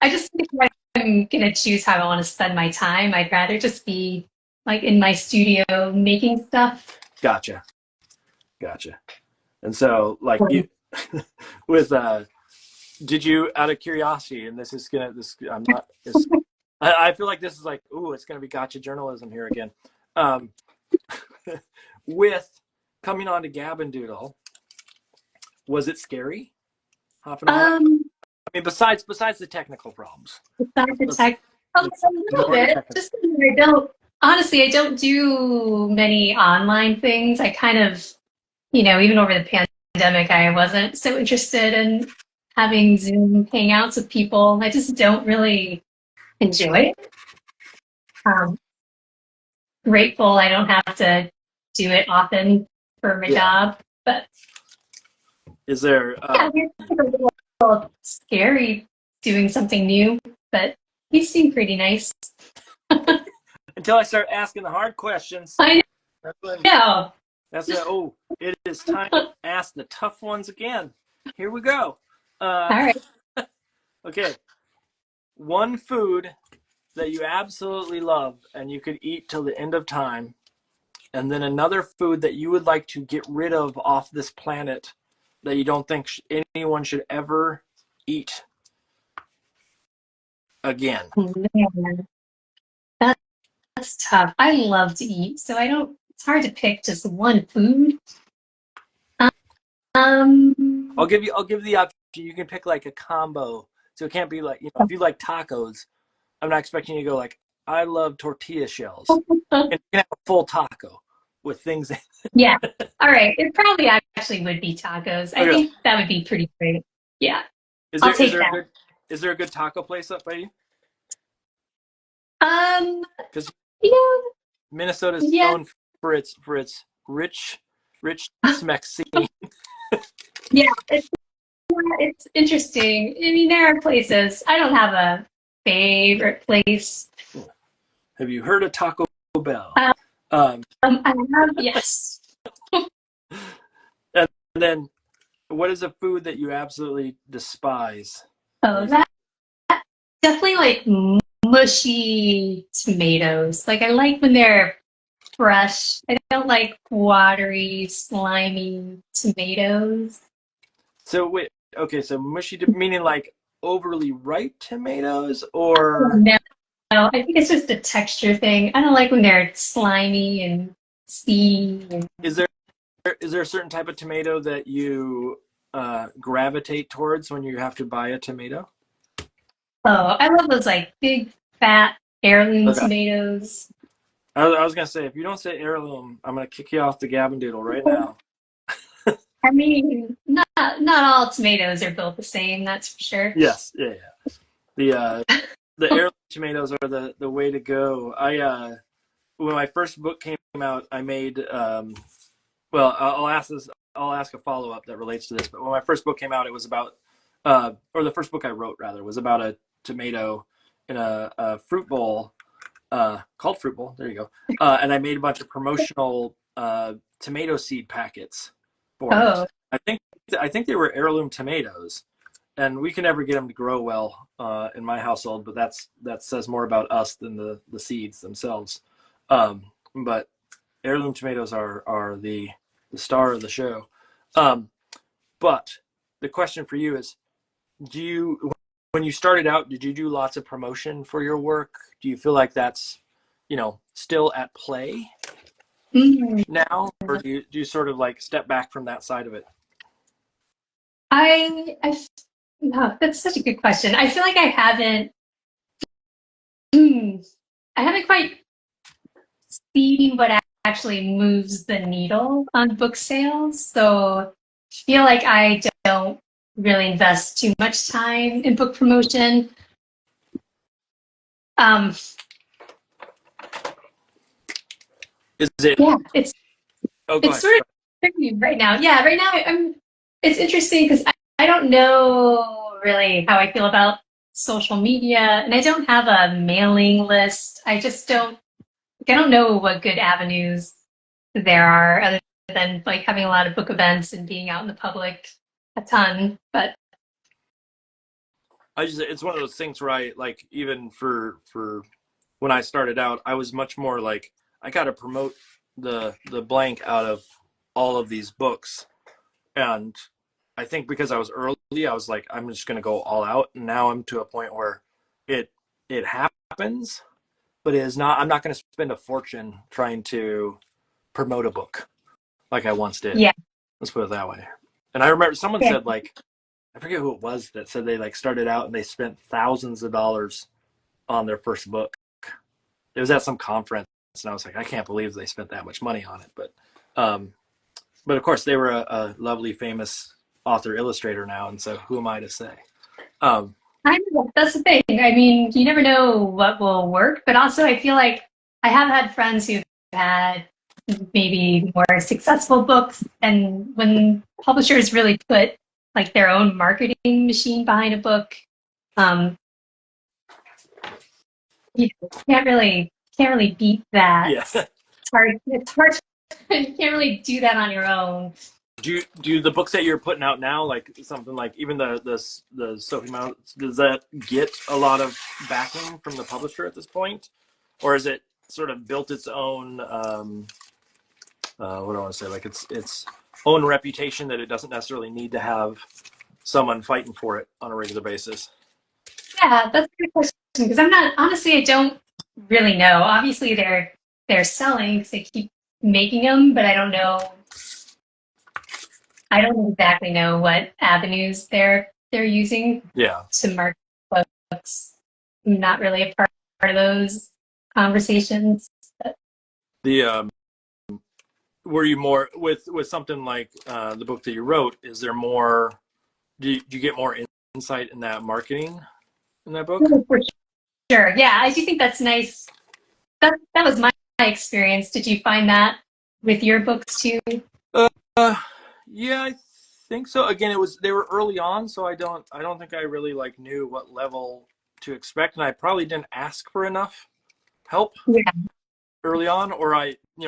Speaker 3: just think if I'm gonna choose how I want to spend my time, I'd rather just be like in my studio making stuff.
Speaker 1: gotcha, gotcha? And so, like you, with did you, out of curiosity, and this is gonna this I'm not this I feel like this is like, ooh, it's gonna be gotcha journalism here again. Um, with coming on to Gab and Doodle, was it scary hopping on it?
Speaker 3: Um,
Speaker 1: I mean, besides the technical problems.
Speaker 3: besides the
Speaker 1: Let's,
Speaker 3: tech, a
Speaker 1: let's
Speaker 3: little
Speaker 1: ignore the
Speaker 3: bit.
Speaker 1: technical.
Speaker 3: Just because I don't honestly, I don't do many online things. I kind of, even over the pandemic, I wasn't so interested in having Zoom hangouts with people. I just don't really enjoy it. Um, Grateful I don't have to do it often for my
Speaker 1: Yeah.
Speaker 3: job, but
Speaker 1: Is there?
Speaker 3: yeah, it's a little scary doing something new, but you seem pretty nice.
Speaker 1: Until I start asking the hard questions.
Speaker 3: I
Speaker 1: That's when.
Speaker 3: know.
Speaker 1: That's when. Oh, it is time to ask the tough ones again. Here we go.
Speaker 3: All right.
Speaker 1: Okay. One food that you absolutely love and you could eat till the end of time, and then another food that you would like to get rid of off this planet that you don't think anyone should ever eat again.
Speaker 3: Man, that's tough. I love to eat, so I don't. It's hard to pick just one food.
Speaker 1: I'll give you the option. You can pick like a combo. So it can't be like, if you like tacos, I'm not expecting you to go like, I love tortilla shells. And you can have a full taco with things.
Speaker 3: Yeah. All right. It probably actually would be tacos. I think that would be pretty great. Yeah. I'll take that.
Speaker 1: Is there a good taco place up by you? Because
Speaker 3: Yeah.
Speaker 1: Minnesota's
Speaker 3: Yeah.
Speaker 1: known for its rich Tex-Mex scene.
Speaker 3: Yeah. It's interesting. I mean, there are places. I don't have a favorite place.
Speaker 1: Have you heard of Taco Bell?
Speaker 3: I have, yes.
Speaker 1: And then, what is a food that you absolutely despise?
Speaker 3: Oh, that definitely like mushy tomatoes. Like I like when they're fresh. I don't like watery, slimy tomatoes.
Speaker 1: So wait, okay, so mushy meaning like overly ripe tomatoes, or
Speaker 3: No, I think it's just a texture thing. I don't like when they're slimy and seedy.
Speaker 1: is there a certain type of tomato that you gravitate towards when you have to buy a tomato?
Speaker 3: Oh, I love those like big, fat heirloom
Speaker 1: Okay.
Speaker 3: tomatoes.
Speaker 1: I was gonna say, if you don't say heirloom, I'm gonna kick you off the Gab and Doodle right now.
Speaker 3: I mean, not all tomatoes are built the same, that's for sure.
Speaker 1: Yes, yeah. The heirloom tomatoes are the way to go. When my first book came out, I made well, I'll ask a follow up that relates to this. But when my first book came out, it was about or the first book I wrote rather was about a tomato in a fruit bowl called Fruit Bowl. There you go. And I made a bunch of promotional tomato seed packets for it. I think they were heirloom tomatoes, and we can never get them to grow well in my household. But that says more about us than the seeds themselves. But heirloom tomatoes are the star of the show. But the question for you is, when you started out, did you do lots of promotion for your work? Do you feel like that's, still at play now, or do you sort of like step back from that side of it?
Speaker 3: No, that's such a good question. I feel like I haven't quite seen what actually moves the needle on book sales. So I feel like I don't really invest too much time in book promotion.
Speaker 1: Is it?
Speaker 3: Yeah, it's
Speaker 1: ahead.
Speaker 3: sort of tricky right now. Yeah, right now it's interesting because I don't know really how I feel about social media, and I don't have a mailing list. I don't know what good avenues there are other than like having a lot of book events and being out in the public a ton. But
Speaker 1: it's one of those things where I like, even for when I started out, I was much more like, I got to promote the blank out of all of these books. And I think because I was early, I was like, I'm just going to go all out. And now I'm to a point where it it happens, but it is not. I'm not going to spend a fortune trying to promote a book like I once did.
Speaker 3: yeah,
Speaker 1: Let's put it that way. And I remember someone
Speaker 3: yeah,
Speaker 1: said, like, I forget who it was that said they like started out and they spent thousands of dollars on their first book. It was at some conference, and I was like, I can't believe they spent that much money on it. Um, but of course, they were a lovely, famous author illustrator now, and so who am I to say? Um,
Speaker 3: I know that's the thing. I mean, you never know what will work, but also I feel like I have had friends who've had maybe more successful books, and when publishers really put like their own marketing machine behind a book, um, you can't really beat that.
Speaker 1: yeah.
Speaker 3: It's hard. It's hard. You can't really do that on your own.
Speaker 1: Do the books that you're putting out now, like something like even the Sophie Mount, does that get a lot of backing from the publisher at this point, or is it sort of built its own what do I want to say, like its own reputation that it doesn't necessarily need to have someone fighting for it on a regular basis?
Speaker 3: Yeah, that's a good question because I'm not honestly. I don't really know. Obviously, they're selling because they keep making them, but I don't know. I don't exactly know what avenues they're using
Speaker 1: Yeah.
Speaker 3: to market books. I'm not really a part of those conversations. But
Speaker 1: The were you more with something like the book that you wrote? Is there more? Do you get more insight in that marketing in that book?
Speaker 3: for sure, yeah, I do think that's nice. That was my experience. Did you find that with your books too?
Speaker 1: Uh, yeah, I think so. Again, they were early on, so I don't think I really like knew what level to expect, and I probably didn't ask for enough help
Speaker 3: Yeah,
Speaker 1: early on, or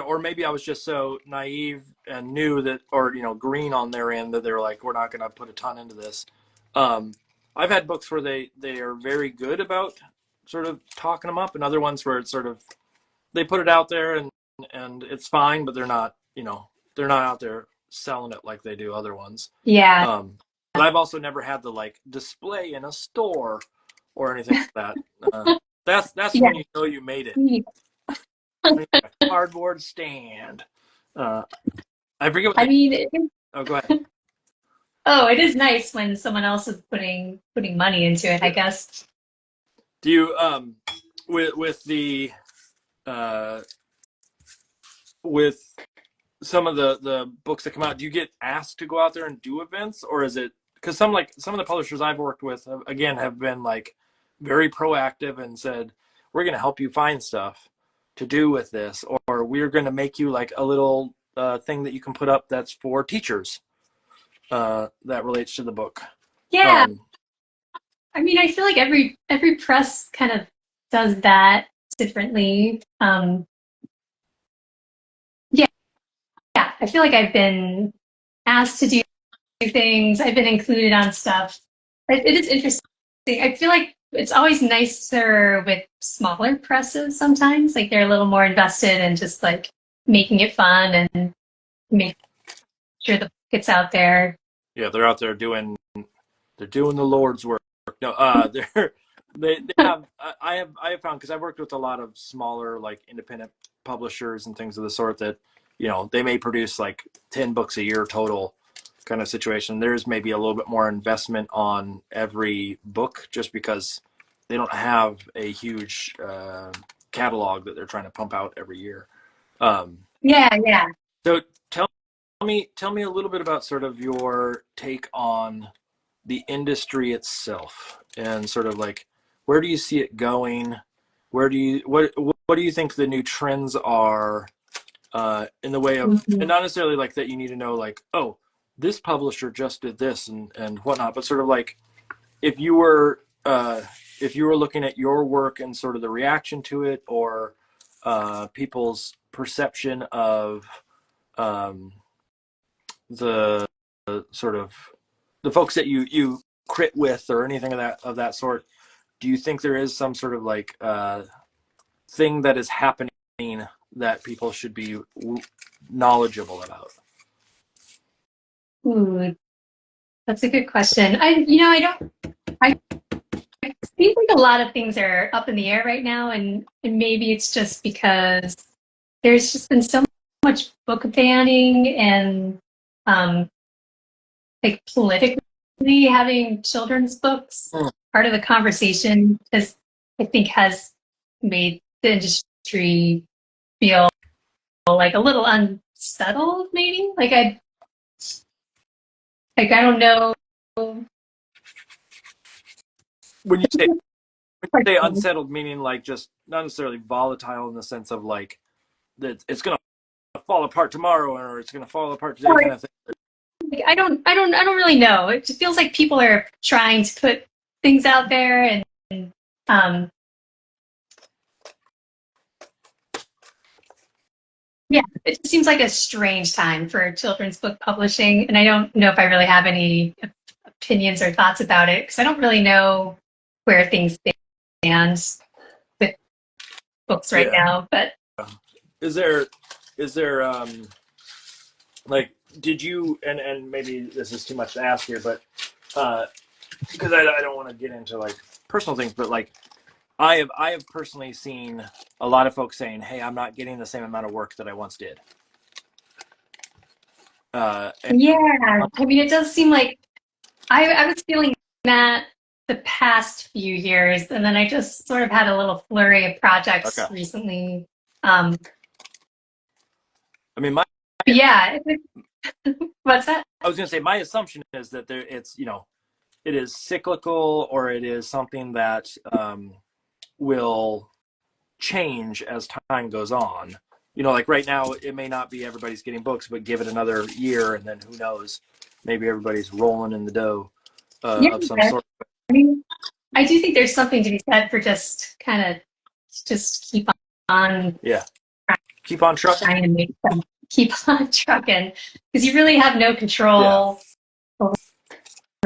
Speaker 1: or maybe I was just so naive and knew that, or green on their end, that they were like, we're not going to put a ton into this. Um, I've had books where they are very good about sort of talking them up, and other ones where it's sort of they put it out there and it's fine, but they're not out there selling it like they do other ones.
Speaker 3: yeah.
Speaker 1: Um, but I've also never had the like display in a store or anything like that. That's
Speaker 3: Yeah.
Speaker 1: when you know you made it. When you got a cardboard stand. Uh, I forget what
Speaker 3: I
Speaker 1: they.
Speaker 3: mean,
Speaker 1: Oh, go ahead.
Speaker 3: oh, it is nice when someone else is putting money into it, I
Speaker 1: Yeah.
Speaker 3: guess.
Speaker 1: Do you with the uh with some of the books that come out, do you get asked to go out there and do events, or is it because some of the publishers I've worked with again have been like very proactive and said, we're going to help you find stuff to do with this, or we're going to make you like a little thing that you can put up that's for teachers that relates to the book.
Speaker 3: Yeah,
Speaker 1: um
Speaker 3: I mean, I feel like every press kind of does that differently. Yeah, yeah. I feel like I've been asked to do things. I've been included on stuff. It is interesting. I feel like it's always nicer with smaller presses sometimes. Like they're a little more invested in just like making it fun and make sure the book gets out there.
Speaker 1: yeah, they're out there doing the Lord's work. No, they have. I have found, because I've worked with a lot of smaller like independent publishers and things of the sort, that they may produce like 10 books a year total kind of situation. There's maybe a little bit more investment on every book just because they don't have a huge catalog that they're trying to pump out every year. Um,
Speaker 3: Yeah, yeah.
Speaker 1: so tell me a little bit about sort of your take on the industry itself, and sort of like, where do you see it going? Where do you what do you think the new trends are in the way of, and
Speaker 3: Mhm.
Speaker 1: not necessarily like that you need to know like, oh, this publisher just did this and whatnot, but sort of like, if you were if you were looking at your work and sort of the reaction to it, or people's perception of um, the sort of the folks that you crit with or anything of that sort, do you think there is some sort of like thing that is happening that people should be knowledgeable about?
Speaker 3: Ooh, that's a good question. I don't, I think like a lot of things are up in the air right now, and maybe it's just because there's just been so much book banning and um, like politically having children's books
Speaker 1: Mm.
Speaker 3: part of the conversation, because I think has made the industry feel like a little unsettled, maybe. I don't know.
Speaker 1: When you say unsettled, meaning like just not necessarily volatile in the sense of like that it's gonna fall apart tomorrow or it's gonna fall apart today kind of thing.
Speaker 3: Like, I don't really know. It just feels like people are trying to put things out there, and um, yeah, it just seems like a strange time for children's book publishing, and I don't know if I really have any opinions or thoughts about it because I don't really know where things stand with books right
Speaker 1: Yeah.
Speaker 3: now. But
Speaker 1: Is there like did you and maybe this is too much to ask here, but because I don't want to get into like personal things, but like I have personally seen a lot of folks saying, "Hey, I'm not getting the same amount of work that I once did." And,
Speaker 3: yeah, I mean, it does seem like I was feeling that the past few years, and then I just sort of had a little flurry of projects
Speaker 1: okay,
Speaker 3: recently.
Speaker 1: I mean, my
Speaker 3: But yeah, what's that?
Speaker 1: I was going to say my assumption is that there it's it is cyclical or it is something that will change as time goes on. Like right now, it may not be everybody's getting books, but give it another year, and then who knows? Maybe everybody's rolling in the dough
Speaker 3: Yeah,
Speaker 1: of some sort.
Speaker 3: I mean, I do think there's something to be said for just kind of just keep on
Speaker 1: Yeah, keep on trucking.
Speaker 3: trying to make them keep on trucking because you really have no
Speaker 1: Yeah,
Speaker 3: control over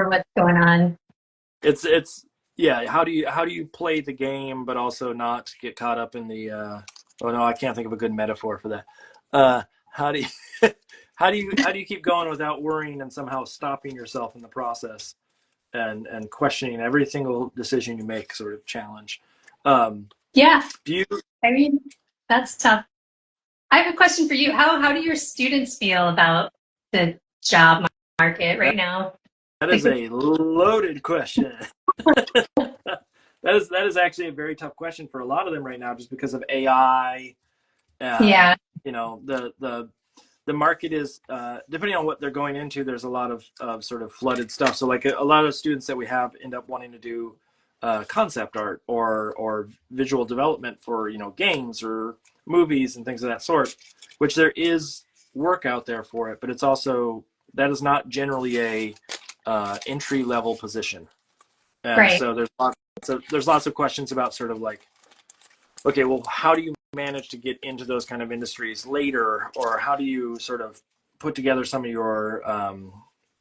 Speaker 3: what's going on.
Speaker 1: it's yeah. How do you play the game, but also not get caught up in the? Oh no, I can't think of a good metaphor for that. How do you how do you keep going without worrying and somehow stopping yourself in the process? And questioning every single decision you make, sort of challenge. Um,
Speaker 3: Yeah,
Speaker 1: do you?
Speaker 3: I mean, that's tough. I have a question for you. How do your students feel about the job market right
Speaker 1: That,
Speaker 3: now?
Speaker 1: that
Speaker 3: Like,
Speaker 1: is a loaded question. That is actually a very tough question for a lot of them right now, just because of AI and
Speaker 3: yeah,
Speaker 1: the market is depending on what they're going into. There's a lot of sort of flooded stuff. So like a lot of students that we have end up wanting to do concept art or visual development for games or movies and things of that sort, which there is work out there for it, but it's also that is not generally a entry level position. And
Speaker 3: right.
Speaker 1: so there's lots of questions about sort of like, okay, well, how do you manage to get into those kind of industries later, or how do you sort of put together some of your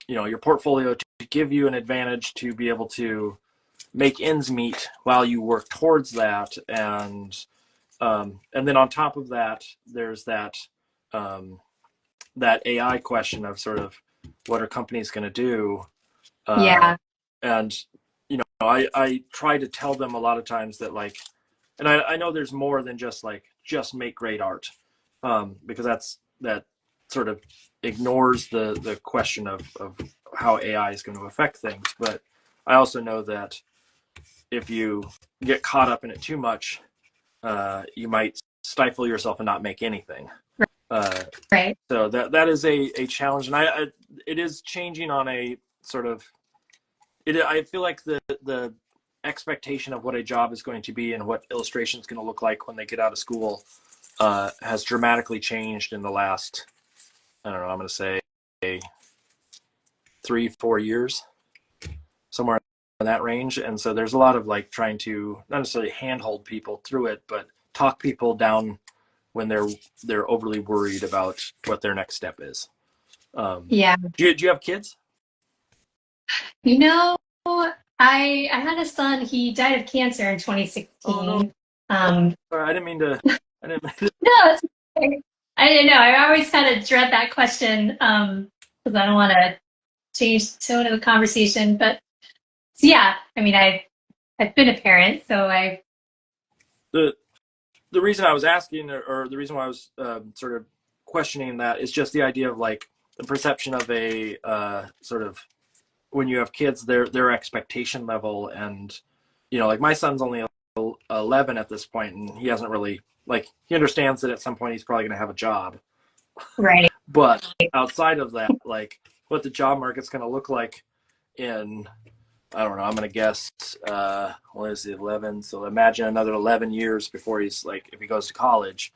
Speaker 1: your portfolio to give you an advantage to be able to make ends meet while you work towards that. And then on top of that, there's um, that AI question of sort of what are companies going to do.
Speaker 3: Yeah,
Speaker 1: And I try to tell them a lot of times that like, and I know there's more than just like just make great art, because that sort of ignores the question of how AI is going to affect things. But I also know that if you get caught up in it too much, you might stifle yourself and not make anything. Uh,
Speaker 3: right.
Speaker 1: so that is a challenge, and it is changing on a sort of it. I feel like the expectation of what a job is going to be and what illustration is going to look like when they get out of school has dramatically changed in the last, I don't know, I'm going to say 3-4 years, somewhere in that range. And so there's a lot of like trying to not necessarily handhold people through it, but talk people down when they're overly worried about what their next step is.
Speaker 3: Yeah.
Speaker 1: Do you have kids?
Speaker 3: You know, I had a son. He died of cancer in
Speaker 1: Oh no,
Speaker 3: 2016. Um,
Speaker 1: sorry, I didn't mean to. I didn't mean to.
Speaker 3: no, it's okay. I didn't know. I always kind of dread that question because I don't want to change the tone of the conversation. But so yeah, I mean, I've been a parent, so I
Speaker 1: The the reason I was asking, or the reason why I was sort of questioning that is just the idea of like the perception of a sort of when you have kids, their expectation level, and like my son's only 11 at this point, and he hasn't really like he understands that at some point he's probably going to have a job,
Speaker 3: right.
Speaker 1: but outside of that, like what the job market's going to look like in I don't know. I'm gonna guess. What is it? 11. So imagine another 11 years before he's like, if he goes to college.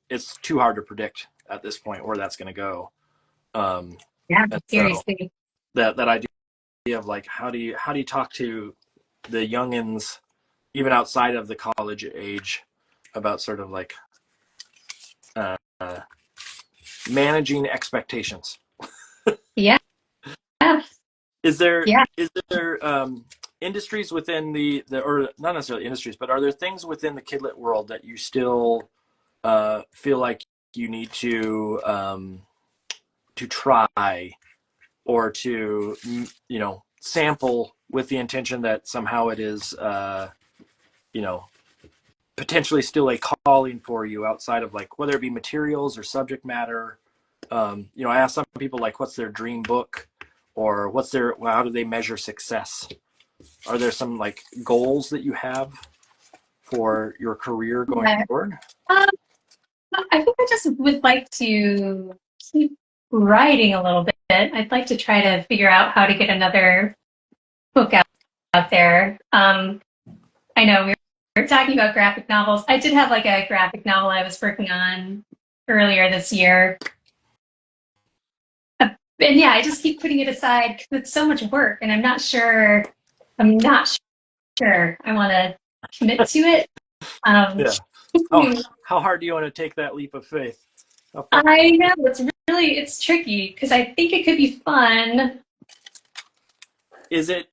Speaker 1: It's too hard to predict at this point where that's gonna go.
Speaker 3: Yeah,
Speaker 1: And so
Speaker 3: seriously.
Speaker 1: that idea of like, how do you talk to the youngins, even outside of the college age, about sort of like uh, managing expectations?
Speaker 3: Yeah. Yeah.
Speaker 1: Is there
Speaker 3: Yeah.
Speaker 1: industries within the or not necessarily industries, but are there things within the kidlit world that you still feel like you need to try or to sample with the intention that somehow it is you know potentially still a calling for you outside of like whether it be materials or subject matter? I ask some people like what's their dream book or how do they measure success? Are there some like goals that you have for your career going
Speaker 3: Yeah.
Speaker 1: forward?
Speaker 3: Um, I think I just would like to keep writing a little bit. I'd like to try to figure out how to get another book out there. I know we were talking about graphic novels. I did have like a graphic novel I was working on earlier this year. And yeah, I just keep putting it aside because it's so much work and I'm not sure I want to commit to it. Um,
Speaker 1: Yeah. How hard do you want to take that leap of faith?
Speaker 3: I know it's tricky because I think it could be fun.
Speaker 1: Is it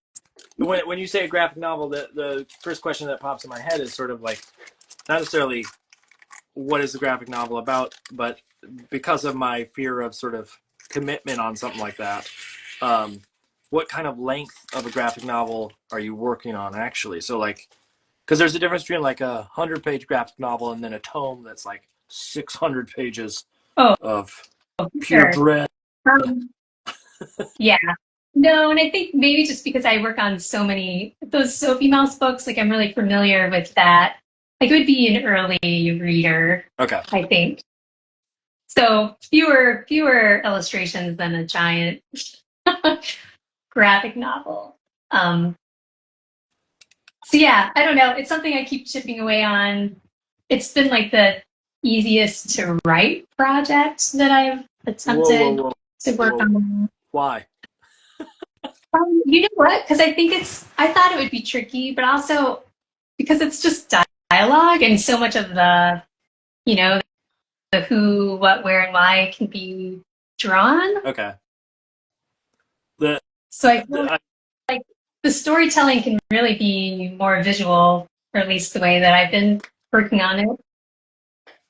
Speaker 1: when you say a graphic novel, the first question that pops in my head is sort of like not necessarily what is the graphic novel about, but because of my fear of sort of commitment on something like that, what kind of length of a graphic novel are you working on actually? So like, because there's a difference between like 100-page graphic novel and then a tome that's like 600 pages
Speaker 3: Oh,
Speaker 1: of pure
Speaker 3: sure.
Speaker 1: dread.
Speaker 3: Yeah. No, and I think maybe just because I work on so many those Sophie Mouse books, like I'm really familiar with that. Like it would be an early reader,
Speaker 1: Okay.
Speaker 3: I think. So fewer illustrations than a giant graphic novel. So yeah, I don't know. It's something I keep chipping away on. It's been like the easiest to write project that I've attempted to work on.
Speaker 1: Why?
Speaker 3: You know what? Because I thought it would be tricky, but also because it's just dialogue and so much of you know, the who, what, where, and why can be drawn.
Speaker 1: Okay.
Speaker 3: So I feel like the storytelling can really be more visual, or at least the way that I've been working on it.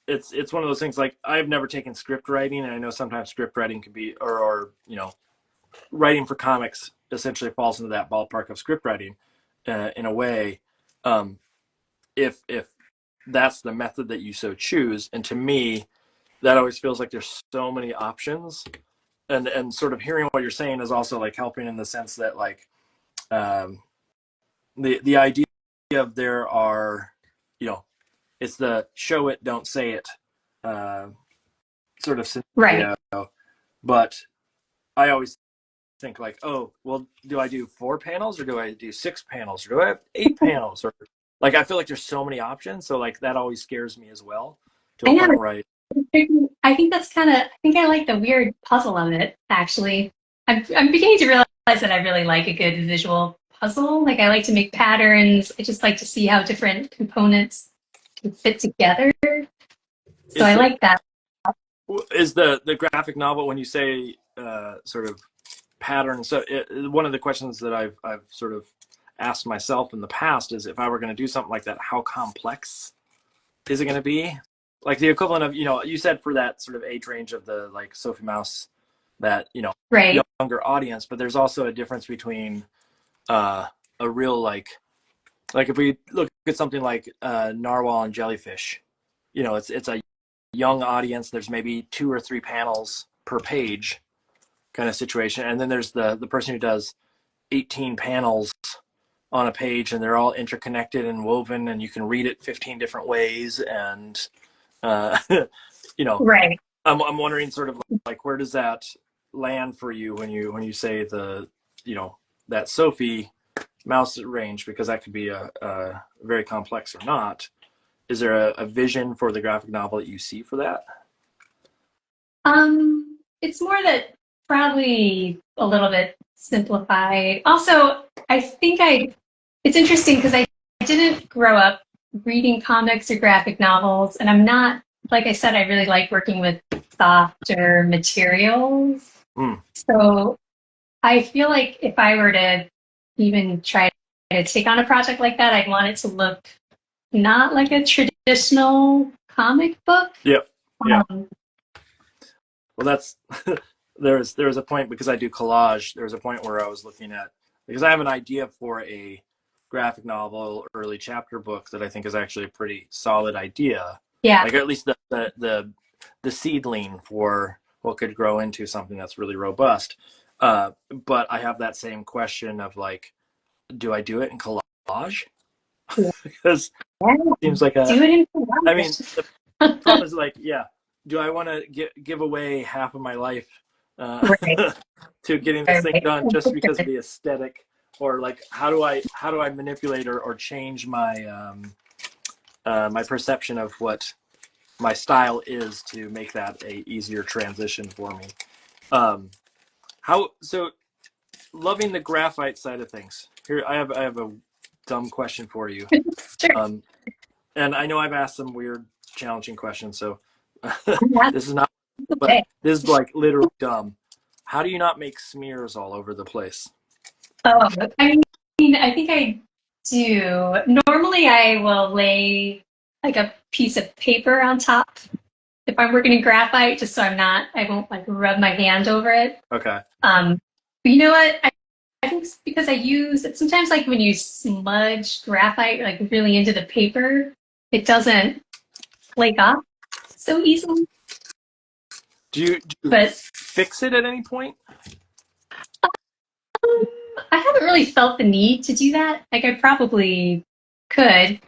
Speaker 1: It's one of those things like I've never taken script writing, and I know sometimes script writing can be or writing for comics essentially falls into that ballpark of script writing in a way. If that's the method that you so choose, and to me, that always feels like there's so many options, and sort of hearing what you're saying is also like helping in the sense that like the idea of there are it's the show it don't say it sort of
Speaker 3: Right.
Speaker 1: scenario, but I always think like, oh, well, do I do 4 panels or do I do 6 panels or do I have 8 panels or like I feel like there's so many options, so like that always scares me as well to
Speaker 3: I
Speaker 1: a point
Speaker 3: know.
Speaker 1: where
Speaker 3: I think I think I like the weird puzzle of it, actually. I'm beginning to realize that I really like a good visual puzzle. Like I like to make patterns. I just like to see how different components can fit together. So I like that.
Speaker 1: Is the graphic novel, when you say sort of pattern, so one of the questions that I've sort of asked myself in the past is, if I were going to do something like that, how complex is it going to be? Like the equivalent of, you said for that sort of age range of the like Sophie Mouse, that,
Speaker 3: Right.
Speaker 1: younger audience, but there's also a difference between a real like if we look at something like Narwhal and Jellyfish, it's a young audience. There's maybe 2 or 3 panels per page kind of situation, and then there's the person who does 18 panels on a page, and they're all interconnected and woven, and you can read it 15 different ways. And
Speaker 3: Right.
Speaker 1: I'm wondering sort of like, where does that land for you when you say that Sophie Mouse range, because that could be a very complex or not. Is there a vision for the graphic novel that you see for that?
Speaker 3: It's more that probably a little bit simplified. Also, I think it's interesting because I didn't grow up reading comics or graphic novels, and I'm not, like I said, I really like working with softer materials.
Speaker 1: Mm.
Speaker 3: So I feel like if I were to even try to take on a project like that, I'd want it to look not like a traditional comic book.
Speaker 1: Yep. Yeah.
Speaker 3: Um,
Speaker 1: Well, that's there's a point, because I do collage. There's a point where I was looking at, because I have an idea for a graphic novel early chapter book that I think is actually a pretty solid idea.
Speaker 3: yeah.
Speaker 1: Like, at least the seedling for what could grow into something that's really robust. But I have that same question of like, do I do it in collage? Because it seems like
Speaker 3: Do it in
Speaker 1: I mean, the problem is like, yeah, do I want to give away half of my life
Speaker 3: right.
Speaker 1: to getting this thing done just because of the aesthetic, or like, how do I manipulate or change my my perception of what my style is to make that a easier transition for me? So loving the graphite side of things. Here, I have a dumb question for you.
Speaker 3: Sure.
Speaker 1: And I know I've asked some weird, challenging questions, so
Speaker 3: That's
Speaker 1: this is not, but
Speaker 3: okay.
Speaker 1: this is like literally dumb. How do you not make smears all over the place?
Speaker 3: Oh, I mean, I think I do. Normally, I will lay like a piece of paper on top if I'm working in graphite, just so I won't like rub my hand over it.
Speaker 1: Okay.
Speaker 3: But you know what? I think it's because I use it sometimes, like when you smudge graphite, like really into the paper, it doesn't flake off so easily.
Speaker 1: Do you
Speaker 3: But
Speaker 1: fix it at any point?
Speaker 3: I haven't really felt the need to do that. Like I probably could.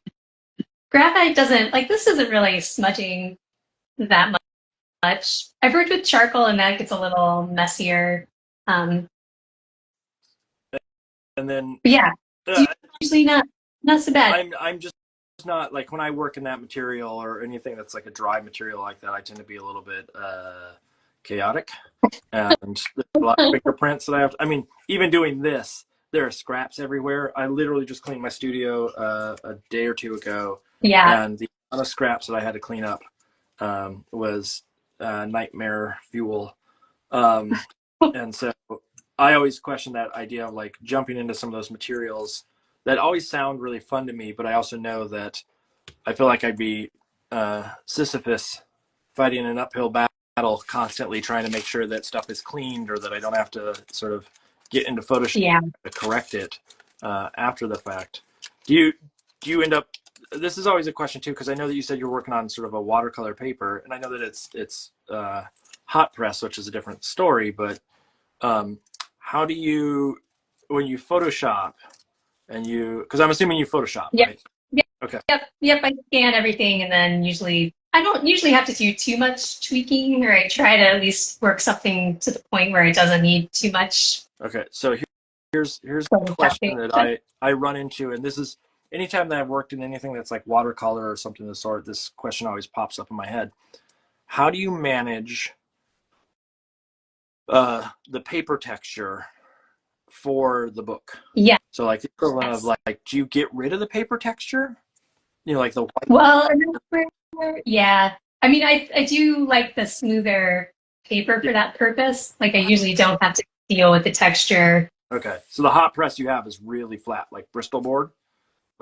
Speaker 3: Graphite doesn't, like this isn't really smudging that much. I've worked with charcoal and that gets a little messier. Um,
Speaker 1: And then
Speaker 3: but yeah,
Speaker 1: uh,
Speaker 3: usually not so bad.
Speaker 1: I'm just not like, when I work in that material or anything that's like a dry material like that, I tend to be a little bit chaotic, and there's a lot of fingerprints that I have. I mean, even doing this, there are scraps everywhere. I literally just cleaned my studio a day or two ago,
Speaker 3: Yeah.
Speaker 1: and the amount of scraps that I had to clean up was nightmare fuel. And so I always question that idea of like jumping into some of those materials that always sound really fun to me, but I also know that I feel like I'd be Sisyphus fighting an uphill battle, constantly trying to make sure that stuff is cleaned, or that I don't have to sort of get into Photoshop
Speaker 3: Yeah.
Speaker 1: to correct it after the fact. Do you end up? This is always a question too, because I know that you said you're working on sort of a watercolor paper, and I know that it's hot press, which is a different story. But how do you, when you Photoshop, and because I'm assuming you Photoshop,
Speaker 3: Yep.
Speaker 1: right?
Speaker 3: Yep.
Speaker 1: Okay.
Speaker 3: Yep. I scan everything and then I don't usually have to do too much tweaking, or I try to at least work something to the point where it doesn't need too much.
Speaker 1: Okay. So here's a question that I run into, and this is anytime that I've worked in anything that's like watercolor or something of the sort, this question always pops up in my head. How do you manage the paper texture for the book?
Speaker 3: Yeah.
Speaker 1: So like the equivalent of
Speaker 3: Yes.
Speaker 1: like, do you get rid of the paper texture? You know, like the white.
Speaker 3: Well, yeah. I mean, I do like the smoother paper
Speaker 1: Yeah.
Speaker 3: for that purpose. Like I usually don't have to deal with the texture.
Speaker 1: Okay. So the hot press you have is really flat, like Bristol board.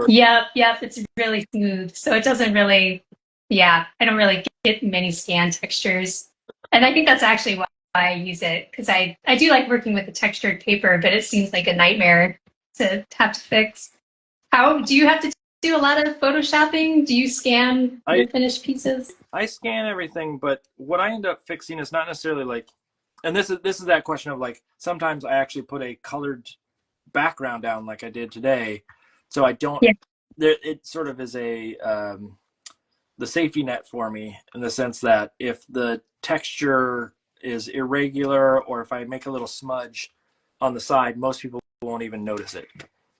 Speaker 3: Yep, yep, it's really smooth. So it doesn't really, yeah, I don't really get many scan textures. And I think that's actually why I use it, because I do like working with the textured paper, but it seems like a nightmare to have to fix. How do you have to do a lot of photoshopping? Do you scan
Speaker 1: I
Speaker 3: your finished pieces?
Speaker 1: I scan everything, but what I end up fixing is not necessarily like, and this is that question of like, sometimes I actually put a colored background down like I did today, so I don't.
Speaker 3: Yeah.
Speaker 1: There, it sort of is a the safety net for me in the sense that if the texture is irregular or if I make a little smudge on the side, most people won't even notice it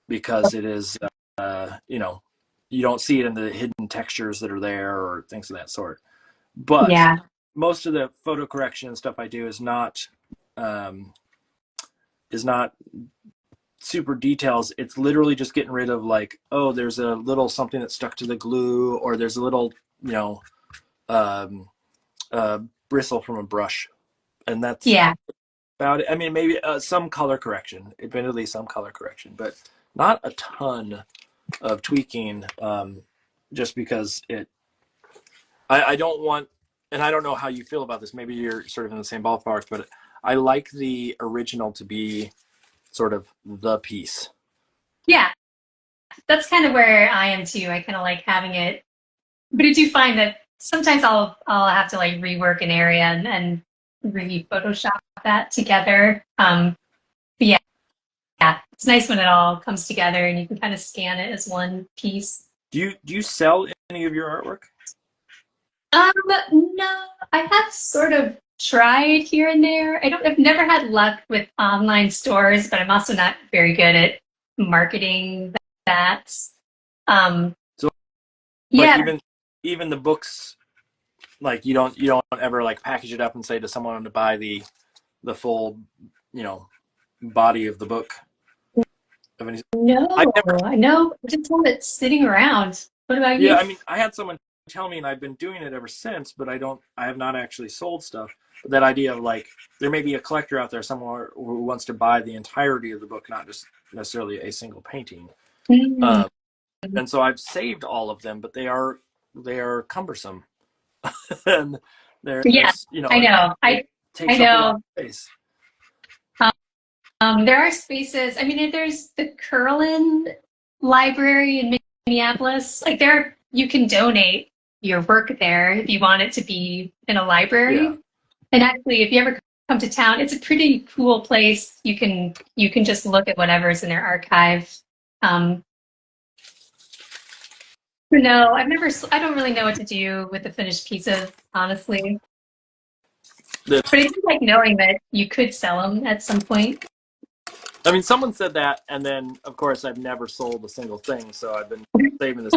Speaker 1: because it is, you know, you don't see it in the hidden textures that are there or things of that sort. But
Speaker 3: Yeah.
Speaker 1: most of the photo correction and stuff I do um, is not super details. It's literally just getting rid of like, oh, there's a little something that stuck to the glue, or there's a little, you know, um, bristle from a brush, and that's
Speaker 3: Yeah.
Speaker 1: about it. I mean, maybe some color correction, admittedly, some color correction, but not a ton of tweaking. Just because I don't want, and I don't know how you feel about this. Maybe you're sort of in the same ballpark, but I like the original to be sort of the piece.
Speaker 3: Yeah. That's kind of where I am too. I kind of like having it, but I do find that sometimes I'll have to like rework an area and re-Photoshop that together. But yeah, yeah, it's nice when it all comes together and you can kind of scan it as one piece.
Speaker 1: Do you sell any of your artwork?
Speaker 3: Um, no, I have sort of tried here and there. I've never had luck with online stores, but I'm also not very good at marketing that. Um,
Speaker 1: So like
Speaker 3: yeah,
Speaker 1: even the books, like you don't ever like package it up and say to someone to buy the full, you know, body of the book. Of any, I
Speaker 3: no,
Speaker 1: never.
Speaker 3: I know. I just have it sitting around. What about
Speaker 1: Yeah,
Speaker 3: you?
Speaker 1: I mean, I had someone tell me, and I've been doing it ever since, but I have not actually sold stuff. But that idea of like, there may be a collector out there somewhere who wants to buy the entirety of the book, not just necessarily a single painting.
Speaker 3: Mm,
Speaker 1: Uh, and so I've saved all of them, but they are cumbersome, and
Speaker 3: yeah,
Speaker 1: there's you know
Speaker 3: I know.
Speaker 1: it
Speaker 3: I
Speaker 1: takes up a lot
Speaker 3: know.
Speaker 1: of space.
Speaker 3: There are spaces. I mean, there's the Curlin Library in Minneapolis. Like there, you can donate your work there if you want it to be in a
Speaker 1: Yeah.
Speaker 3: library. And actually, if you ever come to town, it's a pretty cool place. You can just look at whatever's in their archive. Um, no, I don't really know what to do with the finished pieces, honestly.
Speaker 1: The,
Speaker 3: But I do like knowing that you could sell them at some point.
Speaker 1: I mean, someone said that, and then of course I've never sold a single thing, so I've been saving this.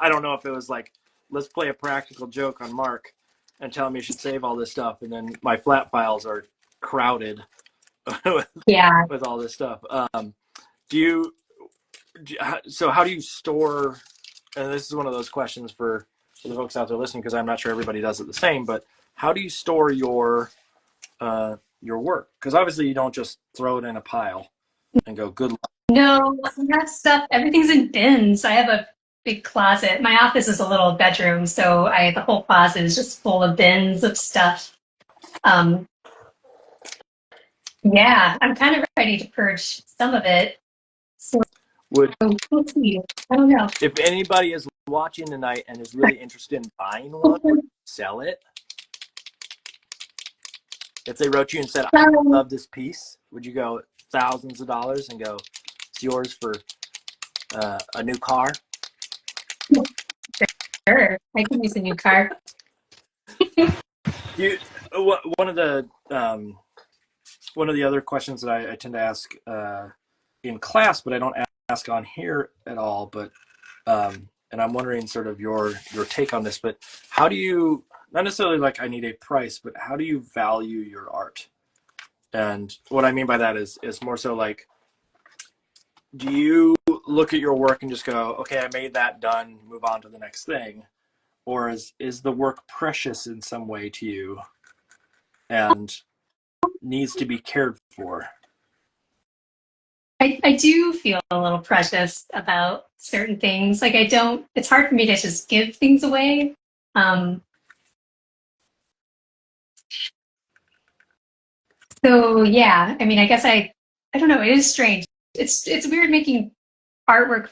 Speaker 1: I don't know if it was like, let's play a practical joke on Mark and tell him he should save all this stuff, and then my flat files are crowded with,
Speaker 3: Yeah.
Speaker 1: with all this stuff. Do you? So how do you store? And this is one of those questions for the folks out there listening, because I'm not sure everybody does it the same. But how do you store your work? Because obviously you don't just throw it in a pile and go good luck.
Speaker 3: No, that stuff, everything's in bins. I have a big closet. My office is a little bedroom, so the whole closet is just full of bins of stuff. Um, yeah, I'm kind of ready to purge some of it. So
Speaker 1: Would
Speaker 3: we'll see. I don't know.
Speaker 1: If anybody is watching tonight and is really interested in buying one, would you sell it? If they wrote you and said, I love this piece, would you go thousands of dollars and go, it's yours for a new car?
Speaker 3: Sure, I can use a new car.
Speaker 1: You, one of the other questions that I tend to ask in class, but I don't ask on here at all. But and I'm wondering sort of your take on this. But how do you, not necessarily like I need a price, but how do you value your art? And what I mean by that is more so like, do you look at your work and just go, okay, I made that, done, move on to the next thing? Or is the work precious in some way to you and needs to be cared for?
Speaker 3: I do feel a little precious about certain things. Like it's hard for me to just give things away. Um, so yeah, I mean, I guess I don't know. It is strange. It's weird making artwork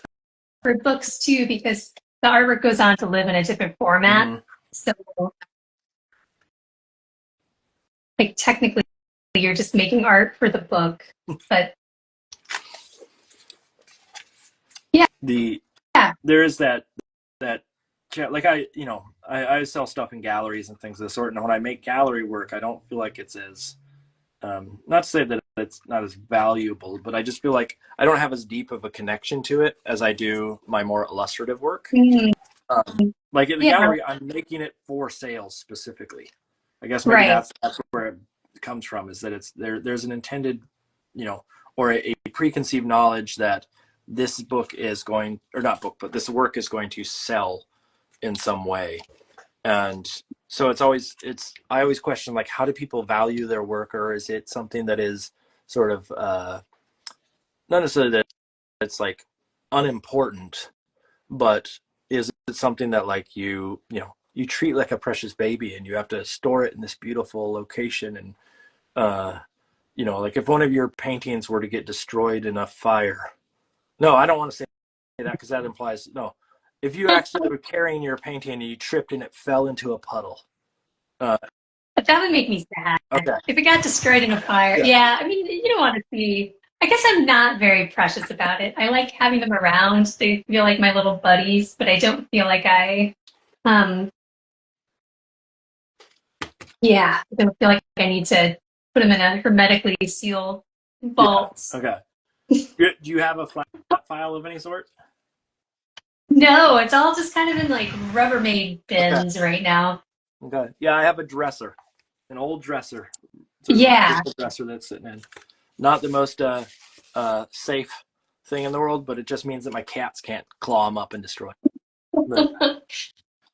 Speaker 3: for books too, because the artwork goes on to live in a different format.
Speaker 1: Mm-hmm.
Speaker 3: So like technically you're just making art for the book, but yeah, yeah,
Speaker 1: There is that like I sell stuff in galleries and things of the sort, and when I make gallery work, I don't feel like it's as not to say that it's not as valuable, but I just feel like I don't have as deep of a connection to it as I do my more illustrative work.
Speaker 3: mm,
Speaker 1: Like in the
Speaker 3: yeah,
Speaker 1: gallery, I'm making it for sales specifically. I guess maybe
Speaker 3: right.
Speaker 1: that's where it comes from, is that it's there's an intended, or a preconceived knowledge that this book is going, or not book, but this work is going to sell in some way. And so I always question, like, how do people value their work? Or is it something that is sort of not necessarily that it's like unimportant, but is it something that, like, you treat like a precious baby and you have to store it in this beautiful location? And like if one of your paintings were to get destroyed in a fire, no, I don't want to say that, because that implies, no, if you actually were carrying your painting and you tripped and it fell into a puddle, uh,
Speaker 3: But that would make me sad.
Speaker 1: okay,
Speaker 3: If it got destroyed in a fire.
Speaker 1: yeah,
Speaker 3: Yeah, I mean, you don't want to see. I guess I'm not very precious about it. I like having them around. They feel like my little buddies, but I don't feel like um, yeah, I don't feel like I need to put them in a hermetically sealed
Speaker 1: yeah,
Speaker 3: vault.
Speaker 1: okay. Do you have a flat file of any sort?
Speaker 3: No, it's all just kind of in like Rubbermaid
Speaker 1: Okay,
Speaker 3: bins right now.
Speaker 1: okay, yeah, I have a dresser, an old dresser, sort of a
Speaker 3: Yeah,
Speaker 1: table dresser that's sitting in. Not the most safe thing in the world, but it just means that my cats can't claw them up and destroy them. But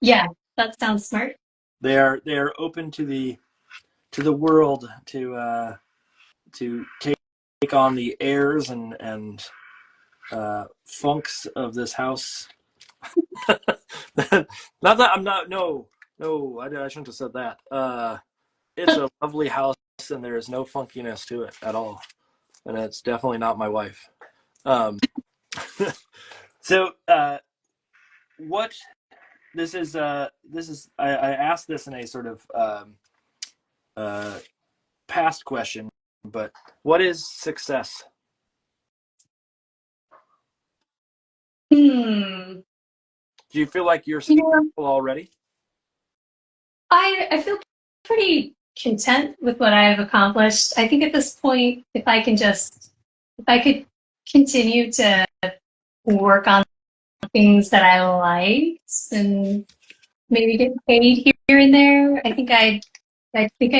Speaker 3: yeah, that sounds smart.
Speaker 1: they are open to the world to take on the airs and funks of this house. Not that I'm not, no, I shouldn't have said that. It's a lovely house and there is no funkiness to it at all, and it's definitely not my wife. Um, so what this is I asked this in a sort of uh, past question, but what is success?
Speaker 3: Hmm.
Speaker 1: Do you feel like you're
Speaker 3: You
Speaker 1: successful
Speaker 3: know,
Speaker 1: already?
Speaker 3: I feel pretty content with what I've accomplished. I think at this point, if I could continue to work on things that I liked and maybe get paid here and there, I think I'd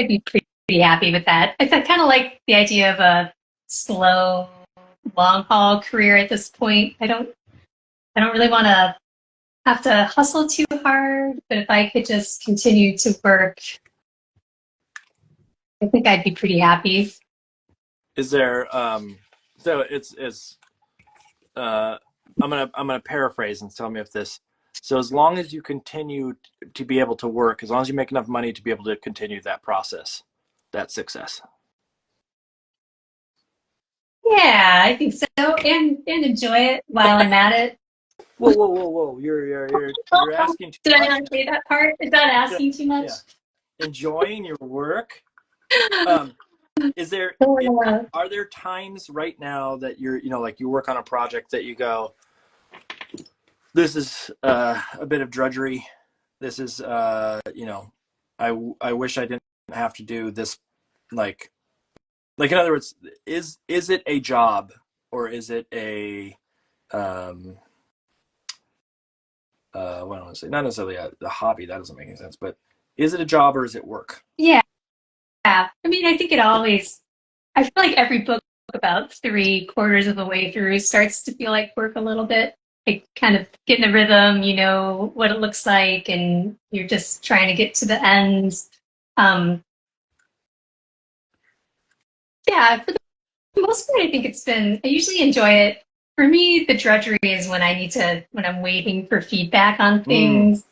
Speaker 3: be pretty happy with that. I kind of like the idea of a slow, long haul career at this point. I don't really want to have to hustle too hard, but if I could just continue to work, I think I'd be pretty happy.
Speaker 1: Is there so it's uh I'm gonna paraphrase and tell me if this, so as long as you continue to be able to work, as long as you make enough money to be able to continue that process, that's success.
Speaker 3: Yeah, I think so, and enjoy it while I'm at it.
Speaker 1: Whoa, you're asking too
Speaker 3: Did I
Speaker 1: much
Speaker 3: not
Speaker 1: now.
Speaker 3: say that part? Is that
Speaker 1: Yeah,
Speaker 3: asking too much?
Speaker 1: yeah. Enjoying your work. um is there
Speaker 3: Uh,
Speaker 1: are there times right now that like you work on a project that you go, this is a bit of drudgery, this is I wish I didn't have to do this, like in other words, is it a job, or is it a um what do I want to say, not necessarily a hobby, that doesn't make any sense, but is it a job or is it work?
Speaker 3: yeah, I mean, I think it always. I feel like every book about 3/4 of the way through starts to feel like work a little bit. I kind of get in a rhythm, you know what it looks like, and you're just trying to get to the end. Yeah, for the most part, I think I usually enjoy it. For me, the drudgery is when when I'm waiting for feedback on things.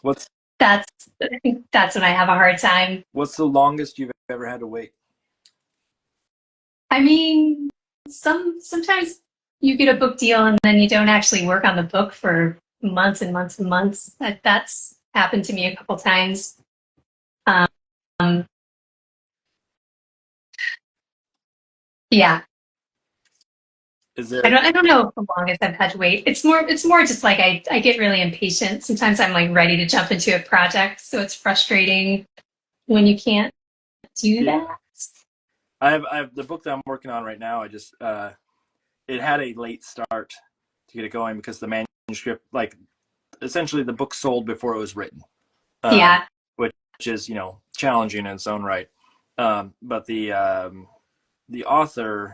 Speaker 1: What's
Speaker 3: I think that's when I have a hard time.
Speaker 1: what's the longest you've ever had to wait?
Speaker 3: I mean, sometimes you get a book deal and then you don't actually work on the book for months and months and months. That's happened to me a couple times. Um, yeah,
Speaker 1: Is there
Speaker 3: I don't know the longest I've had to wait. It's more just like I get really impatient. Sometimes I'm like ready to jump into a project, so it's frustrating when you can't do that.
Speaker 1: I have the book that I'm working on right now. I just it had a late start to get it going because the manuscript, like essentially the book sold before it was written,
Speaker 3: Yeah,
Speaker 1: which is, you know, challenging in its own right. But the author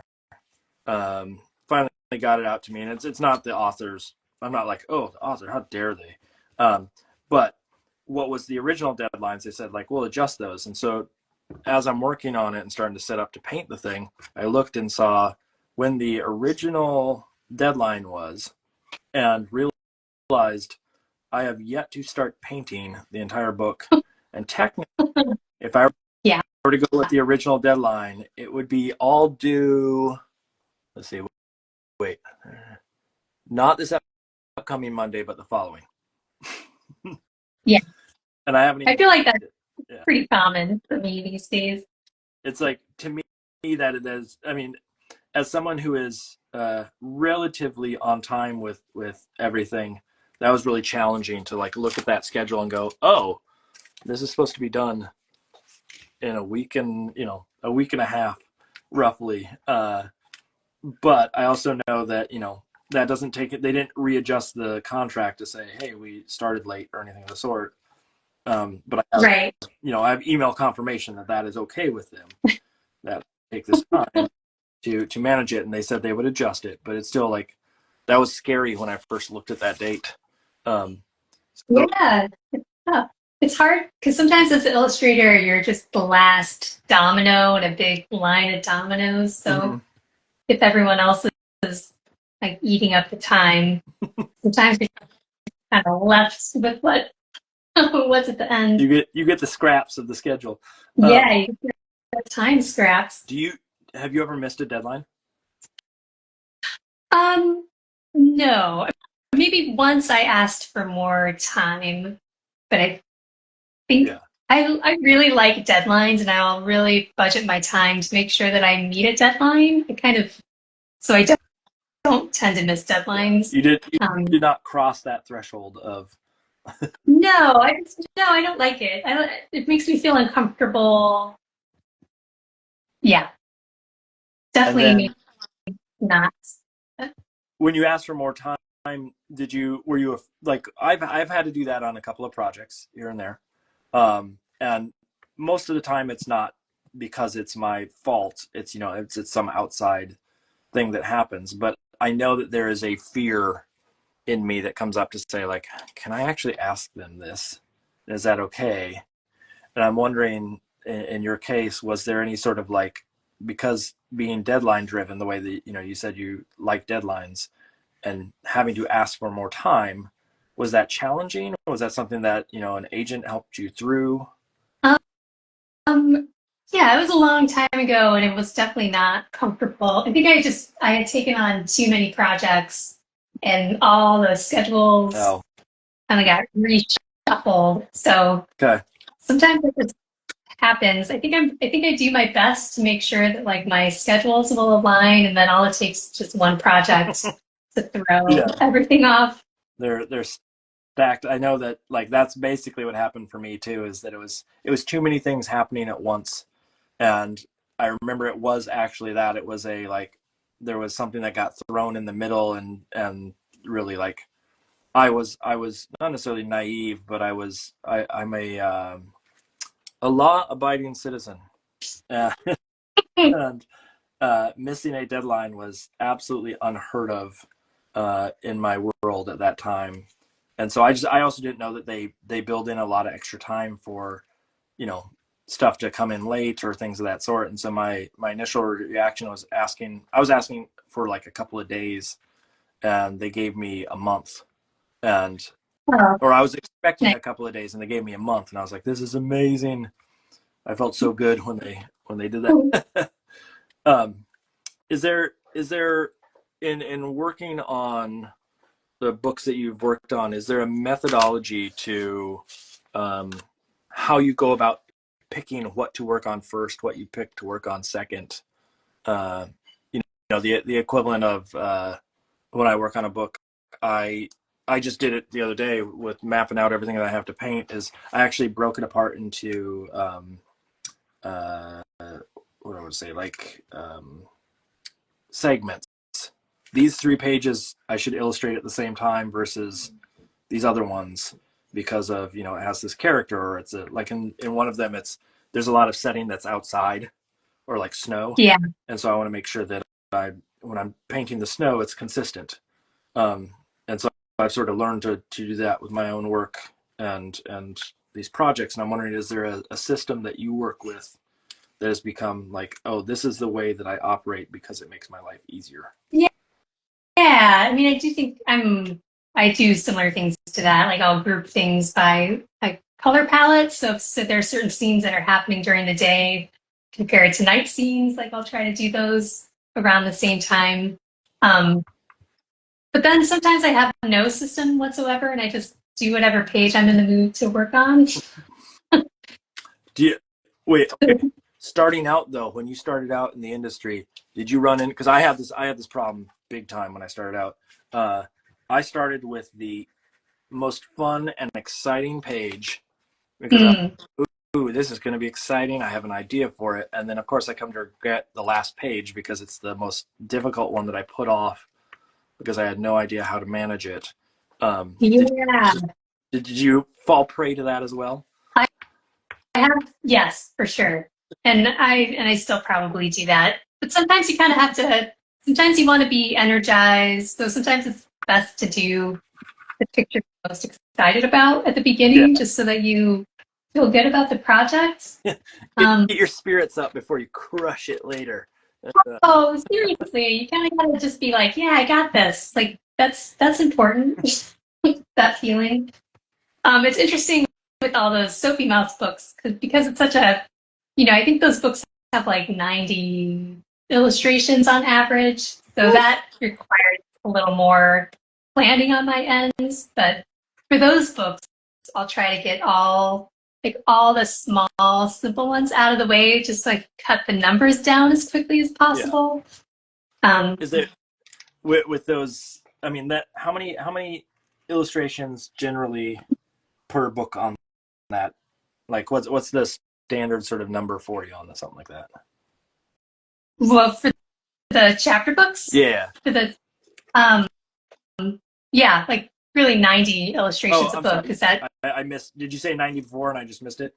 Speaker 1: finally got it out to me, and it's not the author's. I'm not like, oh, the author, how dare they? But what was the original deadlines? They said like, we'll adjust those, and so as I'm working on it and starting to set up to paint the thing, I looked and saw when the original deadline was, and realized I have yet to start painting the entire book. And technically, if I
Speaker 3: yeah.
Speaker 1: were to go with the original deadline, it would be all due. Let's see, wait, not this upcoming Monday, but the following.
Speaker 3: Yeah.
Speaker 1: And I haven't
Speaker 3: I
Speaker 1: even.
Speaker 3: feel like that's
Speaker 1: Yeah.
Speaker 3: pretty common for me these days.
Speaker 1: It's like, to me, that it is. I mean, as someone who is relatively on time with everything, that was really challenging to like look at that schedule and go, oh, this is supposed to be done in a week and, you know, a week and a half, roughly. But I also know that, you know, that doesn't take it. They didn't readjust the contract to say, hey, we started late or anything of the sort. But I have,
Speaker 3: Right.
Speaker 1: you know, I have email confirmation that that is okay with them. That take this time to manage it, and they said they would adjust it. But it's still like, that was scary when I first looked at that date. So
Speaker 3: Yeah. It's tough. It's hard because sometimes as an illustrator, you're just the last domino in a big line of dominoes. So
Speaker 1: mhm.
Speaker 3: if everyone else is like eating up the time, sometimes you're kind of left with what's at the end.
Speaker 1: You get the scraps of the schedule.
Speaker 3: Yeah, you get the time scraps.
Speaker 1: Do you have you ever missed a deadline?
Speaker 3: Um, no. Maybe once I asked for more time, but I think
Speaker 1: Yeah.
Speaker 3: I really like deadlines and I'll really budget my time to make sure that I meet a deadline. So I don't tend to miss
Speaker 1: Yeah.
Speaker 3: deadlines.
Speaker 1: You
Speaker 3: Um,
Speaker 1: did not cross that threshold of.
Speaker 3: no, I don't like it. It makes me feel uncomfortable. Yeah,
Speaker 1: And
Speaker 3: definitely
Speaker 1: then
Speaker 3: me not.
Speaker 1: when you asked for more time, were you like, I've had to do that on a couple of projects here and there. And most of the time it's not because it's my fault. It's, you know, it's some outside thing that happens, but I know that there is a fear in me that comes up to say like, can I actually ask them this? Is that okay? And I'm wondering, in your case, was there any sort of like, because being deadline driven, the way that, you know, you said you like deadlines and having to ask for more time, was that challenging? Or was that something that, you know, an agent helped you through?
Speaker 3: Um, yeah, it was a long time ago and it was definitely not comfortable. I think I had taken on too many projects and all the schedules
Speaker 1: Oh,
Speaker 3: kind of got reshuffled. So
Speaker 1: okay.
Speaker 3: sometimes it just happens. I think I do my best to make sure that like my schedules will align and then all it takes is just one project to throw
Speaker 1: Yeah,
Speaker 3: everything off.
Speaker 1: they're stacked. I know that like that's basically what happened for me too, is that it was too many things happening at once. And I remember it was actually that it was a like, there was something that got thrown in the middle, and really like, I was not necessarily naive, but I'm a law abiding citizen. Uh, and missing a deadline was absolutely unheard of in my world at that time. And so I also didn't know that they build in a lot of extra time for, you know, stuff to come in late or things of that sort. And so my initial reaction was I was asking for like a couple of days, and they gave me a month. And
Speaker 3: Oh,
Speaker 1: or I was expecting
Speaker 3: nice.
Speaker 1: a couple of days and they gave me a month, and I was like, this is amazing. I felt so good when they did that. um, is there in working on the books that you've worked on, is there a methodology to um, how you go about picking what to work on first, what you pick to work on second? Uh, you know, the equivalent of when I work on a book, I I just did it the other day with mapping out everything that I have to paint. Is I actually broke it apart into uh, what do I want to say, like segments. These 3 pages I should illustrate at the same time versus these other ones, because of, you know, it has this character, or it's a, like in one of them it's there's a lot of setting that's outside or like snow,
Speaker 3: Yeah.
Speaker 1: and so I want to make sure that I when I'm painting the snow it's consistent. And so I've sort of learned to do that with my own work and these projects. And I'm wondering, is there a system that you work with that has become like, oh, this is the way that I operate because it makes my life easier?
Speaker 3: Yeah. Yeah. I mean, I do think I do similar things to that. Like I'll group things by like color palettes. So there are certain scenes that are happening during the day compared to night scenes. Like I'll try to do those around the same time. Um, but then sometimes I have no system whatsoever and I just do whatever page I'm in the mood to work on.
Speaker 1: Do you wait? Okay. Starting out though, when you started out in the industry, did you run in? Because I had this problem big time when I started out. Uh, I started with the most fun and exciting page because
Speaker 3: Mm,
Speaker 1: ooh, this is going to be exciting. I have an idea for it. And then, of course, I come to regret the last page because it's the most difficult one that I put off because I had no idea how to manage it. Um, did,
Speaker 3: yeah.
Speaker 1: did you fall prey to that as well?
Speaker 3: I have, yes, for sure. And I still probably do that. But sometimes you kind of have to, sometimes you want to be energized. So sometimes it's best to do the picture you're most excited about at the
Speaker 1: Yeah.
Speaker 3: beginning, just so that you feel good about the project. Um,
Speaker 1: Get your spirits up before you crush it later. Uh,
Speaker 3: oh, seriously, you kind of gotta just be like, yeah, I got this. Like that's important. That feeling. It's interesting with all those Sophie Mouth books because it's such a, I think those books have like 90 illustrations on average, so that requires a little more planning on my ends. But for those books, I'll try to get all the small, simple ones out of the way, just like cut the numbers down as quickly as
Speaker 1: yeah.
Speaker 3: possible. Um,
Speaker 1: Is it with those? I mean, that how many illustrations generally per book on that? Like, what's the standard sort of number for you on something like that?
Speaker 3: well, for the chapter books,
Speaker 1: Yeah.
Speaker 3: for the um, yeah, like really 90
Speaker 1: Oh,
Speaker 3: illustrations a
Speaker 1: I'm
Speaker 3: book.
Speaker 1: sorry.
Speaker 3: Is that
Speaker 1: I missed. Did you say 94 and I just missed it?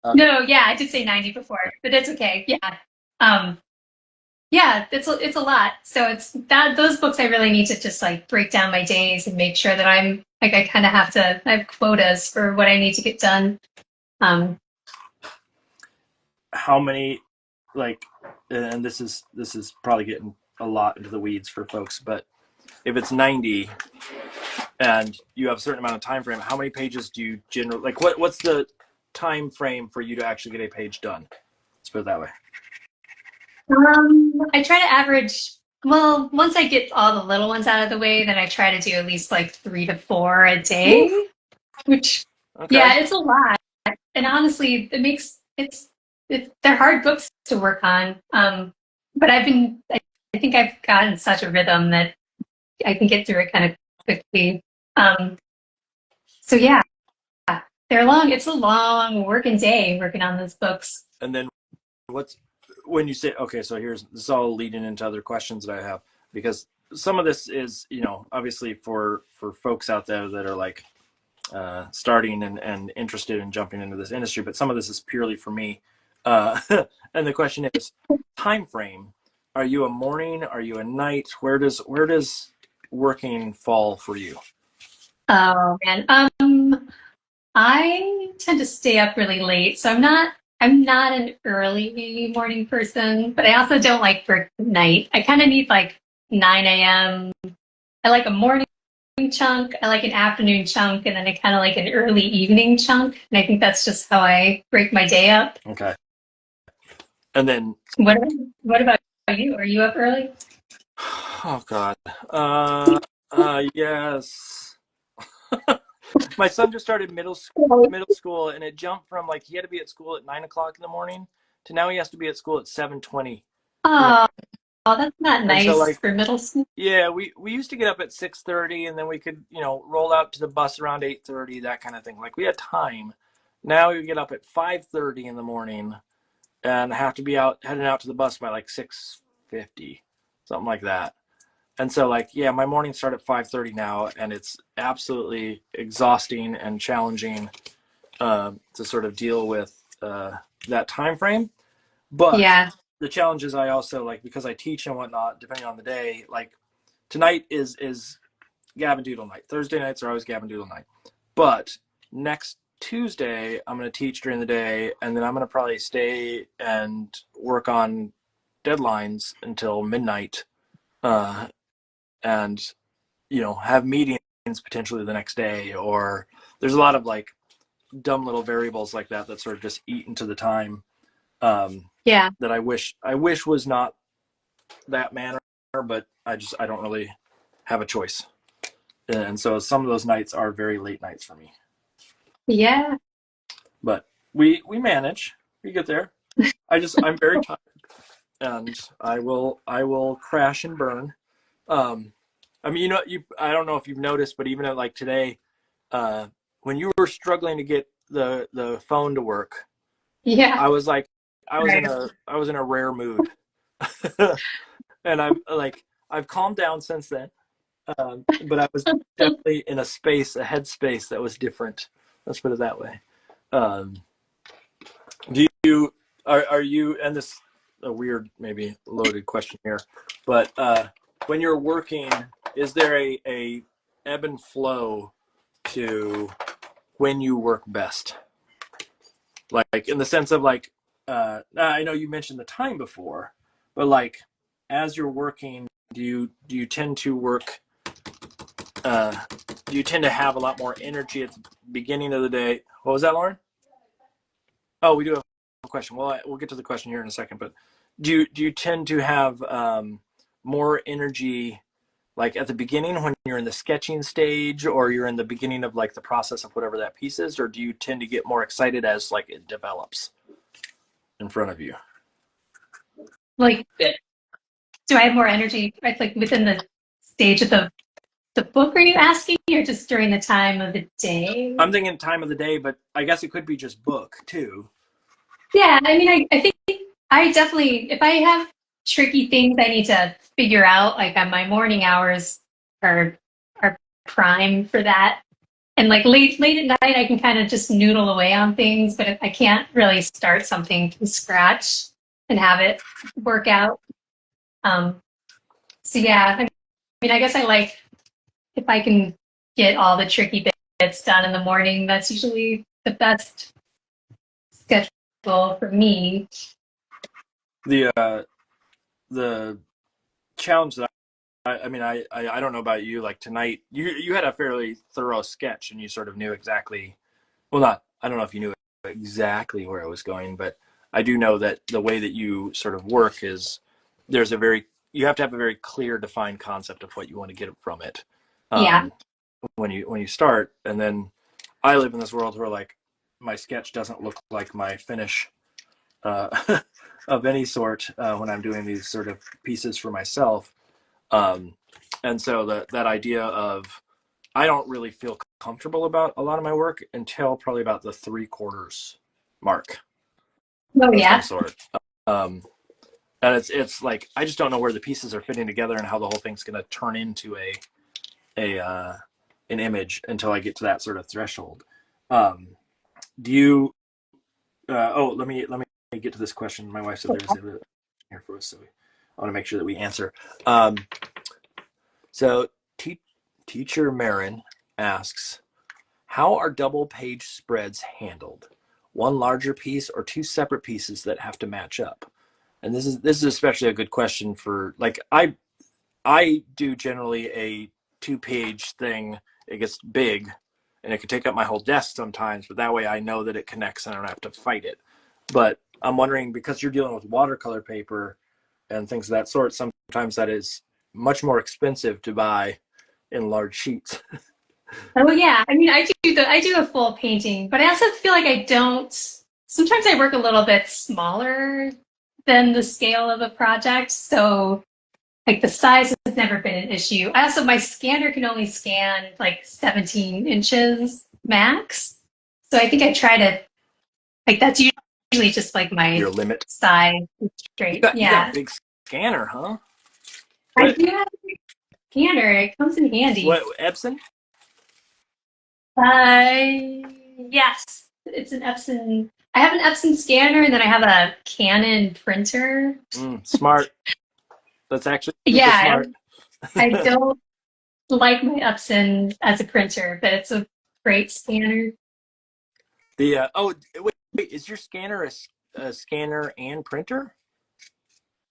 Speaker 1: Okay.
Speaker 3: no? Yeah, I did say 90 before, but it's okay. Yeah, um, yeah, it's a lot. So it's that those books I really need to just like break down my days and make sure that I'm like I kind of have to I have quotas for what I need to get done. Um,
Speaker 1: How many, like, and this is probably getting a lot into the weeds for folks, but if it's 90 and you have a certain amount of time frame, how many pages do you generally like? What's the time frame for you to actually get a page done? Let's put it that way.
Speaker 3: I try to average. Well, once I get all the little ones out of the way, then I try to do at least like 3 to 4 a
Speaker 1: Woo.
Speaker 3: day. Which,
Speaker 1: Okay.
Speaker 3: yeah, it's a lot. And honestly, they're hard books to work on. But I think I've gotten such a rhythm that I can get through it kind of quickly. Um, so yeah, they're long. It's a long working day working on those books.
Speaker 1: And then what's when you say, okay, so here's this is all leading into other questions that I have, because some of this is, you know, obviously for folks out there that are like starting and interested in jumping into this industry, but some of this is purely for me. Uh, and the question is time frame. are you a morning? Are you a night? Where does working fall for you?
Speaker 3: Oh man. I tend to stay up really late, so I'm not an early morning person, but I also don't like work at night. I kind of need like 9 a.m. I like a morning chunk, I like an afternoon chunk, and then I kind of like an early evening chunk. And I think that's just how I break my day up.
Speaker 1: Okay. And then,
Speaker 3: What what about you? Are you up early?
Speaker 1: oh God. Yes. My son just started middle school, and it jumped from like he had to be at school at 9 o'clock in the morning to now he has to be at school at 7:20 in the
Speaker 3: Oh, that's not
Speaker 1: and so
Speaker 3: nice
Speaker 1: like
Speaker 3: for middle school.
Speaker 1: yeah, we used to get up at 6:30 and then we could, roll out to the bus around 8:30, that kind of thing. Like we had time. Now we get up at 5:30 in the morning and have to be heading out to the bus by like 6:50, something like that. And so like yeah, my mornings start at 5:30 now, and it's absolutely exhausting and challenging to sort of deal with that time frame. But
Speaker 3: Yeah.
Speaker 1: the challenge is I also like, because I teach and whatnot, depending on the day, like tonight is Gavin Doodle night. Thursday nights are always Gavin Doodle night. But next Tuesday, I'm going to teach during the day, and then I'm going to probably stay and work on deadlines until midnight, uh, and have meetings potentially the next day. Or there's a lot of like dumb little variables like that sort of just eat into the time,
Speaker 3: Yeah.
Speaker 1: that I wish was not that manner, but I don't really have a choice. And so some of those nights are very late nights for me.
Speaker 3: Yeah.
Speaker 1: But we manage. We get there. I'm very tired, and I will crash and burn. I mean, I don't know if you've noticed, but even at like today, uh, when you were struggling to get the phone to work,
Speaker 3: Yeah.
Speaker 1: I was like, I was in
Speaker 3: Right.
Speaker 1: a rare mood, and I've calmed down since then. But I was definitely in a headspace that was different. Let's put it that way. Um, do you are you? And this a weird, maybe loaded question here, but when you're working, is there a ebb and flow to when you work best? Like in the sense of like, I know you mentioned the time before, but like as you're working, do you tend to work? Uh, do you tend to have a lot more energy at the beginning of the day? What was that, Lauren? Oh, we do have a question. Well, we'll get to the question here in a second. But do you tend to have more energy like at the beginning when you're in the sketching stage, or you're in the beginning of like the process of whatever that piece is, or do you tend to get more excited as like it develops in front of you?
Speaker 3: Like, do I have more energy, right, like within the stage of the book, are you asking, or just during the time of the day?
Speaker 1: I'm thinking time of the day, but I guess it could be just book too.
Speaker 3: Yeah, I mean, I think I definitely, if I have tricky things I need to figure out, like on my morning hours are are prime for that. And like late at night, I can kind of just noodle away on things, but I can't really start something from scratch and have it work out. Um, so yeah, I mean, I guess I like if I can get all the tricky bits done in the morning. That's usually the best schedule for me.
Speaker 1: The challenge that I mean, I don't know about you. Like tonight, you had a fairly thorough sketch, and you sort of knew exactly. Well, not I don't know if you knew exactly where I was going, but I do know that the way that you sort of work is you have to have a very clear, defined concept of what you want to get from it,
Speaker 3: Yeah.
Speaker 1: um, when you start, and then I live in this world where like my sketch doesn't look like my finish, uh, of any sort, when I'm doing these sort of pieces for myself. Um, and so that idea of I don't really feel comfortable about a lot of my work until probably about the 3/4 mark
Speaker 3: Oh
Speaker 1: of some
Speaker 3: yeah.
Speaker 1: sort. Um, and it's like I just don't know where the pieces are fitting together and how the whole thing's going to turn into a an image until I get to that sort of threshold. Um, do you? Oh, let me get to this question. My wife said there was a here for us. So I want to make sure that we answer. So Teacher Marin asks, how are double page spreads handled? One larger piece or two separate pieces that have to match up? And this is especially a good question for, like, I do generally a 2-page thing. It gets big and it can take up my whole desk sometimes, but that way I know that it connects and I don't have to fight it. But I'm wondering, because you're dealing with watercolor paper and things of that sort, sometimes that is much more expensive to buy in large sheets.
Speaker 3: Oh yeah, I mean, I do a full painting, but I also feel like I don't. Sometimes I work a little bit smaller than the scale of a project, so like the size has never been an issue. I also, my scanner can only scan like 17 inches max, so I think I try to, like, that's usually just like my
Speaker 1: Your limit.
Speaker 3: size
Speaker 1: You
Speaker 3: straight.
Speaker 1: got
Speaker 3: Yeah,
Speaker 1: a big scanner, huh?
Speaker 3: I
Speaker 1: What
Speaker 3: do have a scanner. It comes in handy.
Speaker 1: Epson?
Speaker 3: Yes, it's an Epson. I have an Epson scanner, and then I have a Canon printer.
Speaker 1: Smart. That's actually super
Speaker 3: Yeah,
Speaker 1: smart.
Speaker 3: I don't like my Epson as a printer, but it's a great scanner.
Speaker 1: Wait, is your scanner a scanner and printer?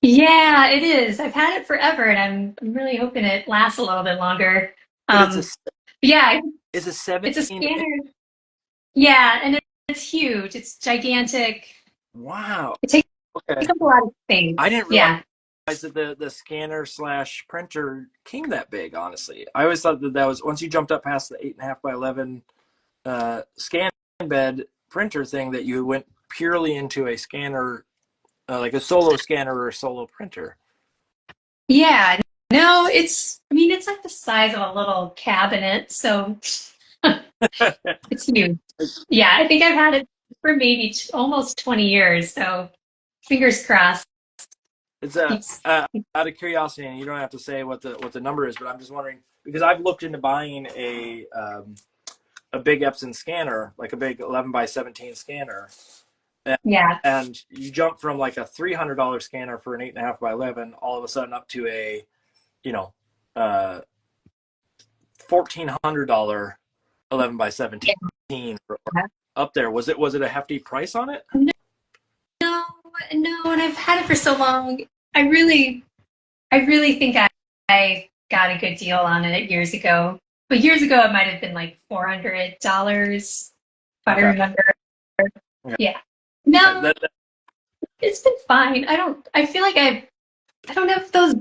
Speaker 3: Yeah, it is. I've had it forever, and I'm really hoping it lasts a little bit longer.
Speaker 1: But it's
Speaker 3: Um, yeah,
Speaker 1: a
Speaker 3: it's a
Speaker 1: 17 inch.
Speaker 3: scanner. Yeah, and it's huge. It's gigantic.
Speaker 1: Wow.
Speaker 3: It takes
Speaker 1: Okay.
Speaker 3: up a lot of space.
Speaker 1: I didn't realize
Speaker 3: Yeah.
Speaker 1: that the scanner slash printer came that big, honestly. I always thought that was, once you jumped up past the 8.5 by 11 scan bed printer thing, that you went purely into a scanner, like a solo scanner or a solo printer.
Speaker 3: Yeah, no, I mean, it's like the size of a little cabinet, so it's huge. Yeah, I think I've had it for maybe almost 20 years, so fingers crossed.
Speaker 1: It's
Speaker 3: Keeps,
Speaker 1: out of curiosity, and you don't have to say what the number is, but I'm just wondering, because I've looked into buying a big Epson scanner, like a big 11 by 17 scanner,
Speaker 3: yeah,
Speaker 1: and you jump from like a $300 scanner for an 8.5 by 11 all of a sudden up to a, you know, $1,400 11 by 17 or up there. Was it a hefty price on it?
Speaker 3: no, no, and I've had it for so long. I really think I got a good deal on it years ago. But years ago, it might have been like $400, if I
Speaker 1: Okay.
Speaker 3: remember.
Speaker 1: Okay.
Speaker 3: Yeah. No,
Speaker 1: That,
Speaker 3: it's been fine. I feel like I don't know if those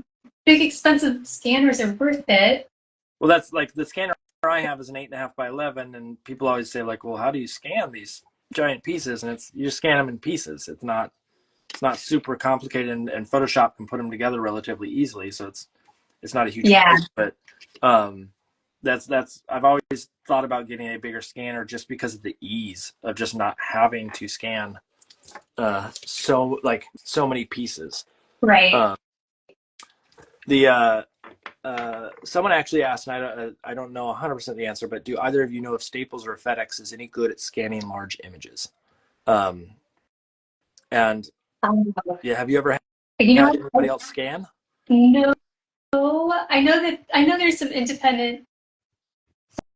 Speaker 3: big expensive scanners are worth it.
Speaker 1: well, that's like the scanner I have is an 8.5 by 11, and people always say, like, well, how do you scan these giant pieces? And it's, you just scan them in pieces. It's not super complicated, and Photoshop can put them together relatively easily. So it's not a huge
Speaker 3: Yeah.
Speaker 1: price, but that's I've always thought about getting a bigger scanner just because of the ease of just not having to scan so many pieces.
Speaker 3: Right.
Speaker 1: The someone actually asked, and I don't know 100% the answer, but do either of you know if Staples or FedEx is any good at scanning large images? And
Speaker 3: Um,
Speaker 1: yeah, have you ever had
Speaker 3: you know,
Speaker 1: anybody else scan?
Speaker 3: no, I know there's some independent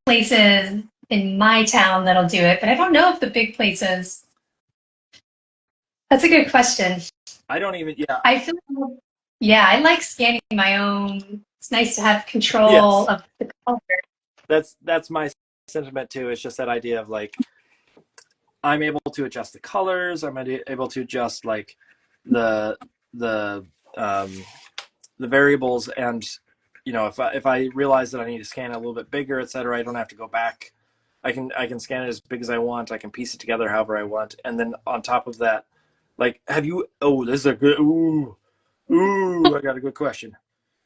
Speaker 3: places in my town that'll do it, but I don't know if the big places. That's a good question.
Speaker 1: I don't even. Yeah.
Speaker 3: I feel yeah, I like scanning my own. It's nice to have control
Speaker 1: Yes.
Speaker 3: of the color.
Speaker 1: That's my sentiment too. It's just that idea of like, I'm able to adjust the colors. I'm able to adjust like the the variables, and if I realize that I need to scan it a little bit bigger, etc., I don't have to go back. I can scan it as big as I want. I can piece it together however I want, and then on top of that, like, have you? Oh, this is a good. Ooh, I got a good question.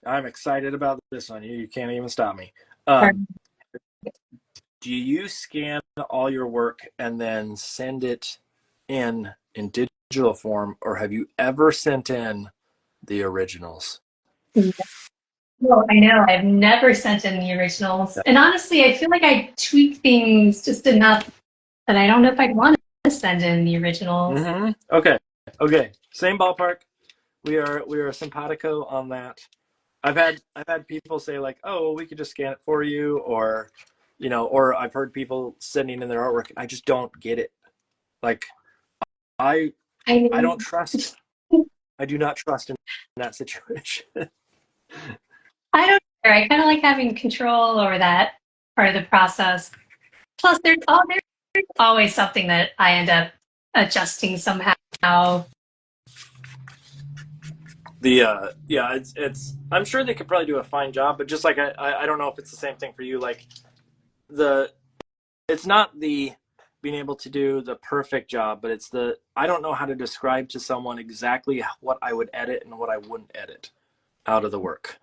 Speaker 1: I'm excited about this one. You can't even stop me. Do you scan all your work and then send it in digital form, or have you ever sent in the originals?
Speaker 3: Well, I know I've never sent in the originals, and honestly, I feel like I tweak things just enough that I don't know if I'd want to send in the originals.
Speaker 1: Mm-hmm. Okay. Same ballpark. we are simpatico on that. I've had people say like, oh, we could just scan it for you, or or I've heard people sending in their artwork. I just don't get it. Like I
Speaker 3: I
Speaker 1: I don't
Speaker 3: mean,
Speaker 1: trust. I do not trust in that situation.
Speaker 3: I don't care. I kind of like having control over that part of the process. Plus, there's always something that I end up adjusting somehow.
Speaker 1: Yeah, it's I'm sure they could probably do a fine job, but just like I don't know if it's the same thing for you. Like the it's not the being able to do the perfect job, but it's the I don't know how to describe to someone exactly what I would edit and what I wouldn't edit out of the work.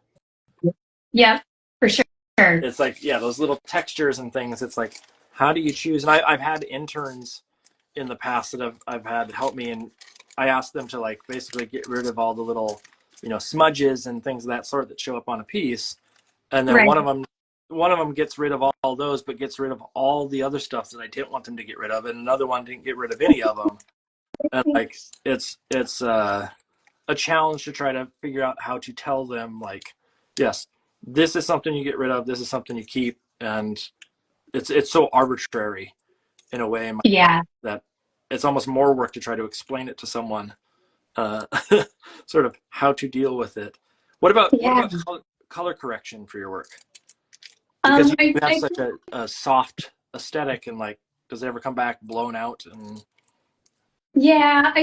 Speaker 3: Yeah, for sure.
Speaker 1: It's like, yeah, those little textures and things. It's like, how do you choose? And I've had interns in the past that I've had help me, and I asked them to like basically get rid of all the little, smudges and things of that sort that show up on a piece. And then
Speaker 3: Right.
Speaker 1: one of them gets rid of all those, but gets rid of all the other stuff that I didn't want them to get rid of, and another one didn't get rid of any of them. And like, it's a challenge to try to figure out how to tell them like, yes, this is something you get rid of, this is something you keep, and it's so arbitrary in a way
Speaker 3: Yeah.
Speaker 1: that it's almost more work to try to explain it to someone, uh, sort of how to deal with it. What about
Speaker 3: Yeah.
Speaker 1: color correction for your work? Because you have
Speaker 3: I
Speaker 1: such a soft aesthetic, and like, does it ever come back blown out? And
Speaker 3: Yeah,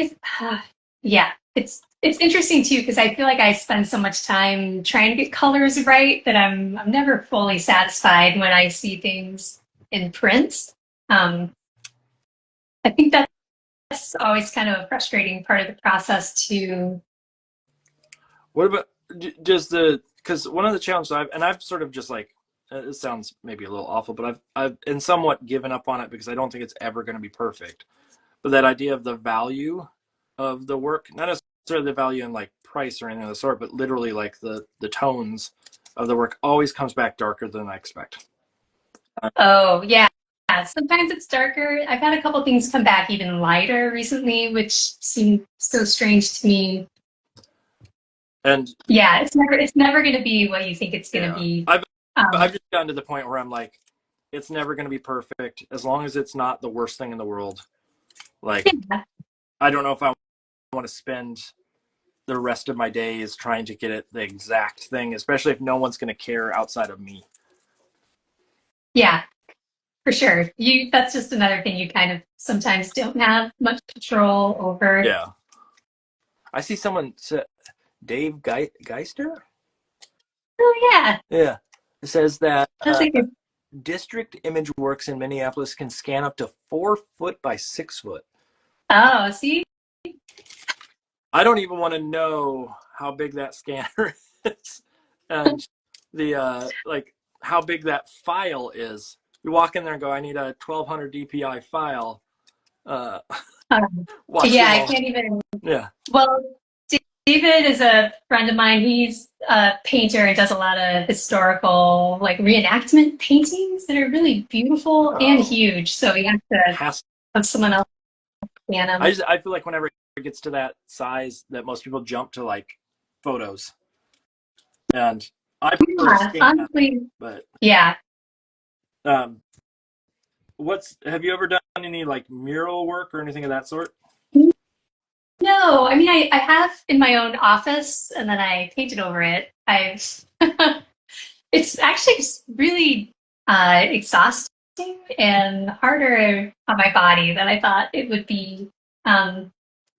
Speaker 3: yeah, it's interesting too because I feel like I spend so much time trying to get colors right that I'm never fully satisfied when I see things in print. Um, I think that's always kind of a frustrating part of the process too.
Speaker 1: what about does the because one of the challenges I've sort of just like, it sounds maybe a little awful, but I've in somewhat given up on it because I don't think it's ever going to be perfect. But that idea of the value of the work, not necessarily the value in like price or anything of the sort, but literally like the tones of the work always comes back darker than I expect.
Speaker 3: Oh, yeah. Yeah, sometimes it's darker. I've had a couple things come back even lighter recently, which seemed so strange to me.
Speaker 1: And
Speaker 3: Yeah, it's never going to be what you think it's going to
Speaker 1: yeah,
Speaker 3: be.
Speaker 1: I've
Speaker 3: Um,
Speaker 1: just gotten to the point where I'm like, it's never going to be perfect as long as it's not the worst thing in the world. Like,
Speaker 3: yeah,
Speaker 1: I don't know if I want to spend the rest of my days trying to get it the exact thing, especially if no one's going to care outside of me.
Speaker 3: yeah, for sure. That's just another thing you kind of sometimes don't have much control over.
Speaker 1: Yeah. I see someone, Dave Geister?
Speaker 3: Oh yeah,
Speaker 1: Yeah. It says that
Speaker 3: that's like a,
Speaker 1: District Image Works in Minneapolis can scan up to 4 foot by 6 foot.
Speaker 3: oh, see,
Speaker 1: I don't even want to know how big that scanner is, and the like how big that file is. You walk in there and go, I need a 1200 DPI file. Uh,
Speaker 3: um,
Speaker 1: watch
Speaker 3: yeah,
Speaker 1: them
Speaker 3: I
Speaker 1: all.
Speaker 3: can't even.
Speaker 1: Yeah.
Speaker 3: Well, David is a friend of mine. He's a painter and does a lot of historical, like reenactment paintings that are really beautiful and
Speaker 1: Oh,
Speaker 3: huge. So you have to
Speaker 1: has
Speaker 3: have someone else scan them.
Speaker 1: I feel like whenever it gets to that size, that most people jump to like photos, and I prefer to
Speaker 3: Yeah,
Speaker 1: scan.
Speaker 3: honestly,
Speaker 1: But
Speaker 3: yeah.
Speaker 1: um, what's have you ever done any like mural work or anything of that sort?
Speaker 3: No, I mean, I have in my own office and then I painted over it. I've, it's actually just really exhausting and harder on my body than I thought it would be. Um,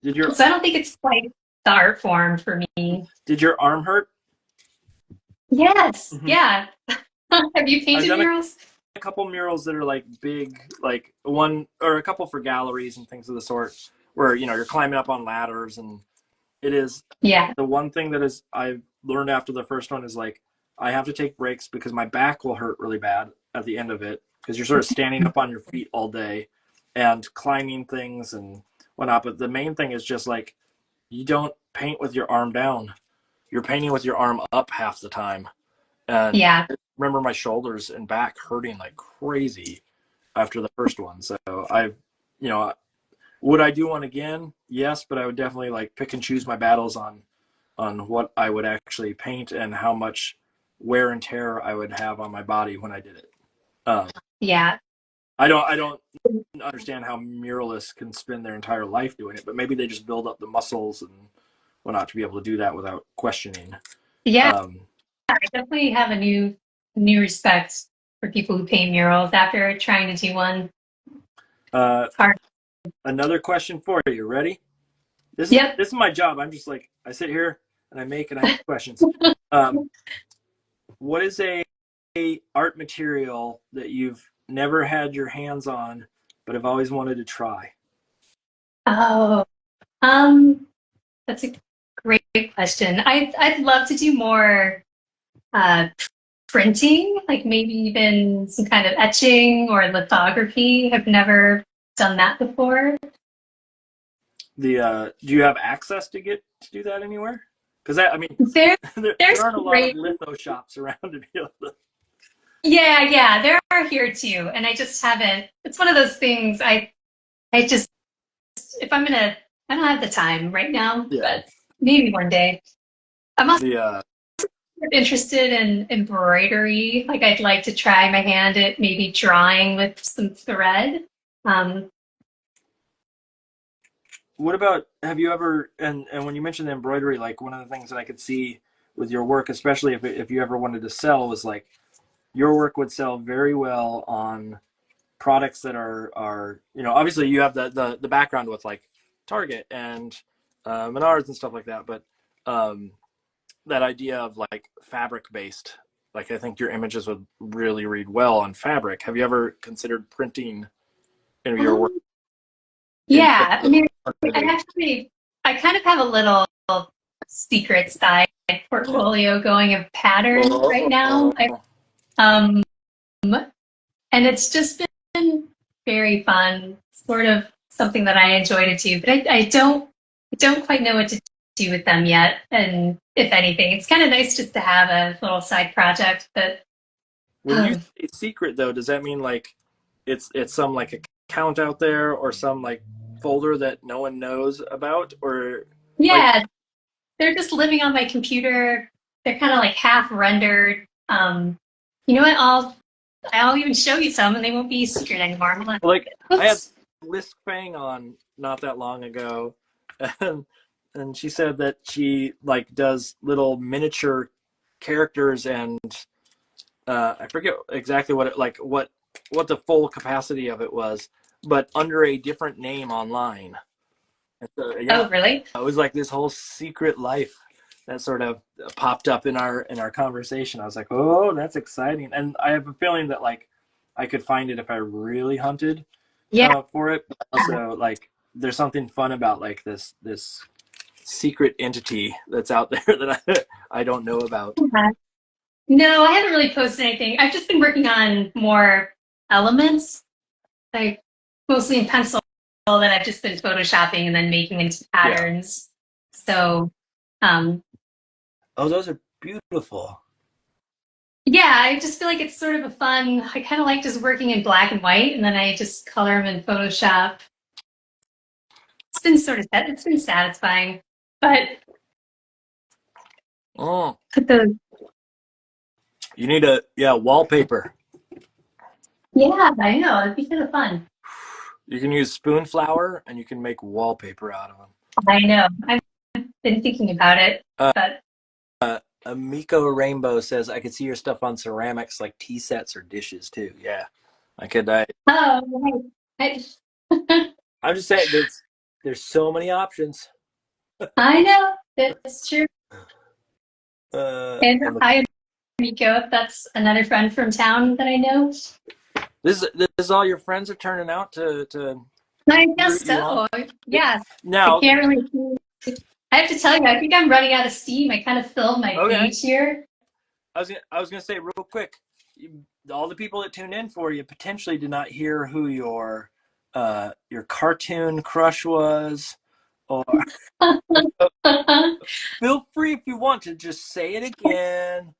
Speaker 1: Did your
Speaker 3: so I don't think it's quite the art form for me.
Speaker 1: did your arm hurt?
Speaker 3: Yes,
Speaker 1: Mm-hmm.
Speaker 3: yeah. Have you
Speaker 1: I've
Speaker 3: painted
Speaker 1: done
Speaker 3: murals?
Speaker 1: a couple murals that are like big, like one or a couple for galleries and things of the sort, where you're climbing up on ladders, and it is
Speaker 3: Yeah.
Speaker 1: the one thing that is I've learned after the first one is like I have to take breaks because my back will hurt really bad at the end of it because you're sort of standing up on your feet all day and climbing things and whatnot. But the main thing is just like you don't paint with your arm down. You're painting with your arm up half the time. And
Speaker 3: Yeah.
Speaker 1: I remember my shoulders and back hurting like crazy after the first one. So you know, would I do one again? Yes, but I would definitely like pick and choose my battles on on what I would actually paint and how much wear and tear I would have on my body when I did it.
Speaker 3: Yeah.
Speaker 1: I don't understand how muralists can spend their entire life doing it, but maybe they just build up the muscles and whatnot to be able to do that without questioning.
Speaker 3: Yeah,
Speaker 1: Um,
Speaker 3: I definitely have a new respect for people who paint murals after trying to do one. It's hard.
Speaker 1: Another question for you. Ready?
Speaker 3: Yep.
Speaker 1: This is my job. I'm just like, I sit here and I make and I ask questions. What is a art material that you've never had your hands on but have always wanted to try?
Speaker 3: Oh, that's a great question. I'd love to do more uh, printing, like maybe even some kind of etching or lithography. I've never done that before.
Speaker 1: Do you have access to get to do that anywhere? Because I mean,
Speaker 3: There,
Speaker 1: there
Speaker 3: there's
Speaker 1: aren't a lot of
Speaker 3: great.
Speaker 1: litho shops around to be able to.
Speaker 3: Yeah, there are here too, and I just haven't. It's one of those things. I just if I'm gonna, I don't have the time right now,
Speaker 1: Yeah.
Speaker 3: but maybe one day. I'm also
Speaker 1: The
Speaker 3: interested in embroidery. Like I'd like to try my hand at maybe drawing with some thread. Um,
Speaker 1: What about, have you ever, and when you mentioned the embroidery, like one of the things that I could see with your work, especially if you ever wanted to sell, was like your work would sell very well on products that are obviously you have the background with like Target and Menards and stuff like that, but that idea of like fabric based, like I think your images would really read well on fabric. Have you ever considered printing your work
Speaker 3: um,
Speaker 1: instead
Speaker 3: yeah, I
Speaker 1: of
Speaker 3: mean, I
Speaker 1: based?
Speaker 3: actually, I kind of have a little secret side portfolio going of patterns right now.
Speaker 1: Oh,
Speaker 3: Um, and it's just been very fun, sort of something that I enjoy to do, but I don't quite know what to do with them yet. And if anything, it's kind of nice just to have a little side project. But
Speaker 1: when you say secret though, does that mean like it's some like account out there or some like folder that no one knows about, or like
Speaker 3: yeah, they're just living on my computer. They're kind of like half rendered. You know what? I'll even show you some, and they won't be secret anymore. Hold on.
Speaker 1: like I had
Speaker 3: Oops.
Speaker 1: Lisk Fang on not that long ago, and she said that she like does little miniature characters, and I forget exactly what it like what the full capacity of it was, but under a different name online. And so, yeah,
Speaker 3: Oh, really?
Speaker 1: it was like this whole secret life that sort of popped up in our conversation. I was like, oh, that's exciting, and I have a feeling that like I could find it if I really hunted
Speaker 3: Yeah.
Speaker 1: for it. But also, like, there's something fun about like this secret entity that's out there that I don't know about.
Speaker 3: No, I haven't really posted anything. I've just been working on more elements, like mostly in pencil that I've just been photoshopping and then making into
Speaker 1: Yeah.
Speaker 3: patterns. So, um,
Speaker 1: Oh, those are beautiful.
Speaker 3: yeah, I just feel like it's sort of a fun, I kind of like just working in black and white and then I just color them in Photoshop. It's been satisfying, but
Speaker 1: Oh,
Speaker 3: the,
Speaker 1: you need wallpaper.
Speaker 3: yeah, I know, it'd be kind of fun.
Speaker 1: You can use spoon flour and you can make wallpaper out of them.
Speaker 3: I know, I've been thinking about it,
Speaker 1: Uh,
Speaker 3: but
Speaker 1: Amiko Rainbow says I could see your stuff on ceramics like tea sets or dishes too. Yeah, I could.
Speaker 3: oh, right.
Speaker 1: I'm just saying there's so many options.
Speaker 3: I know, that's true. And
Speaker 1: And
Speaker 3: hi, Rico, that's another friend from town that I know.
Speaker 1: this is all your friends are turning out to
Speaker 3: I guess
Speaker 1: root you on.
Speaker 3: so. Yeah, I
Speaker 1: Now,
Speaker 3: can't really. I have to tell you, I think I'm running out of steam. I kind of filled my
Speaker 1: okay,
Speaker 3: page here.
Speaker 1: I was gonna say real quick, all the people that tuned in for you potentially did not hear who your cartoon crush was, or feel free if you want to just say it again,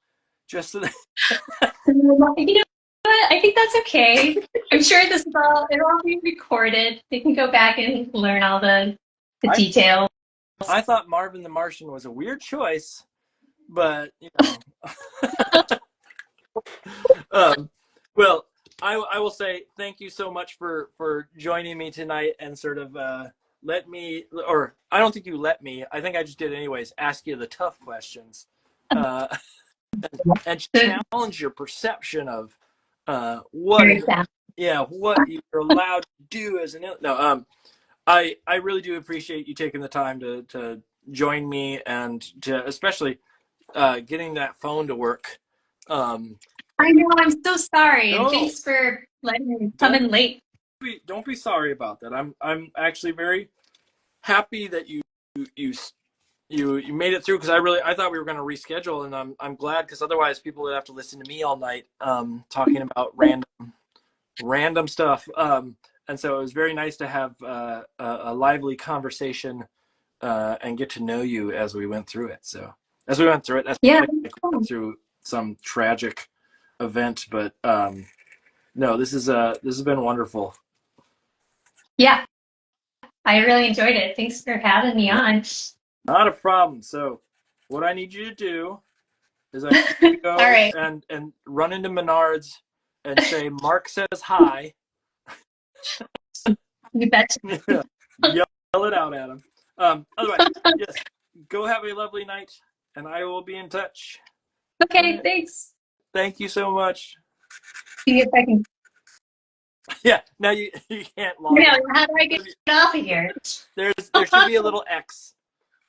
Speaker 1: just so that
Speaker 3: You know what? I think that's okay. I'm sure it'll all be recorded. They can go back and learn all the
Speaker 1: I
Speaker 3: details.
Speaker 1: I thought Marvin the Martian was a weird choice, but you know. Well, I will say thank you so much for joining me tonight and sort of let me, or I don't think you let me, I think I just did anyways, ask you the tough questions uh, and challenge your perception of what what you're allowed to do as an no I really do appreciate you taking the time to join me and to especially getting that phone to work.
Speaker 3: I know, I'm so sorry, and
Speaker 1: No,
Speaker 3: thanks for letting me come
Speaker 1: don't
Speaker 3: in late.
Speaker 1: don't be sorry about that. I'm actually very happy that you you made it through because I thought we were going to reschedule, and I'm glad because otherwise people would have to listen to me all night talking about random stuff. And so it was very nice to have a lively conversation and get to know you as we went through it. So as we went through it, that's
Speaker 3: Yeah.
Speaker 1: like we went through some tragic event, but no, this has been wonderful.
Speaker 3: Yeah, I really enjoyed it. Thanks for having me on.
Speaker 1: Not a problem. So what I need you to do is I need you to
Speaker 3: All
Speaker 1: go
Speaker 3: right.
Speaker 1: and run into Menards and say Mark says hi.
Speaker 3: You betcha.
Speaker 1: Yell it out at him. Otherwise, yes, go have a lovely night, and I will be in touch.
Speaker 3: Okay, thanks.
Speaker 1: Thank you so much.
Speaker 3: See if I can.
Speaker 1: Yeah, now you can't log
Speaker 3: Now,
Speaker 1: out.
Speaker 3: how do I get off of here?
Speaker 1: There should be a little X.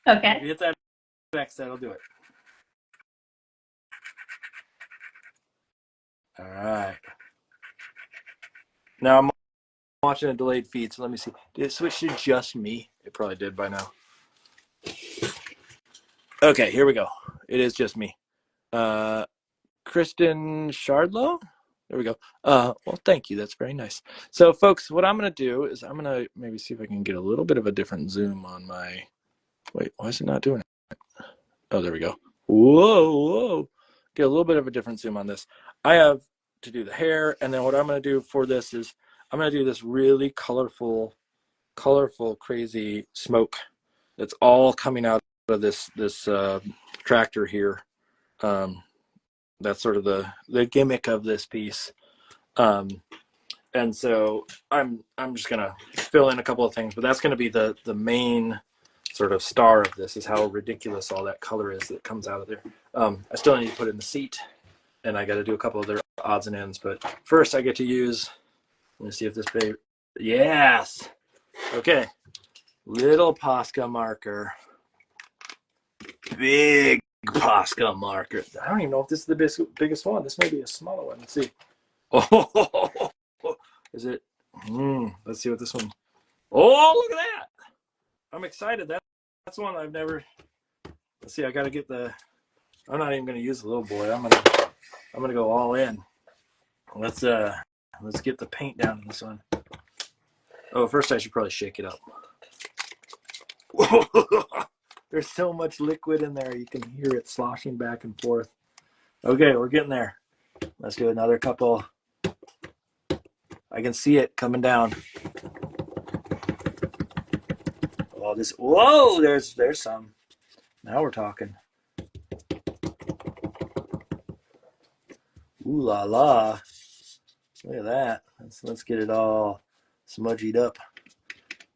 Speaker 1: If
Speaker 3: Okay.
Speaker 1: you hit that X, that'll do it. All right. Now I'm watching a delayed feed, so let me see. Did it switch to just me? It probably did by now. Okay, here we go. It is just me. Kristen Shardlow. There we go. Well, thank you. That's very nice. So, folks, what I'm going to do is I'm going to maybe see if I can get a little bit of a different zoom on my. Wait, why is it not doing it? Oh, there we go. Whoa. Get a little bit of a different zoom on this. I have to do the hair, and then what I'm going to do for this is I'm going to do this really colorful, crazy smoke that's all coming out of this tractor here. That's sort of the gimmick of this piece. And so I'm just gonna fill in a couple of things, but that's gonna be the main sort of star of this is how ridiculous all that color is that comes out of there. I still need to put in the seat, and I got to do a couple of other odds and ends. But first, I get to use. Let me see if this baby. Yes. Okay. Little Posca marker. Big Posca marker. I don't even know if this is the biggest one. This may be a smaller one. Let's see. Oh, is it? Let's see what this one. Oh, look at that! I'm excited. That's one I've never. Let's see. I got to get the. I'm not even going to use the little boy. I'm gonna go all in. Let's get the paint down in this one. Oh, first I should probably shake it up. There's so much liquid in there. You can hear it sloshing back and forth. Okay, we're getting there. Let's do another couple. I can see it coming down. Oh, this. Whoa, there's some. Now we're talking. Ooh la la. Look at that. Let's get it all smudgied up.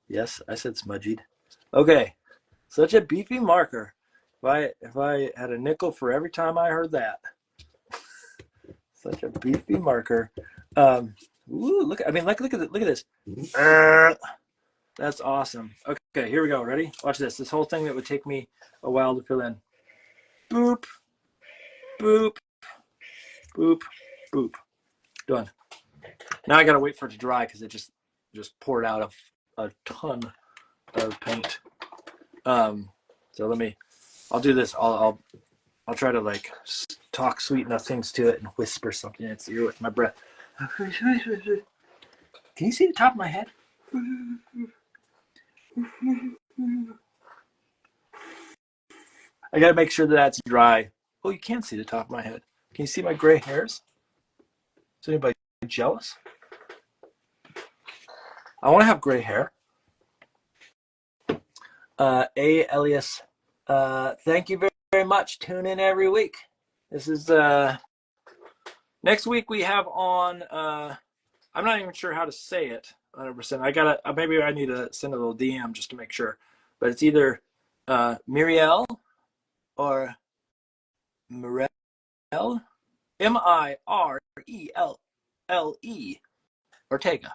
Speaker 1: Yes, I said smudgied. Okay. Such a beefy marker. If I had a nickel for every time I heard that. Such a beefy marker. Ooh, look at this. That's awesome. Okay, here we go. Ready? Watch this. This whole thing that would take me a while to fill in. Boop, boop, boop, boop. Done. Now I gotta wait for it to dry because it just poured out a ton of paint. So I'll do this. I'll try to like talk sweet enough things to it and whisper something in its ear with my breath. Can you see the top of my head? I gotta make sure that that's dry. Oh, you can't see the top of my head. Can you see my gray hairs? Is anybody jealous? I want to have gray hair. A. Elias, thank you very, very much. Tune in every week. This is next week we have on. I'm not even sure how to say it 100%. I gotta maybe I need to send a little DM just to make sure. But it's either Muriel or Mirelle, Mirelle Ortega.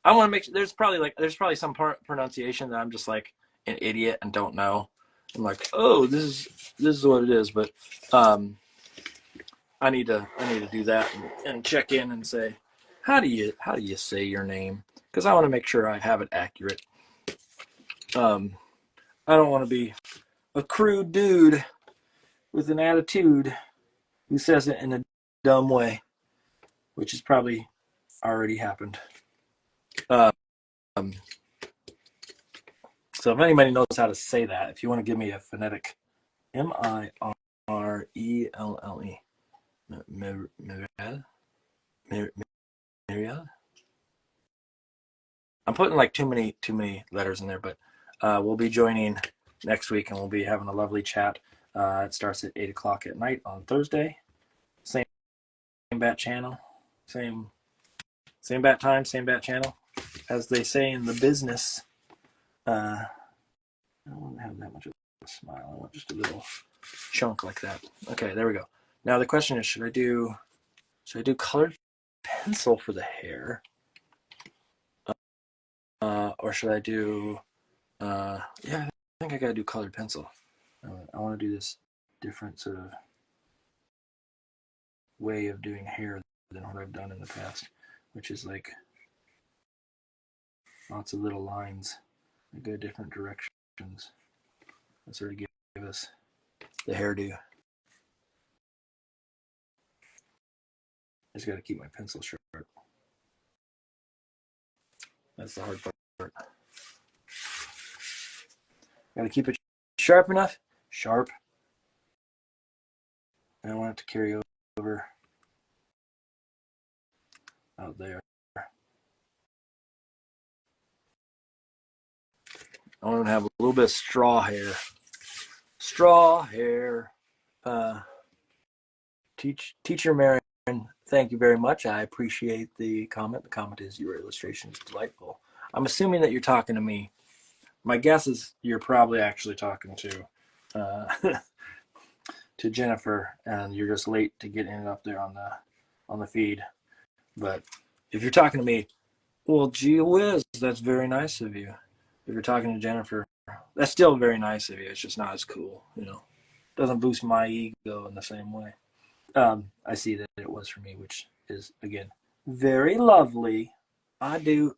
Speaker 1: I want to make sure. There's probably some pronunciation that I'm just like an idiot and don't know. I'm like, oh, this is what it is. But I need to do that and check in and say, how do you say your name? Because I want to make sure I have it accurate. I don't want to be a crude dude with an attitude who says it in a dumb way, which has probably already happened. Um, so if anybody knows how to say that, if you want to give me a phonetic, Mirelle, Miriel. I'm putting like too many letters in there, but we'll be joining next week and we'll be having a lovely chat. It starts at 8 o'clock at night on Thursday. Same bat channel, same bat time, same bat channel, as they say in the business. I don't want to have that much of a smile. I want just a little chunk like that. Okay, there we go. Now the question is, should I do colored pencil for the hair, or should I do? Yeah, I think I gotta do colored pencil. I want to do this different sort of way of doing hair than what I've done in the past, which is like lots of little lines that go different directions. That sort of give us the hairdo. I just got to keep my pencil sharp. That's the hard part. Got to keep it sharp enough. Sharp. I don't want it to carry over out there. I want to have a little bit of straw hair. Straw hair. Teacher Marion, thank you very much. I appreciate the comment. The comment is, your illustration is delightful. I'm assuming that you're talking to me. My guess is you're probably actually talking to to Jennifer, and you're just late to getting it up there on the feed. But if you're talking to me, well, gee whiz, that's very nice of you. If you're talking to Jennifer, that's still very nice of you. It's just not as cool, you know. Doesn't boost my ego in the same way. I see that it was for me, which is, again, very lovely. I do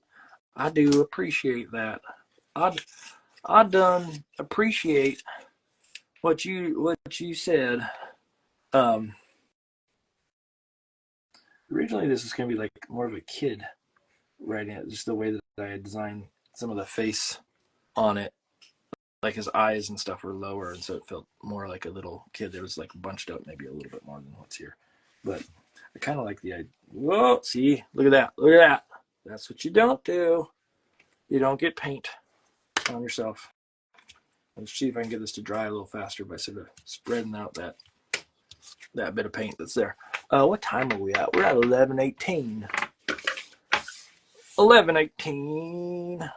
Speaker 1: appreciate that. I done appreciate what you said. Originally this was gonna be like more of a kid writing it, just the way that I had designed some of the face on it, like his eyes and stuff were lower, and so it felt more like a little kid. There was like bunched out maybe a little bit more than what's here, but I kind of like the idea. Whoa, see, look at that, look at that. That's what you don't do. You don't get paint on yourself. Let's see if I can get this to dry a little faster by sort of spreading out that bit of paint that's there. What time are we at? We're at 11:18. 11:18.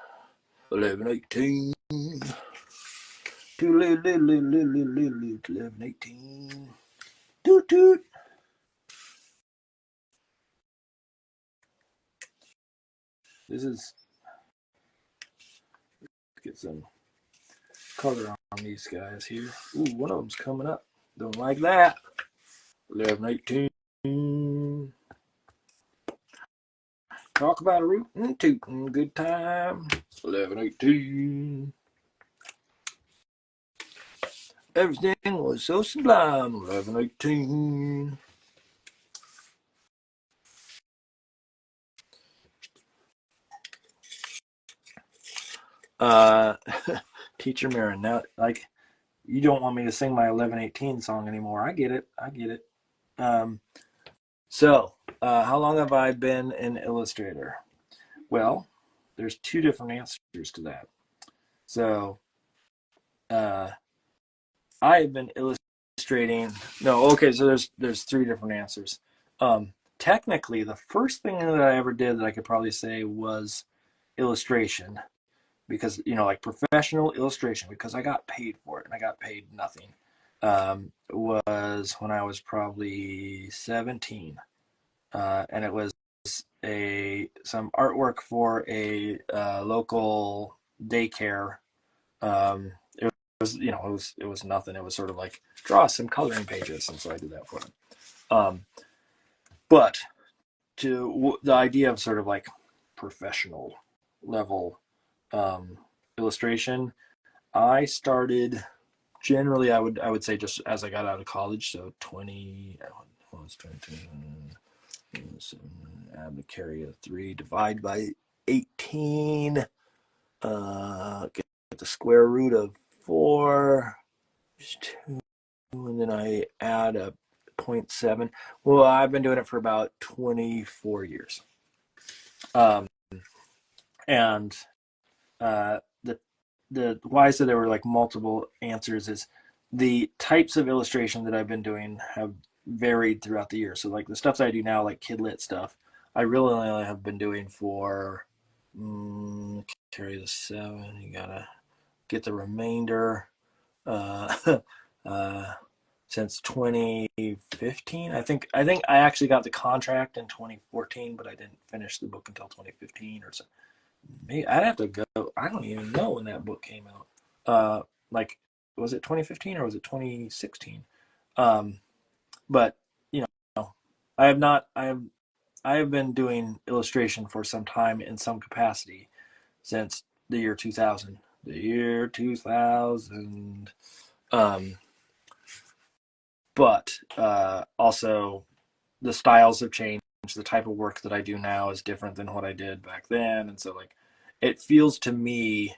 Speaker 1: 11:18. 11:18. Toot toot. This is, let's get some color on these guys here. Ooh, one of them's coming up. Don't like that. 11:18. Talk about a rootin' tootin' good time. 11:18. Everything was so sublime. 11:18. Teacher Marin, now, like, you don't want me to sing my 11:18 song anymore. I get it. So how long have I been an illustrator? Well, there's two different answers to that. So I've been illustrating. No, okay. So there's three different answers. Technically, the first thing that I ever did that I could probably say was illustration, because like professional illustration, because I got paid for it and I got paid nothing. Was when I was probably 17, and it was some artwork for a local daycare. It was it was nothing. It was sort of like draw some coloring pages, and so I did that for them. But to the idea of sort of like professional level illustration, I started generally. I would say just as I got out of college, so 20. I was 20. So add the carry of 3, divide by 18, get the square root of 4, 2, and then I add a 0.7. Well, I've been doing it for about 24 years. And the why I said there were like multiple answers is the types of illustration that I've been doing have varied throughout the year. So like the stuff that I do now, like kidlit stuff, I really only have been doing for carry the 7. You gotta get the remainder. Since 2015, I think I actually got the contract in 2014, but I didn't finish the book until 2015 or so. Maybe I'd have to go. I don't even know when that book came out. Like, was it 2015 or was it 2016? But you know, I have not. I have been doing illustration for some time in some capacity since the year 2000. The year 2000. But also the styles have changed. The type of work that I do now is different than what I did back then, and so like it feels to me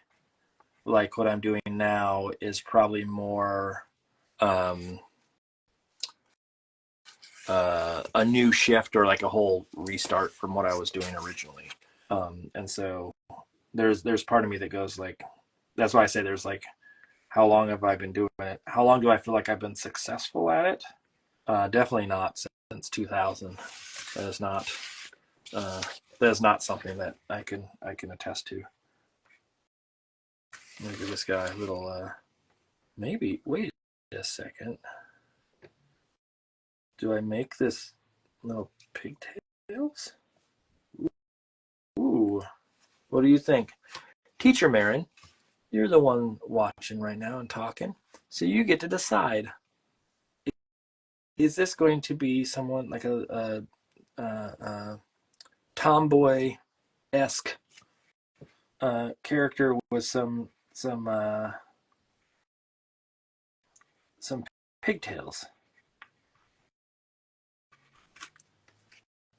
Speaker 1: like what I'm doing now is probably more a new shift or like a whole restart from what I was doing originally. And so there's part of me that goes like, that's why I say there's like, how long have I been doing it? How long do I feel like I've been successful at it? Definitely not since 2000. That is not that is not something that I can attest to. Let me give this guy a little. Maybe wait a second. Do I make this little pigtails? Ooh, what do you think, Teacher Marin? You're the one watching right now and talking, so you get to decide. Is this going to be someone like a tomboy-esque character with some pigtails?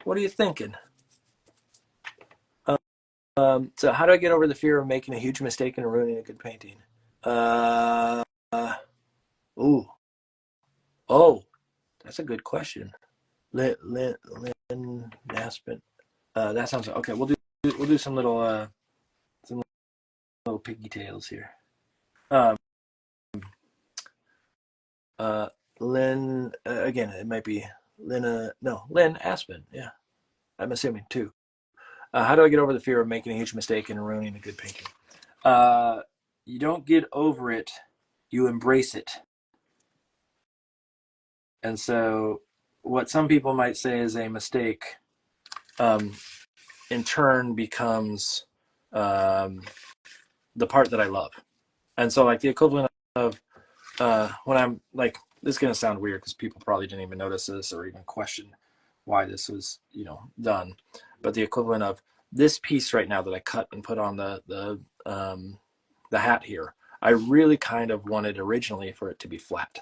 Speaker 1: What are you thinking? So how do I get over the fear of making a huge mistake and ruining a good painting? Uh, ooh, oh, that's a good question. Lynn Aspen. That sounds okay. We'll do some little piggy tails here. Lynn again. It might be Lynn. No, Lynn Aspen. Yeah, I'm assuming too. How do I get over the fear of making a huge mistake and ruining a good painting? You don't get over it, you embrace it. And so what some people might say is a mistake, in turn becomes the part that I love. And so like the equivalent of when I'm like, this is going to sound weird because people probably didn't even notice this or even question why this was, done. But the equivalent of this piece right now that I cut and put on the hat here, I really kind of wanted originally for it to be flat.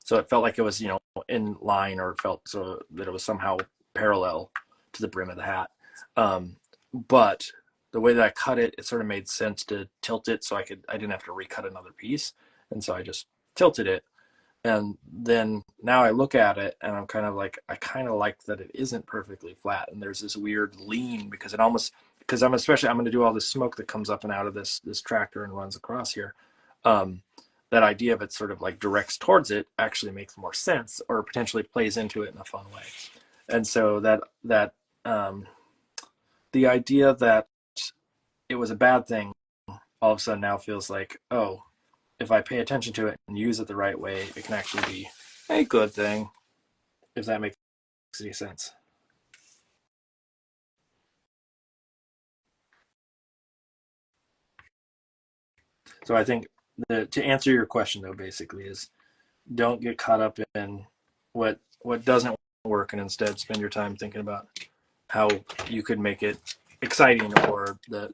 Speaker 1: So it felt like it was, in line, or it felt so that it was somehow parallel to the brim of the hat. But the way that I cut it, it sort of made sense to tilt it so I didn't have to recut another piece. And so I just tilted it. And then now I look at it and I'm kind of like, I kind of like that it isn't perfectly flat. And there's this weird lean because because I'm going to do all this smoke that comes up and out of this tractor and runs across here. That idea of it sort of like directs towards it actually makes more sense, or potentially plays into it in a fun way. And so that the idea that it was a bad thing all of a sudden now feels like, oh, if I pay attention to it and use it the right way, it can actually be a good thing, if that makes any sense. So I think to answer your question, though, basically is don't get caught up in what doesn't work, and instead spend your time thinking about how you could make it exciting, or the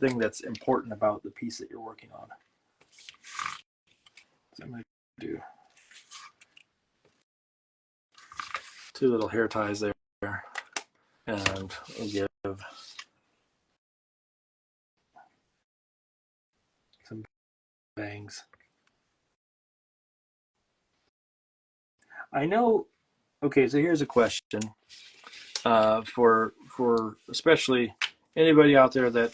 Speaker 1: thing that's important about the piece that you're working on. So I'm going to do 2 little hair ties there, and we'll give some bangs. I know. Okay, so here's a question for especially anybody out there that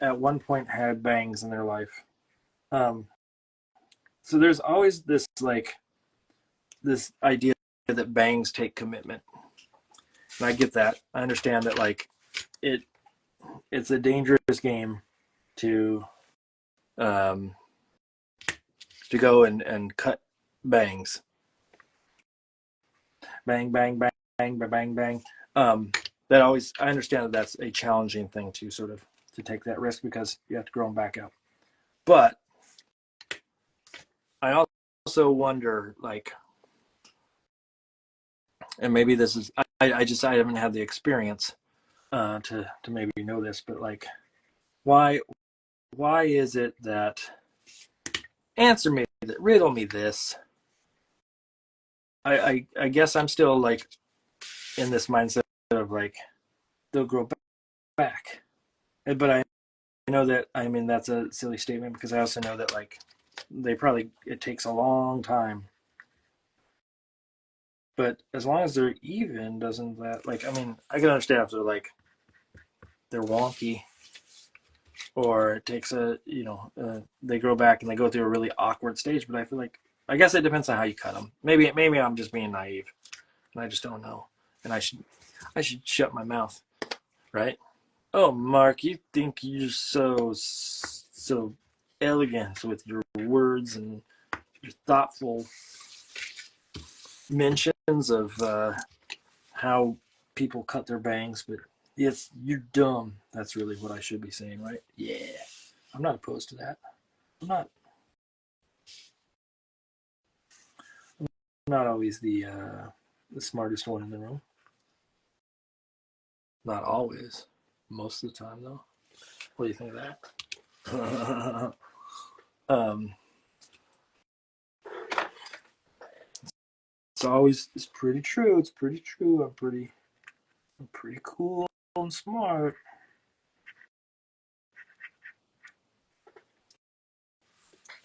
Speaker 1: at one point had bangs in their life. So there's always this idea that bangs take commitment, and I get that. I understand that it's a dangerous game to go and cut bangs. Bang, bang, bang, bang, bang, bang. That always, I understand that that's a challenging thing to sort of to take that risk, because you have to grow them back out. But I also wonder, and maybe this is, I haven't had the experience to maybe know this, but why is it that, answer me, riddle me this. I guess I'm still in this mindset of they'll grow back, but I know that, I mean, that's a silly statement, because I also know that it takes a long time. But as long as they're even, doesn't that, I mean, I can understand if they're wonky, or it takes they grow back and they go through a really awkward stage. But I feel I guess it depends on how you cut them. Maybe I'm just being naive, and I just don't know. And I should shut my mouth, right? Oh, Mark, you think you're so elegant with your words and your thoughtful mentions of how people cut their bangs, but yes, you're dumb. That's really what I should be saying, right? Yeah, I'm not opposed to that. I'm not always the smartest one in the room. Not always. Most of the time, though. What do you think of that? It's pretty true. It's pretty true. I'm pretty cool and smart.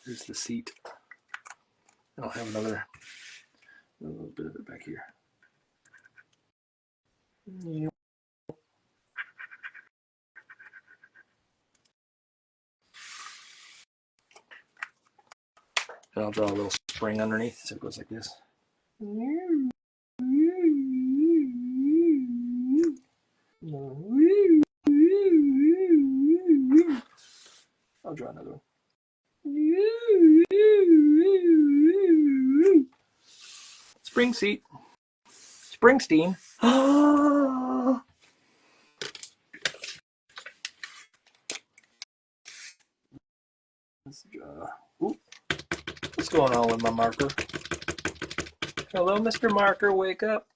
Speaker 1: There's the seat. I'll have a little bit of it back here. Yeah. And I'll draw a little spring underneath, so it goes like this. I'll draw another one. Spring seat. Springsteen. What's going on with my marker? Hello, Mr. Marker, wake up.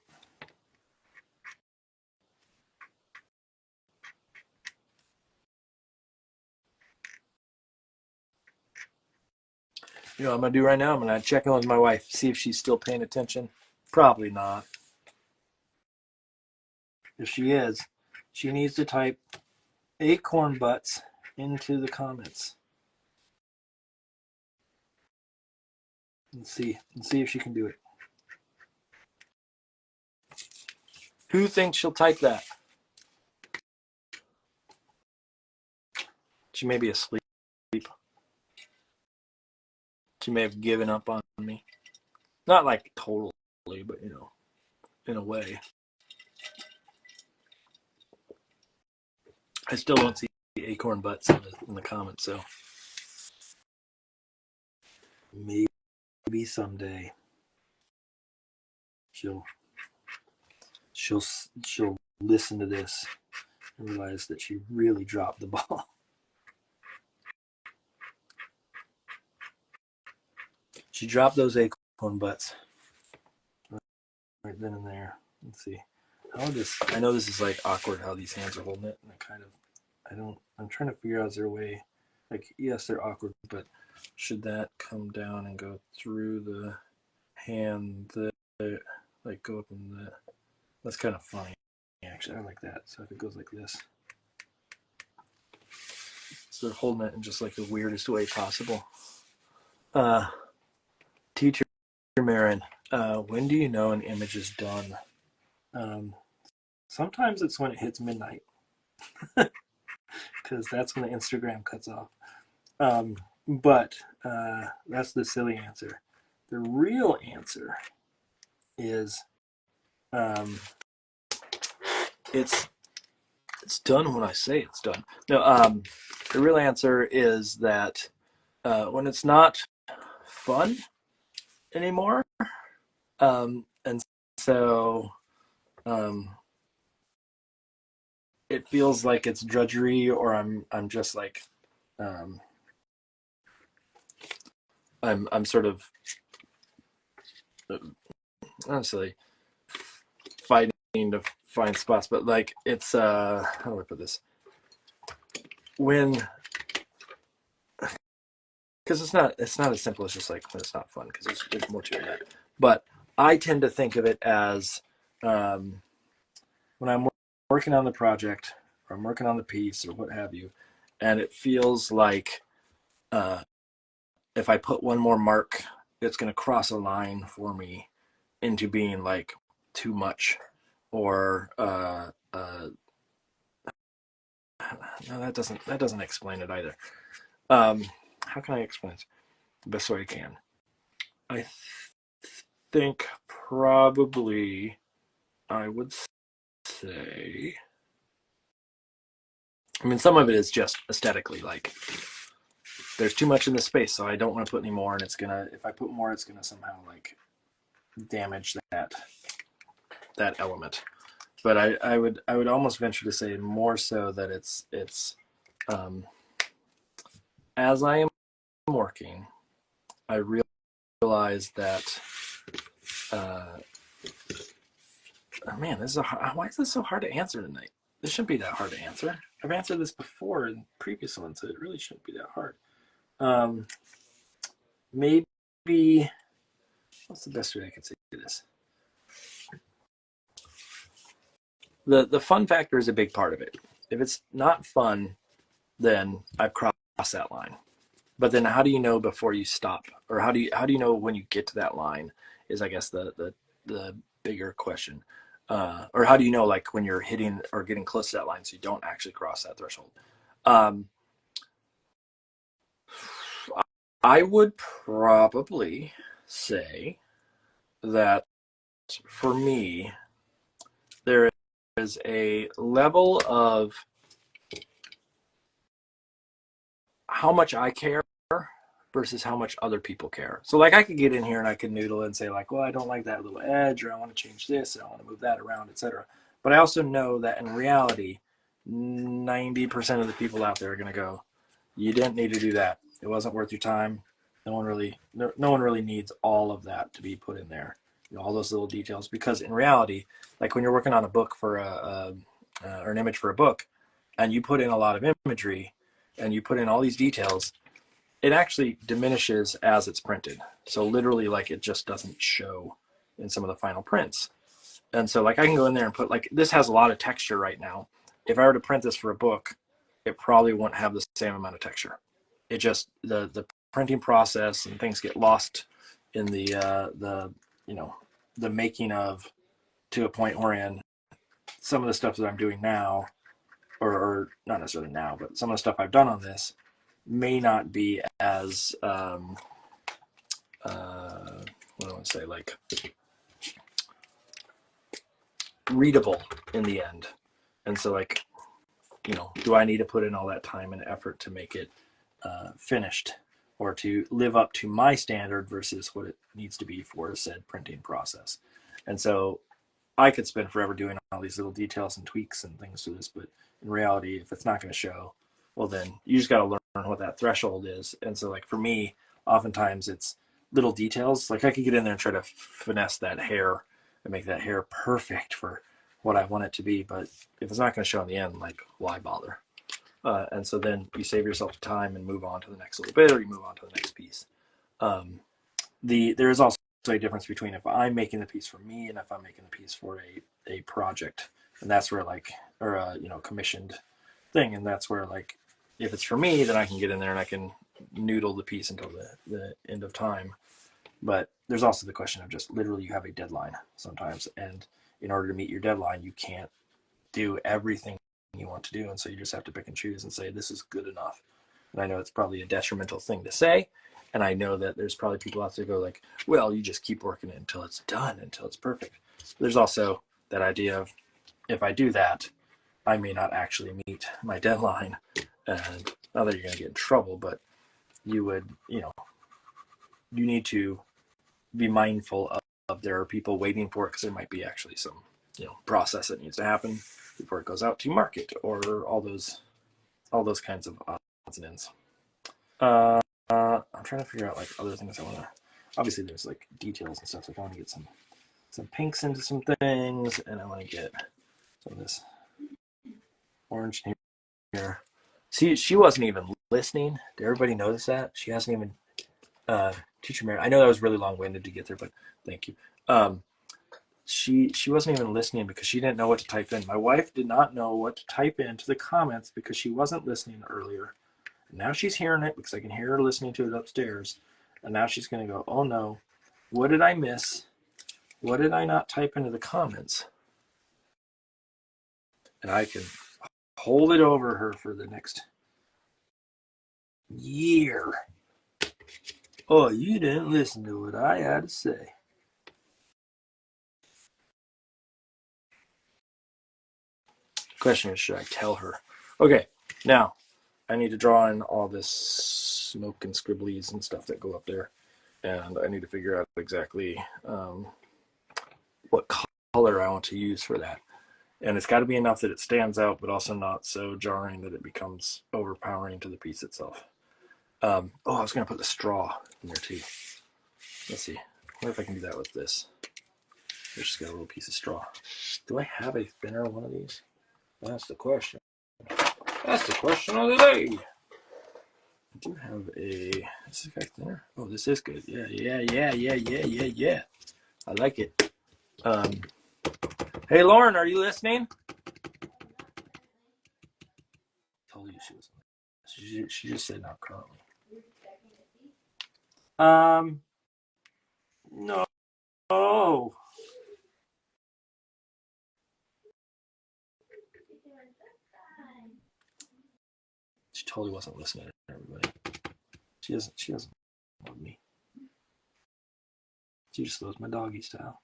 Speaker 1: You know what I'm going to do right now? I'm going to check in with my wife, see if she's still paying attention. Probably not. If she is, she needs to type acorn butts into the comments. And see if she can do it. Who thinks she'll type that? She may be asleep. She may have given up on me. Not like totally, but you know, in a way. I still don't see acorn butts in the comments, so maybe someday she'll listen to this and realize that she really dropped the ball. She dropped those acorn butts right then and there. Let's see. I know this is like awkward how these hands are holding it, and I'm trying to figure out, is there a way, like, yes, they're awkward, but should that come down and go through the hand, like go up in the, that's kind of funny, actually. I like that. So if it goes like this, so they're holding it in just like the weirdest way possible. Teacher Marin, when do you know an image is done? Sometimes it's when it hits midnight, because that's when the Instagram cuts off. But that's the silly answer. The real answer is it's done when I say it's done. No, the real answer is that when it's not fun anymore, and so it feels like it's drudgery, or I'm just like I'm sort of honestly fighting to find spots, but like it's how do I put this? When, because it's not as simple as just like when it's not fun, because there's more to it. But I tend to think of it as when I'm working on the project, or I'm working on the piece, or what have you, and it feels like if I put one more mark, it's going to cross a line for me into being like too much, or no, that doesn't explain it either. How can I explain it the best way I can? I think probably I would say, I mean, some of it is just aesthetically, like there's too much in the space, so I don't want to put any more, and if I put more, it's gonna somehow like damage that element. But I would almost venture to say more so that it's as I am working, I realize that man, why is this so hard to answer tonight? This shouldn't be that hard to answer. I've answered this before in previous ones, so it really shouldn't be that hard. Maybe, what's the best way I can say this? The fun factor is a big part of it. If it's not fun, then I've crossed that line. But then how do you know before you stop? Or how do you know when you get to that line is, I guess, the bigger question. Or how do you know, like, when you're hitting or getting close to that line so you don't actually cross that threshold? I would probably say that for me, there is a level of how much I care versus how much other people care. So like I could get in here and I could noodle and say like, well, I don't like that little edge, or I want to change this, and I want to move that around, etc. But I also know that in reality, 90% of the people out there are going to go, you didn't need to do that. It wasn't worth your time. No one really needs all of that to be put in there. You know, all those little details, because in reality, like when you're working on a book for or an image for a book, and you put in a lot of imagery and you put in all these details, it actually diminishes as it's printed. So literally, like, it just doesn't show in some of the final prints. And so like I can go in there and put, like, this has a lot of texture right now. If I were to print this for a book, it probably wouldn't have the same amount of texture. It just, the printing process and things get lost in the the making of, to a point wherein some of the stuff that I'm doing now or not necessarily now, but some of the stuff I've done on this may not be as what do I want to say, like readable in the end. And so, like, you know, do I need to put in all that time and effort to make it finished, or to live up to my standard versus what it needs to be for said printing process? And so I could spend forever doing all these little details and tweaks and things to this, but in reality, if it's not going to show, well, then you just got to learn what that threshold is. And so, like, for me, oftentimes it's little details. Like, I could get in there and try to finesse that hair and make that hair perfect for what I want it to be, but if it's not going to show in the end, like, why bother? And so then you save yourself time and move on to the next little bit, or you move on to the next piece. There is also a difference between if I'm making the piece for me and if I'm making the piece for a project, and that's where, like, or a, you know, commissioned thing, and that's where, like, if it's for me, then I can get in there and I can noodle the piece until the end of time. But there's also the question of just literally you have a deadline sometimes, and in order to meet your deadline, you can't do everything you want to do, and so you just have to pick and choose and say this is good enough. And I know it's probably a detrimental thing to say, and I know that there's probably people out there who go like, well, you just keep working it until it's done, until it's perfect. There's also that idea of, if I do that, I may not actually meet my deadline, and not that you're going to get in trouble, but you would, you know, you need to be mindful of there are people waiting for it, because there might be actually some, you know, process that needs to happen before it goes out to market, or all those kinds of odds and ends. I'm trying to figure out, like, other things I want to. Obviously, there's, like, details and stuff. Like, I want to get some pinks into some things, and I want to get some of this orange here. See, she wasn't even listening. Did everybody notice that? She hasn't even. Teacher Mary, I know that was really long-winded to get there, but thank you. She wasn't even listening because she didn't know what to type in. My wife did not know what to type into the comments because she wasn't listening earlier. And now she's hearing it because I can hear her listening to it upstairs. And now she's going to go, oh no, what did I miss? What did I not type into the comments? And I can hold it over her for the next year. Oh, you didn't listen to what I had to say. Question is, should I tell her? Okay, now I need to draw in all this smoke and scribblies and stuff that go up there, and I need to figure out exactly what color I want to use for that. And it's got to be enough that it stands out, but also not so jarring that it becomes overpowering to the piece itself. Oh, I was going to put the straw in there too. Let's see. What if I can do that with this? I just got a little piece of straw. Do I have a thinner one of these? That's the question. That's the question of the day. I do have a. Is this guy thinner? Oh, this is good. Yeah. I like it. Hey, Lauren, are you listening? Told you she was. She just said not currently. No. She totally wasn't listening to everybody. She doesn't love me. She just loves my doggy style.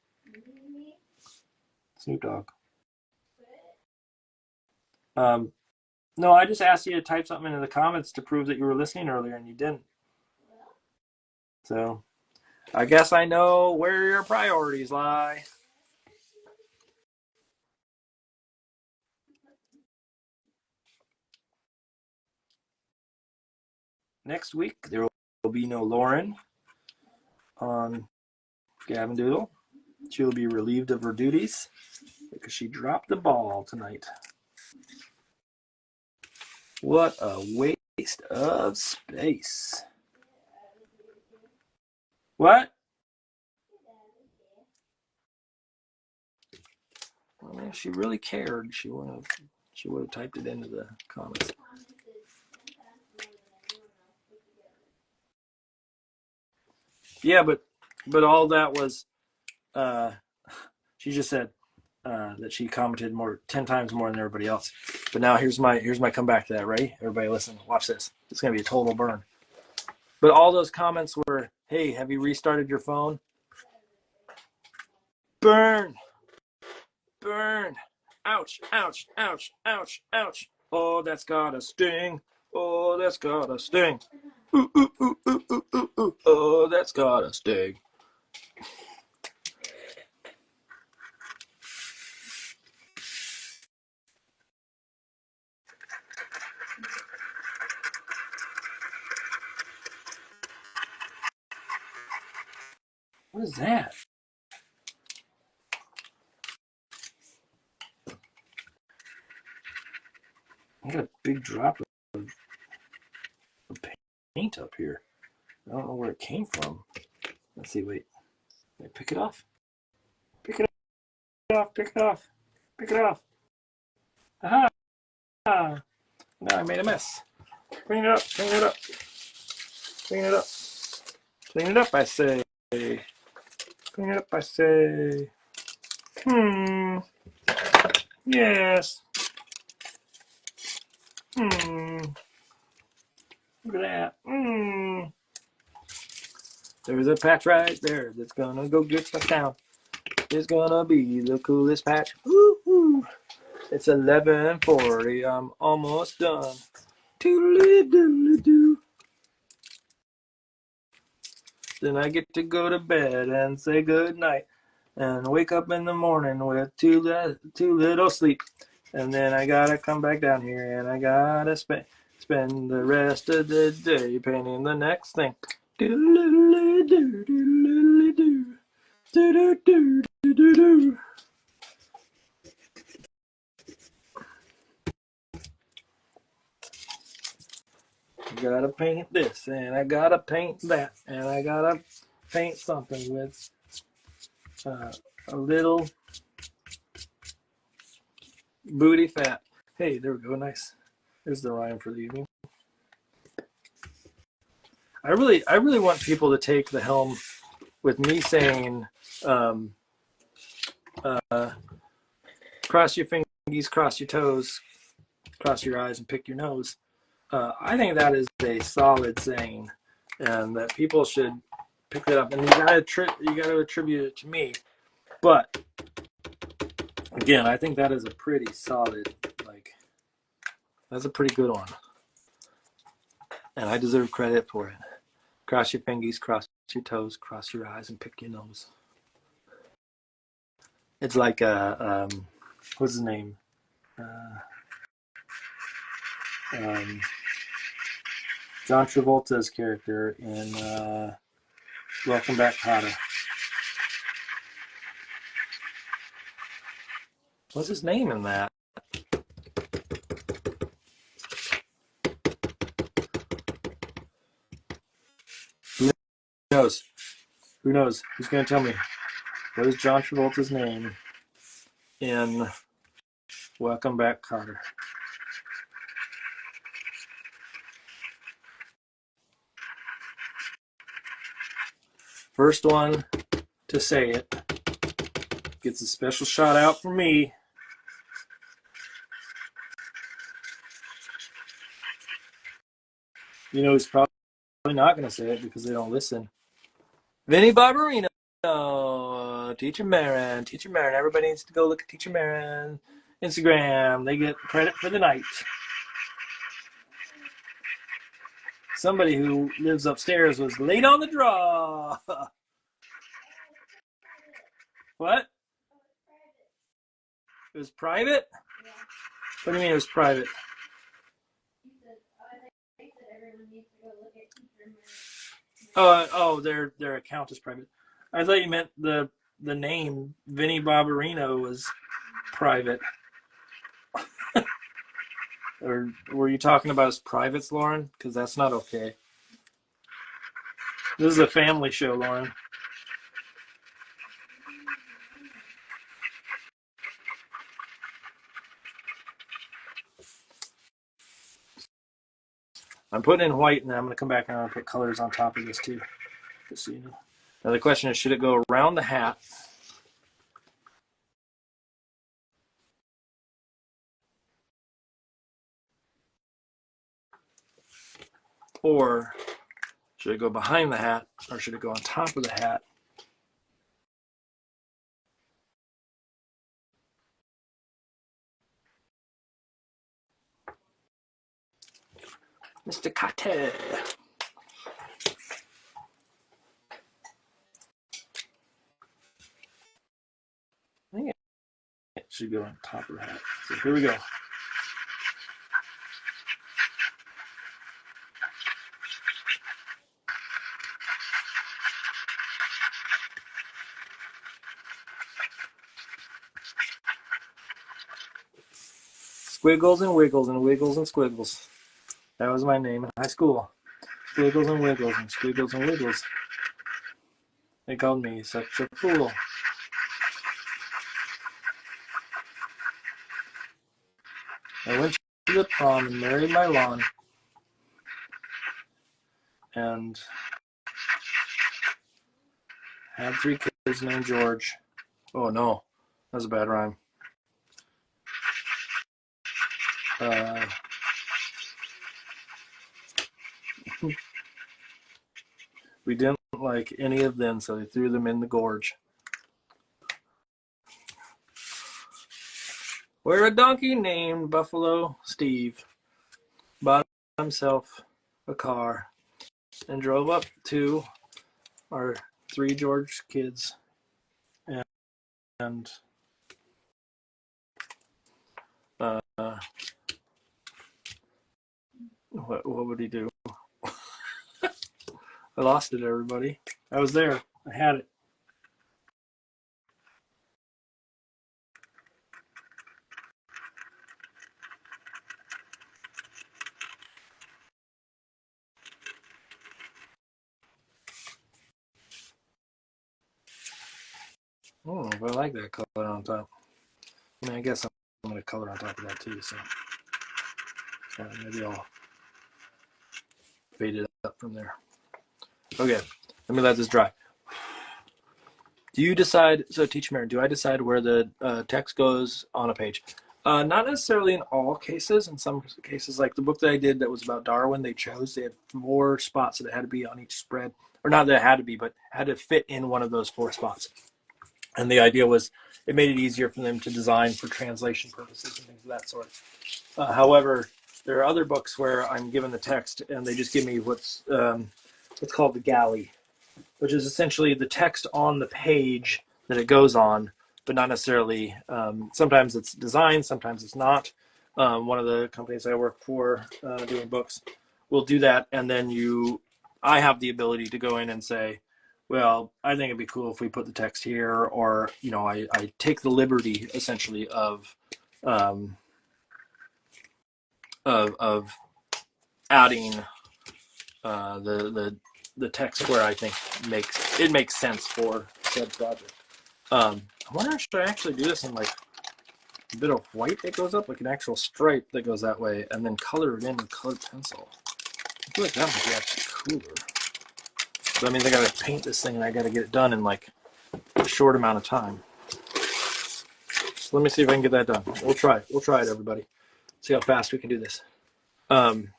Speaker 1: Snoop Dogg. No, I just asked you to type something into the comments to prove that you were listening earlier, and you didn't. So, I guess I know where your priorities lie. Next week, there will be no Lauren on Gavin Doodle. She will be relieved of her duties because she dropped the ball tonight. What a waste of space. What? Well, if she really cared, she would have typed it into the comments. Yeah, but all that was, she just said, that she commented 10 times more than everybody else. But now here's my comeback to that. Ready? Everybody listen. Watch this. It's gonna be a total burn. But all those comments were, "Hey, have you restarted your phone?" Burn, burn. Ouch, ouch, ouch, ouch, ouch. Oh, that's gotta sting. Oh, that's gotta sting. Ooh, ooh, ooh, ooh, ooh, ooh, ooh. Oh, that's gotta sting. What is that? I got a big drop of paint up here. I don't know where it came from. Let's see, wait. Pick it off. Pick it off, pick it off. Pick it off. Aha! Now I made a mess. Clean it up, clean it up. Clean it up. Clean it up, I say. Clean it up, I say. Yes. Look at that. There's a patch right there that's gonna go get stuck down. It's gonna be the coolest patch. Woo-hoo. It's 11:40. I'm almost done. Toodly-doodly-doo. Then I get to go to bed and say good night and wake up in the morning with too little sleep. And then I gotta come back down here and I gotta spend the rest of the day painting the next thing. Doodle-doodle-doo, doodle-doodle-doo, doodle-doo-doo-doo-doo. I gotta paint this and I gotta paint that and I gotta paint something with a little booty fat. Hey, there we go. Nice. There's the rhyme for the evening. I really want people to take the helm with me saying, um, cross your fingers, cross your toes, cross your eyes, and pick your nose. I think that is a solid saying, and that people should pick that up. And you gotta attribute it to me. But again, I think that is a pretty solid, that's a pretty good one, and I deserve credit for it. Cross your fingers, cross your toes, cross your eyes, and pick your nose. It's like what's his name? Um, John Travolta's character in Welcome Back, Kotter. What's his name in that? Who knows? Who knows? Who's going to tell me? What is John Travolta's name in Welcome Back, Kotter? First one to say it gets a special shout out from me. You know who's probably not going to say it because they don't listen. Vinny Barbarino. Teacher Marin. Teacher Marin. Everybody needs to go look at Teacher Marin. Instagram. They get credit for the night. Somebody who lives upstairs was late on the draw. What? It was private? What do you mean it was private? Their account is private. I thought you meant the name Vinny Barbarino was private. Or were you talking about his privates, Lauren? Because that's not okay. This is a family show, Lauren. I'm putting in white, and then I'm going to come back and I'm going to put colors on top of this too. Just so you know. Now the question is, should it go around the hat Or should it go behind the hat, or should it go on top of the hat? Mr. Carter. I think it should go on top of the hat. So here we go. Squiggles and wiggles and wiggles and squiggles. That was my name in high school. Squiggles and wiggles and squiggles and wiggles. They called me such a fool. I went to the prom and married my lawn. And had 3 kids named George. Oh no, that was a bad rhyme. We didn't like any of them, so they threw them in the gorge. Where a donkey named Buffalo Steve bought himself a car and drove up to our 3 George kids. And what would he do? I lost it, everybody. I was there. I had it. I don't know if I like that color on top. I mean, I guess I'm going to color on top of that too, so maybe I'll fade it up from there. Okay, let me let this dry. Do you decide, so Teach Mary, do I decide where the text goes on a page? Not necessarily in all cases. In some cases, like the book that I did that was about Darwin, they had 4 spots that had to be on each spread. Or not that it had to be, but had to fit in one of those 4 spots. And the idea was it made it easier for them to design for translation purposes and things of that sort. However, there are other books where I'm given the text and they just give me what's called the galley, which is essentially the text on the page that it goes on, but not necessarily. Sometimes it's designed, sometimes it's not. One of the companies I work for doing books will do that, and then I have the ability to go in and say, well, I think it'd be cool if we put the text here, or I take the liberty essentially of adding the text where I think makes sense for said project. I wonder, should I actually do this in like a bit of white that goes up, like an actual stripe that goes that way, and then color it in with colored pencil? I feel like that might be actually cooler. So that means I gotta paint this thing and I gotta get it done in like a short amount of time. So let me see if I can get that done. We'll try it, everybody. See how fast we can do this. I'm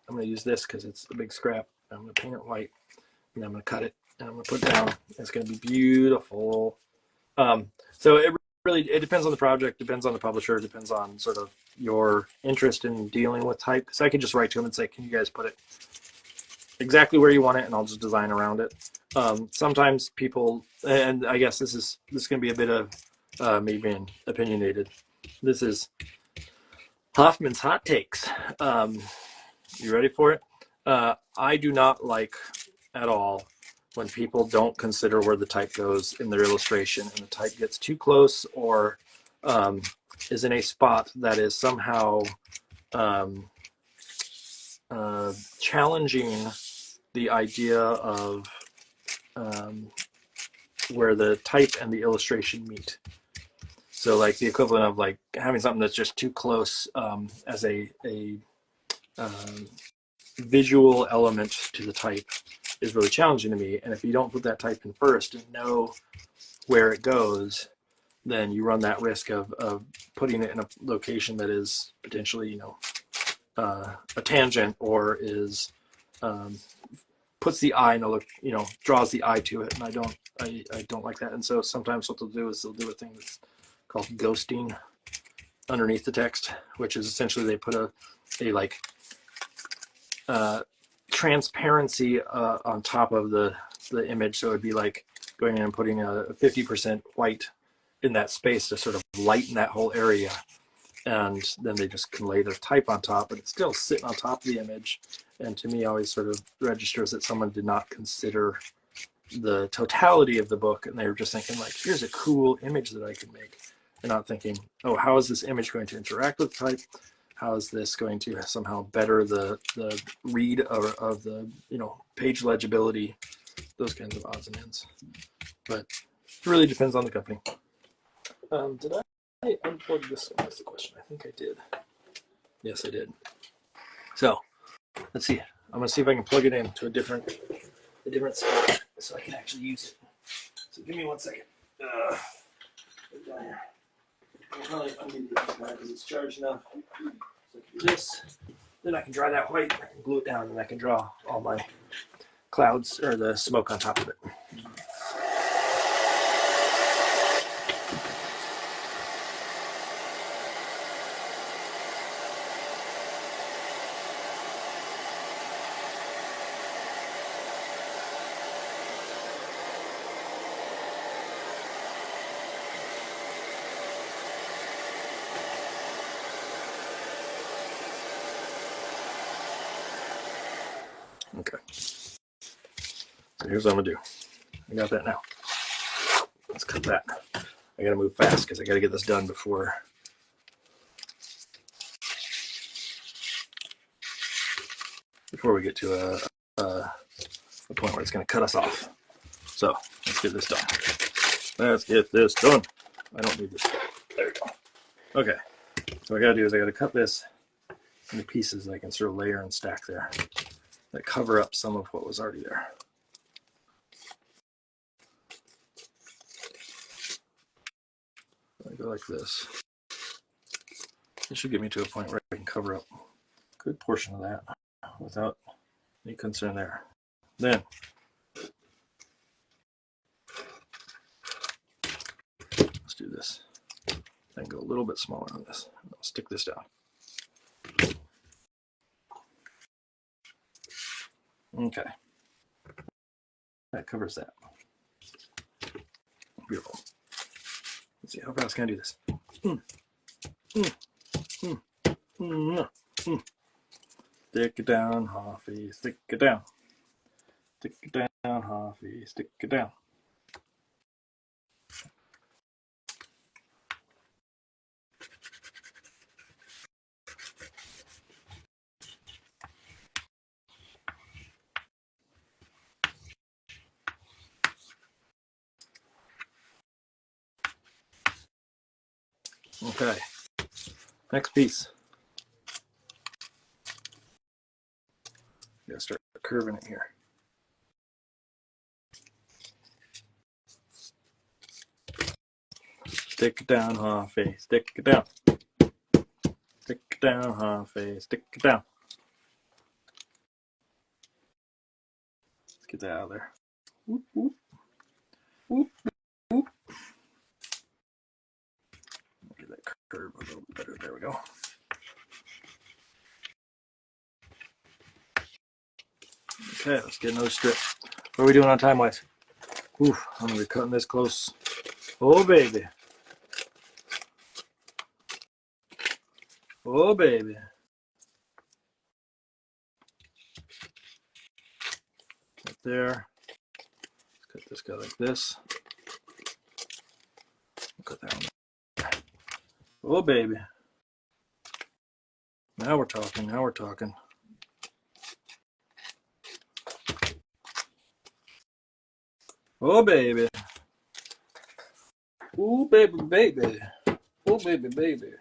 Speaker 1: gonna use this because it's a big scrap. I'm gonna paint it white, and I'm gonna cut it, and I'm gonna put it down. It's gonna be beautiful. So it depends on the project, depends on the publisher, depends on sort of your interest in dealing with type. Because I could just write to them and say, can you guys put it exactly where you want it, and I'll just design around it. Sometimes people, and I guess this is gonna be a bit of me being opinionated. This is Hoffman's hot takes. You ready for it? I do not like at all when people don't consider where the type goes in their illustration and the type gets too close or is in a spot that is somehow challenging the idea of where the type and the illustration meet. So like the equivalent of like having something that's just too close as a visual element to the type is really challenging to me. And if you don't put that type in first and know where it goes, then you run that risk of putting it in a location that is potentially, a tangent or is puts the eye in a look, draws the eye to it, and I don't like that. And so sometimes what they'll do is they'll do a thing that's called ghosting underneath the text, which is essentially they put a like transparency on top of the image. So it'd be like going in and putting a 50% white in that space to sort of lighten that whole area. And then they just can lay their type on top, but it's still sitting on top of the image. And to me, always sort of registers that someone did not consider the totality of the book, and they were just thinking like, here's a cool image that I can make. They're not thinking, oh, how is this image going to interact with type? How is this going to somehow better the read of the page legibility? Those kinds of odds and ends. But it really depends on the company. Did I unplug this one? That's the question. I think I did. Yes, I did. So let's see. I'm gonna see if I can plug it into a different spot so I can actually use it. So give me 1 second. Put it down here. I'll probably unmute it because it's charged now. So I can do this. Then I can dry that white. I can glue it down, and I can draw all my clouds or the smoke on top of it. Okay. So here's what I'm gonna do. I got that now. Let's cut that. I gotta move fast because I gotta get this done before we get to a point where it's gonna cut us off. So let's get this done. Let's get this done. I don't need this. There we go. Okay. So what I gotta do is I gotta cut this into pieces that I can sort of layer and stack there that cover up some of what was already there. I go like this. It should get me to a point where I can cover up a good portion of that without any concern there. Then let's do this. Then go a little bit smaller on this. I'll stick this down. Okay. That covers that. Beautiful. Let's see, how fast can I do this? Stick it down, Hoffy, stick it down. Stick it down, Hoffy, stick it down. Okay, next piece. Gotta start curving it here. Stick it down, Hoffy, stick it down. Stick it down, Hoffy, stick it down. Let's get that out of there. Whoop, whoop. Whoop, whoop. Get that curve a little bit better. There we go. Okay, let's get another strip. What are we doing on time wise? Oof, I'm gonna be cutting this close. Oh baby. Oh baby. Right there. Let's cut this guy like this. Cut that one. Oh baby. Now we're talking. Now we're talking. Oh baby. Oh baby, baby. Oh baby, baby.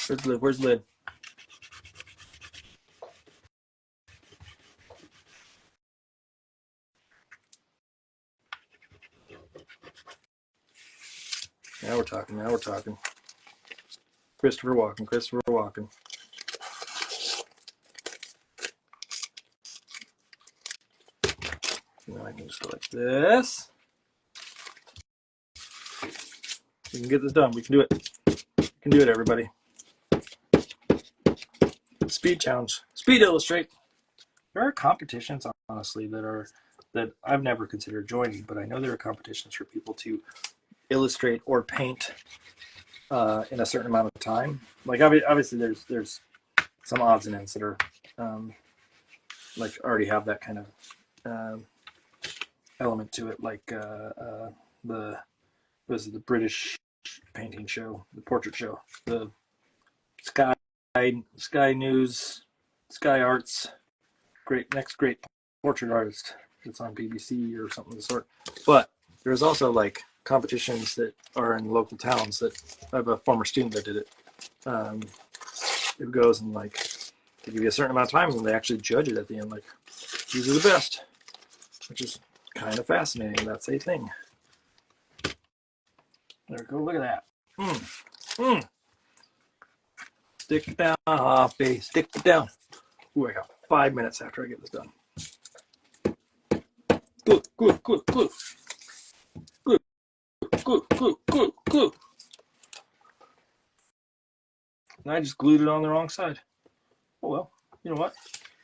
Speaker 1: Where's the lid? Where's the lid? Now we're talking. Now we're talking. Christopher Walken. Christopher Walken. Now I can just go like this. We can get this done. We can do it. We can do it, everybody. Speed challenge. Speed illustrate. There are competitions, honestly, that I've never considered joining, but I know there are competitions for people to illustrate or paint in a certain amount of time. Like obviously, there's some odds and ends that are like already have that kind of element to it, like the British painting show, the portrait show, the Sky News, Sky Arts, next great portrait artist that's on BBC or something of the sort. But there's also like competitions that are in local towns. That I have a former student that did it. It goes and like they give you a certain amount of time, and they actually judge it at the end. Like these are the best, which is kind of fascinating. That's a thing. There we go. Look at that. Stick it down, Hoppy. Stick it down. Ooh, I got 5 minutes after I get this done. Good. And I just glued it on the wrong side. Oh well, you know what?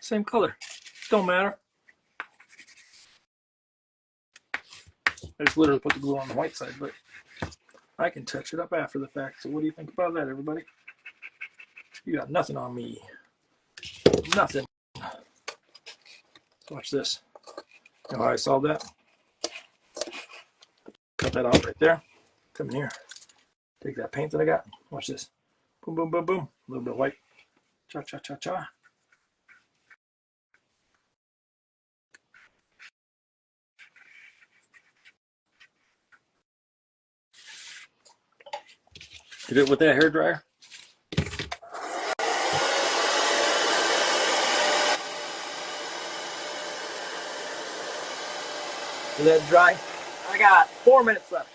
Speaker 1: Same color. Don't matter. I just literally put the glue on the white side, but I can touch it up after the fact. So what do you think about that, everybody? You got nothing on me. Nothing. Watch this. You know how I solved that? Cut that off right there. Come in here. Take that paint that I got. Watch this. Boom, boom, boom, boom. A little bit of white. Cha, cha, cha, cha. You do it with that hair dryer. Is that dry? I got 4 minutes left.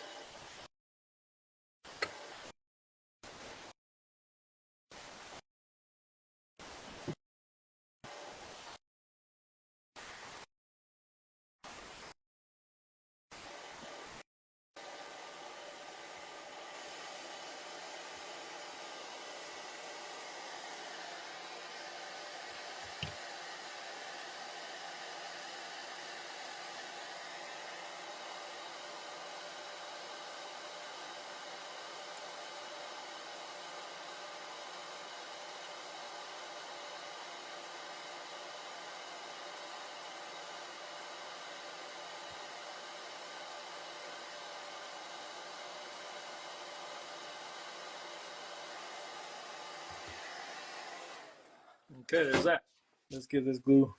Speaker 1: Okay, there's that. Let's get this glue.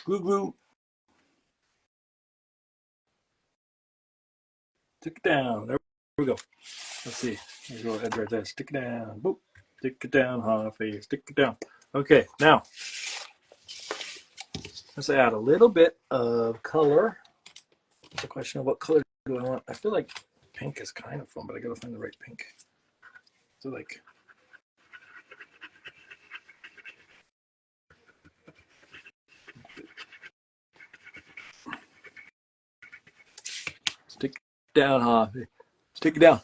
Speaker 1: Glue. Stick it down. There we go. Let's see. There's a little edge right there. Stick it down. Boop. Stick it down, Huffy. Stick it down. Okay, now let's add a little bit of color. It's a question of what color do I want. I feel like pink is kind of fun, but I gotta find the right pink. So like, stick it down, Huffy. Stick it down.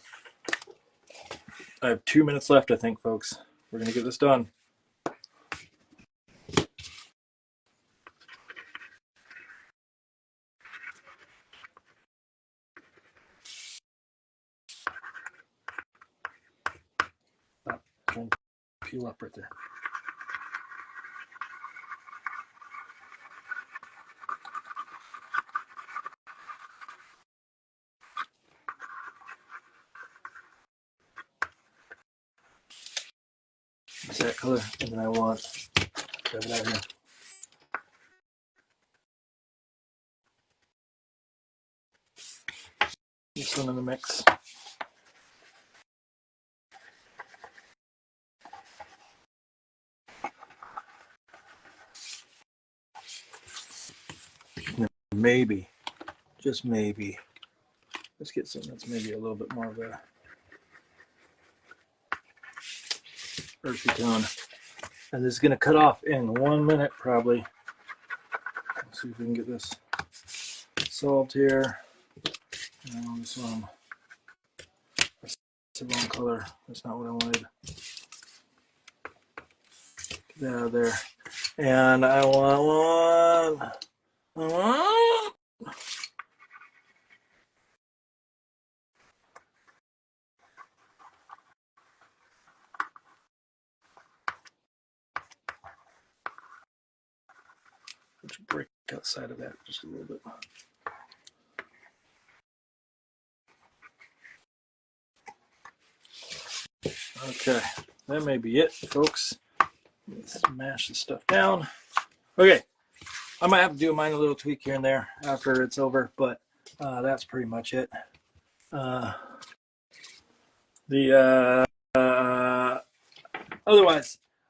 Speaker 1: I have 2 minutes left, I think, folks. We're gonna get this done. Oh, trying to peel up right there. It's that color, and then I want grab it out here. This one in the mix. Maybe, just maybe, let's get something that's maybe a little bit more of a earthy tone. And this is going to cut off in 1 minute probably. Let's see if we can get this solved here. And this one, that's the wrong color. That's not what I wanted. Get that out of there. And I want one. Let's break outside of that just a little bit. Okay, that may be it, folks. Let's smash this stuff down. Okay, I might have to do a minor little tweak here and there after it's over, but that's pretty much it. Otherwise,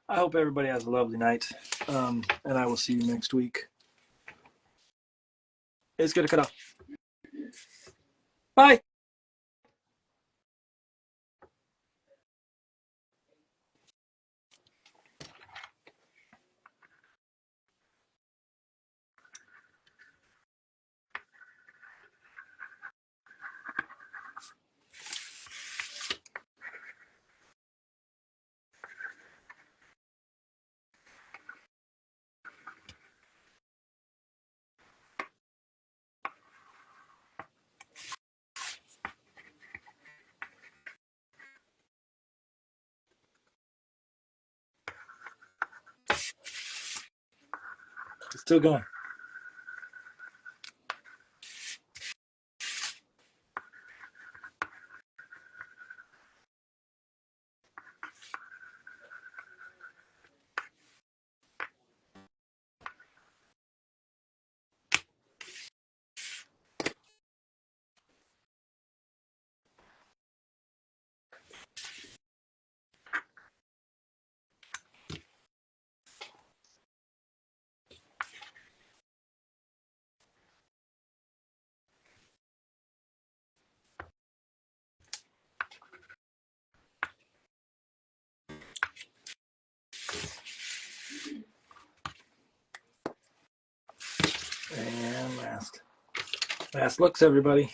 Speaker 1: I hope everybody has a lovely night, and I will see you next week. It's gonna cut off. Bye. It's still going. And last. Last looks, everybody.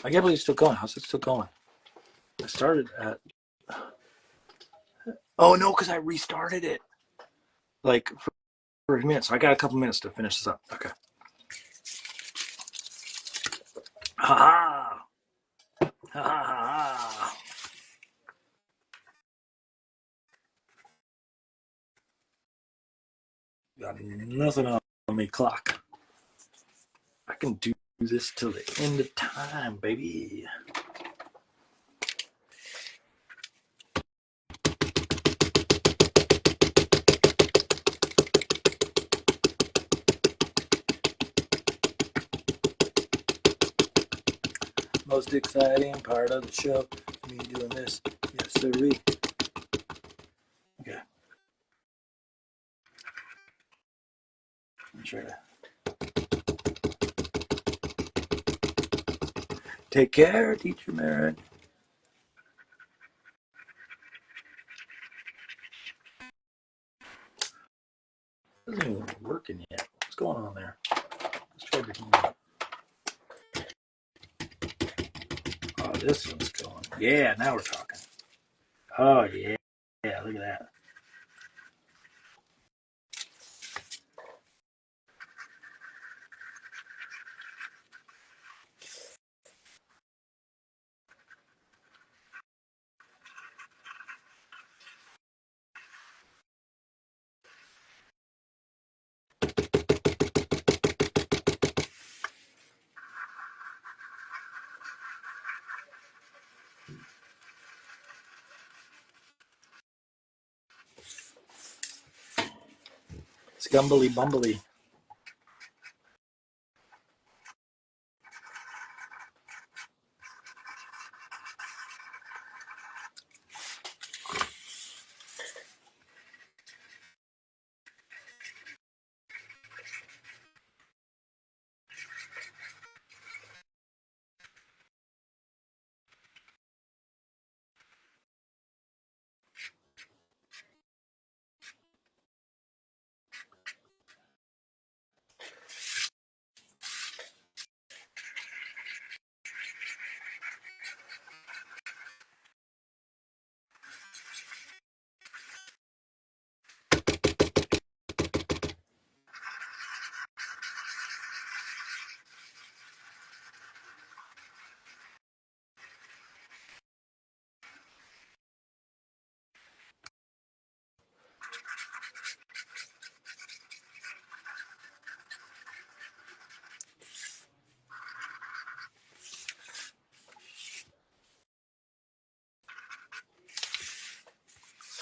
Speaker 1: I can't believe it's still going. How's it still going? I started at. Oh no, because I restarted it. Like for a minute, so I got a couple minutes to finish this up. Okay. Ha ha. Ha ha ha. Got nothing on me, clock. I can do this till the end of time, baby. Most exciting part of the show, me doing this. Yes, sirree. Okay. I'm sure to take care, Teacher Merritt. It isn't even working yet. What's going on there? Let's try everything out. Oh, this one's going. Yeah, now we're talking. Oh, yeah. Yeah, look at that. Scumbly bumbly.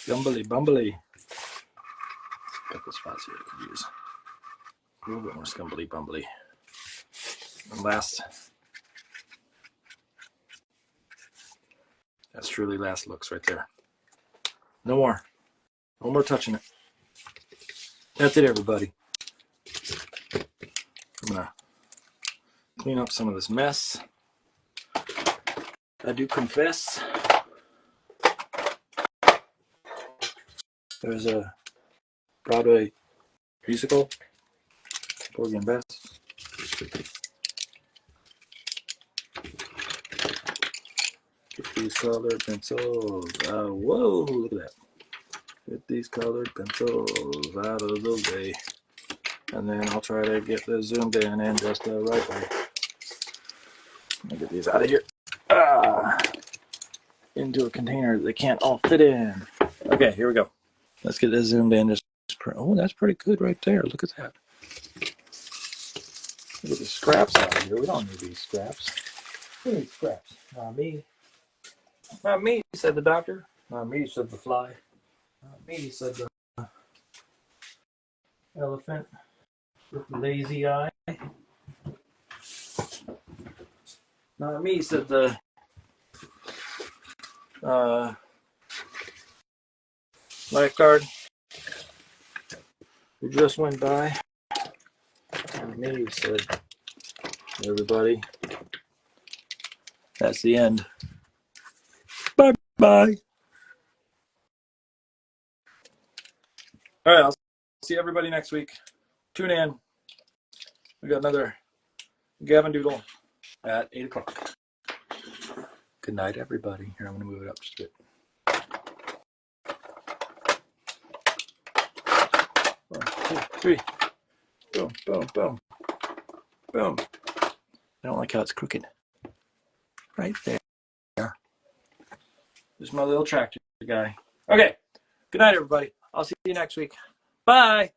Speaker 1: Scumbly bumbly. A couple spots here I could use. A little bit more scumbly bumbly. And last. That's truly last looks right there. No more. No more touching it. That's it, everybody. I'm gonna clean up some of this mess. I do confess. There's a Broadway musical, Porgy and Bess. Get these colored pencils. Whoa, look at that. Get these colored pencils out of the way. And then I'll try to get this zoomed in just the right way. Let me get these out of here. Into a container that they can't all fit in. Okay, here we go. Let's get this zoomed in. Oh, that's pretty good right there. Look at that. Look at the scraps out of here. We don't need these scraps. We need scraps. Not me. Not me, said the doctor. Not me, said the fly. Not me, said the elephant with the lazy eye. Not me, said the lifeguard who just went by. Not me, said everybody. That's the end. Bye bye. All right, I'll see everybody next week. Tune in. We got another Gavin Doodle at 8 o'clock. Good night, everybody. Here, I'm going to move it up just a bit. 1, 2, 3. Boom, boom, boom. Boom. I don't like how it's crooked. Right there. There's my little tractor guy. Okay. Good night, everybody. I'll see you next week. Bye.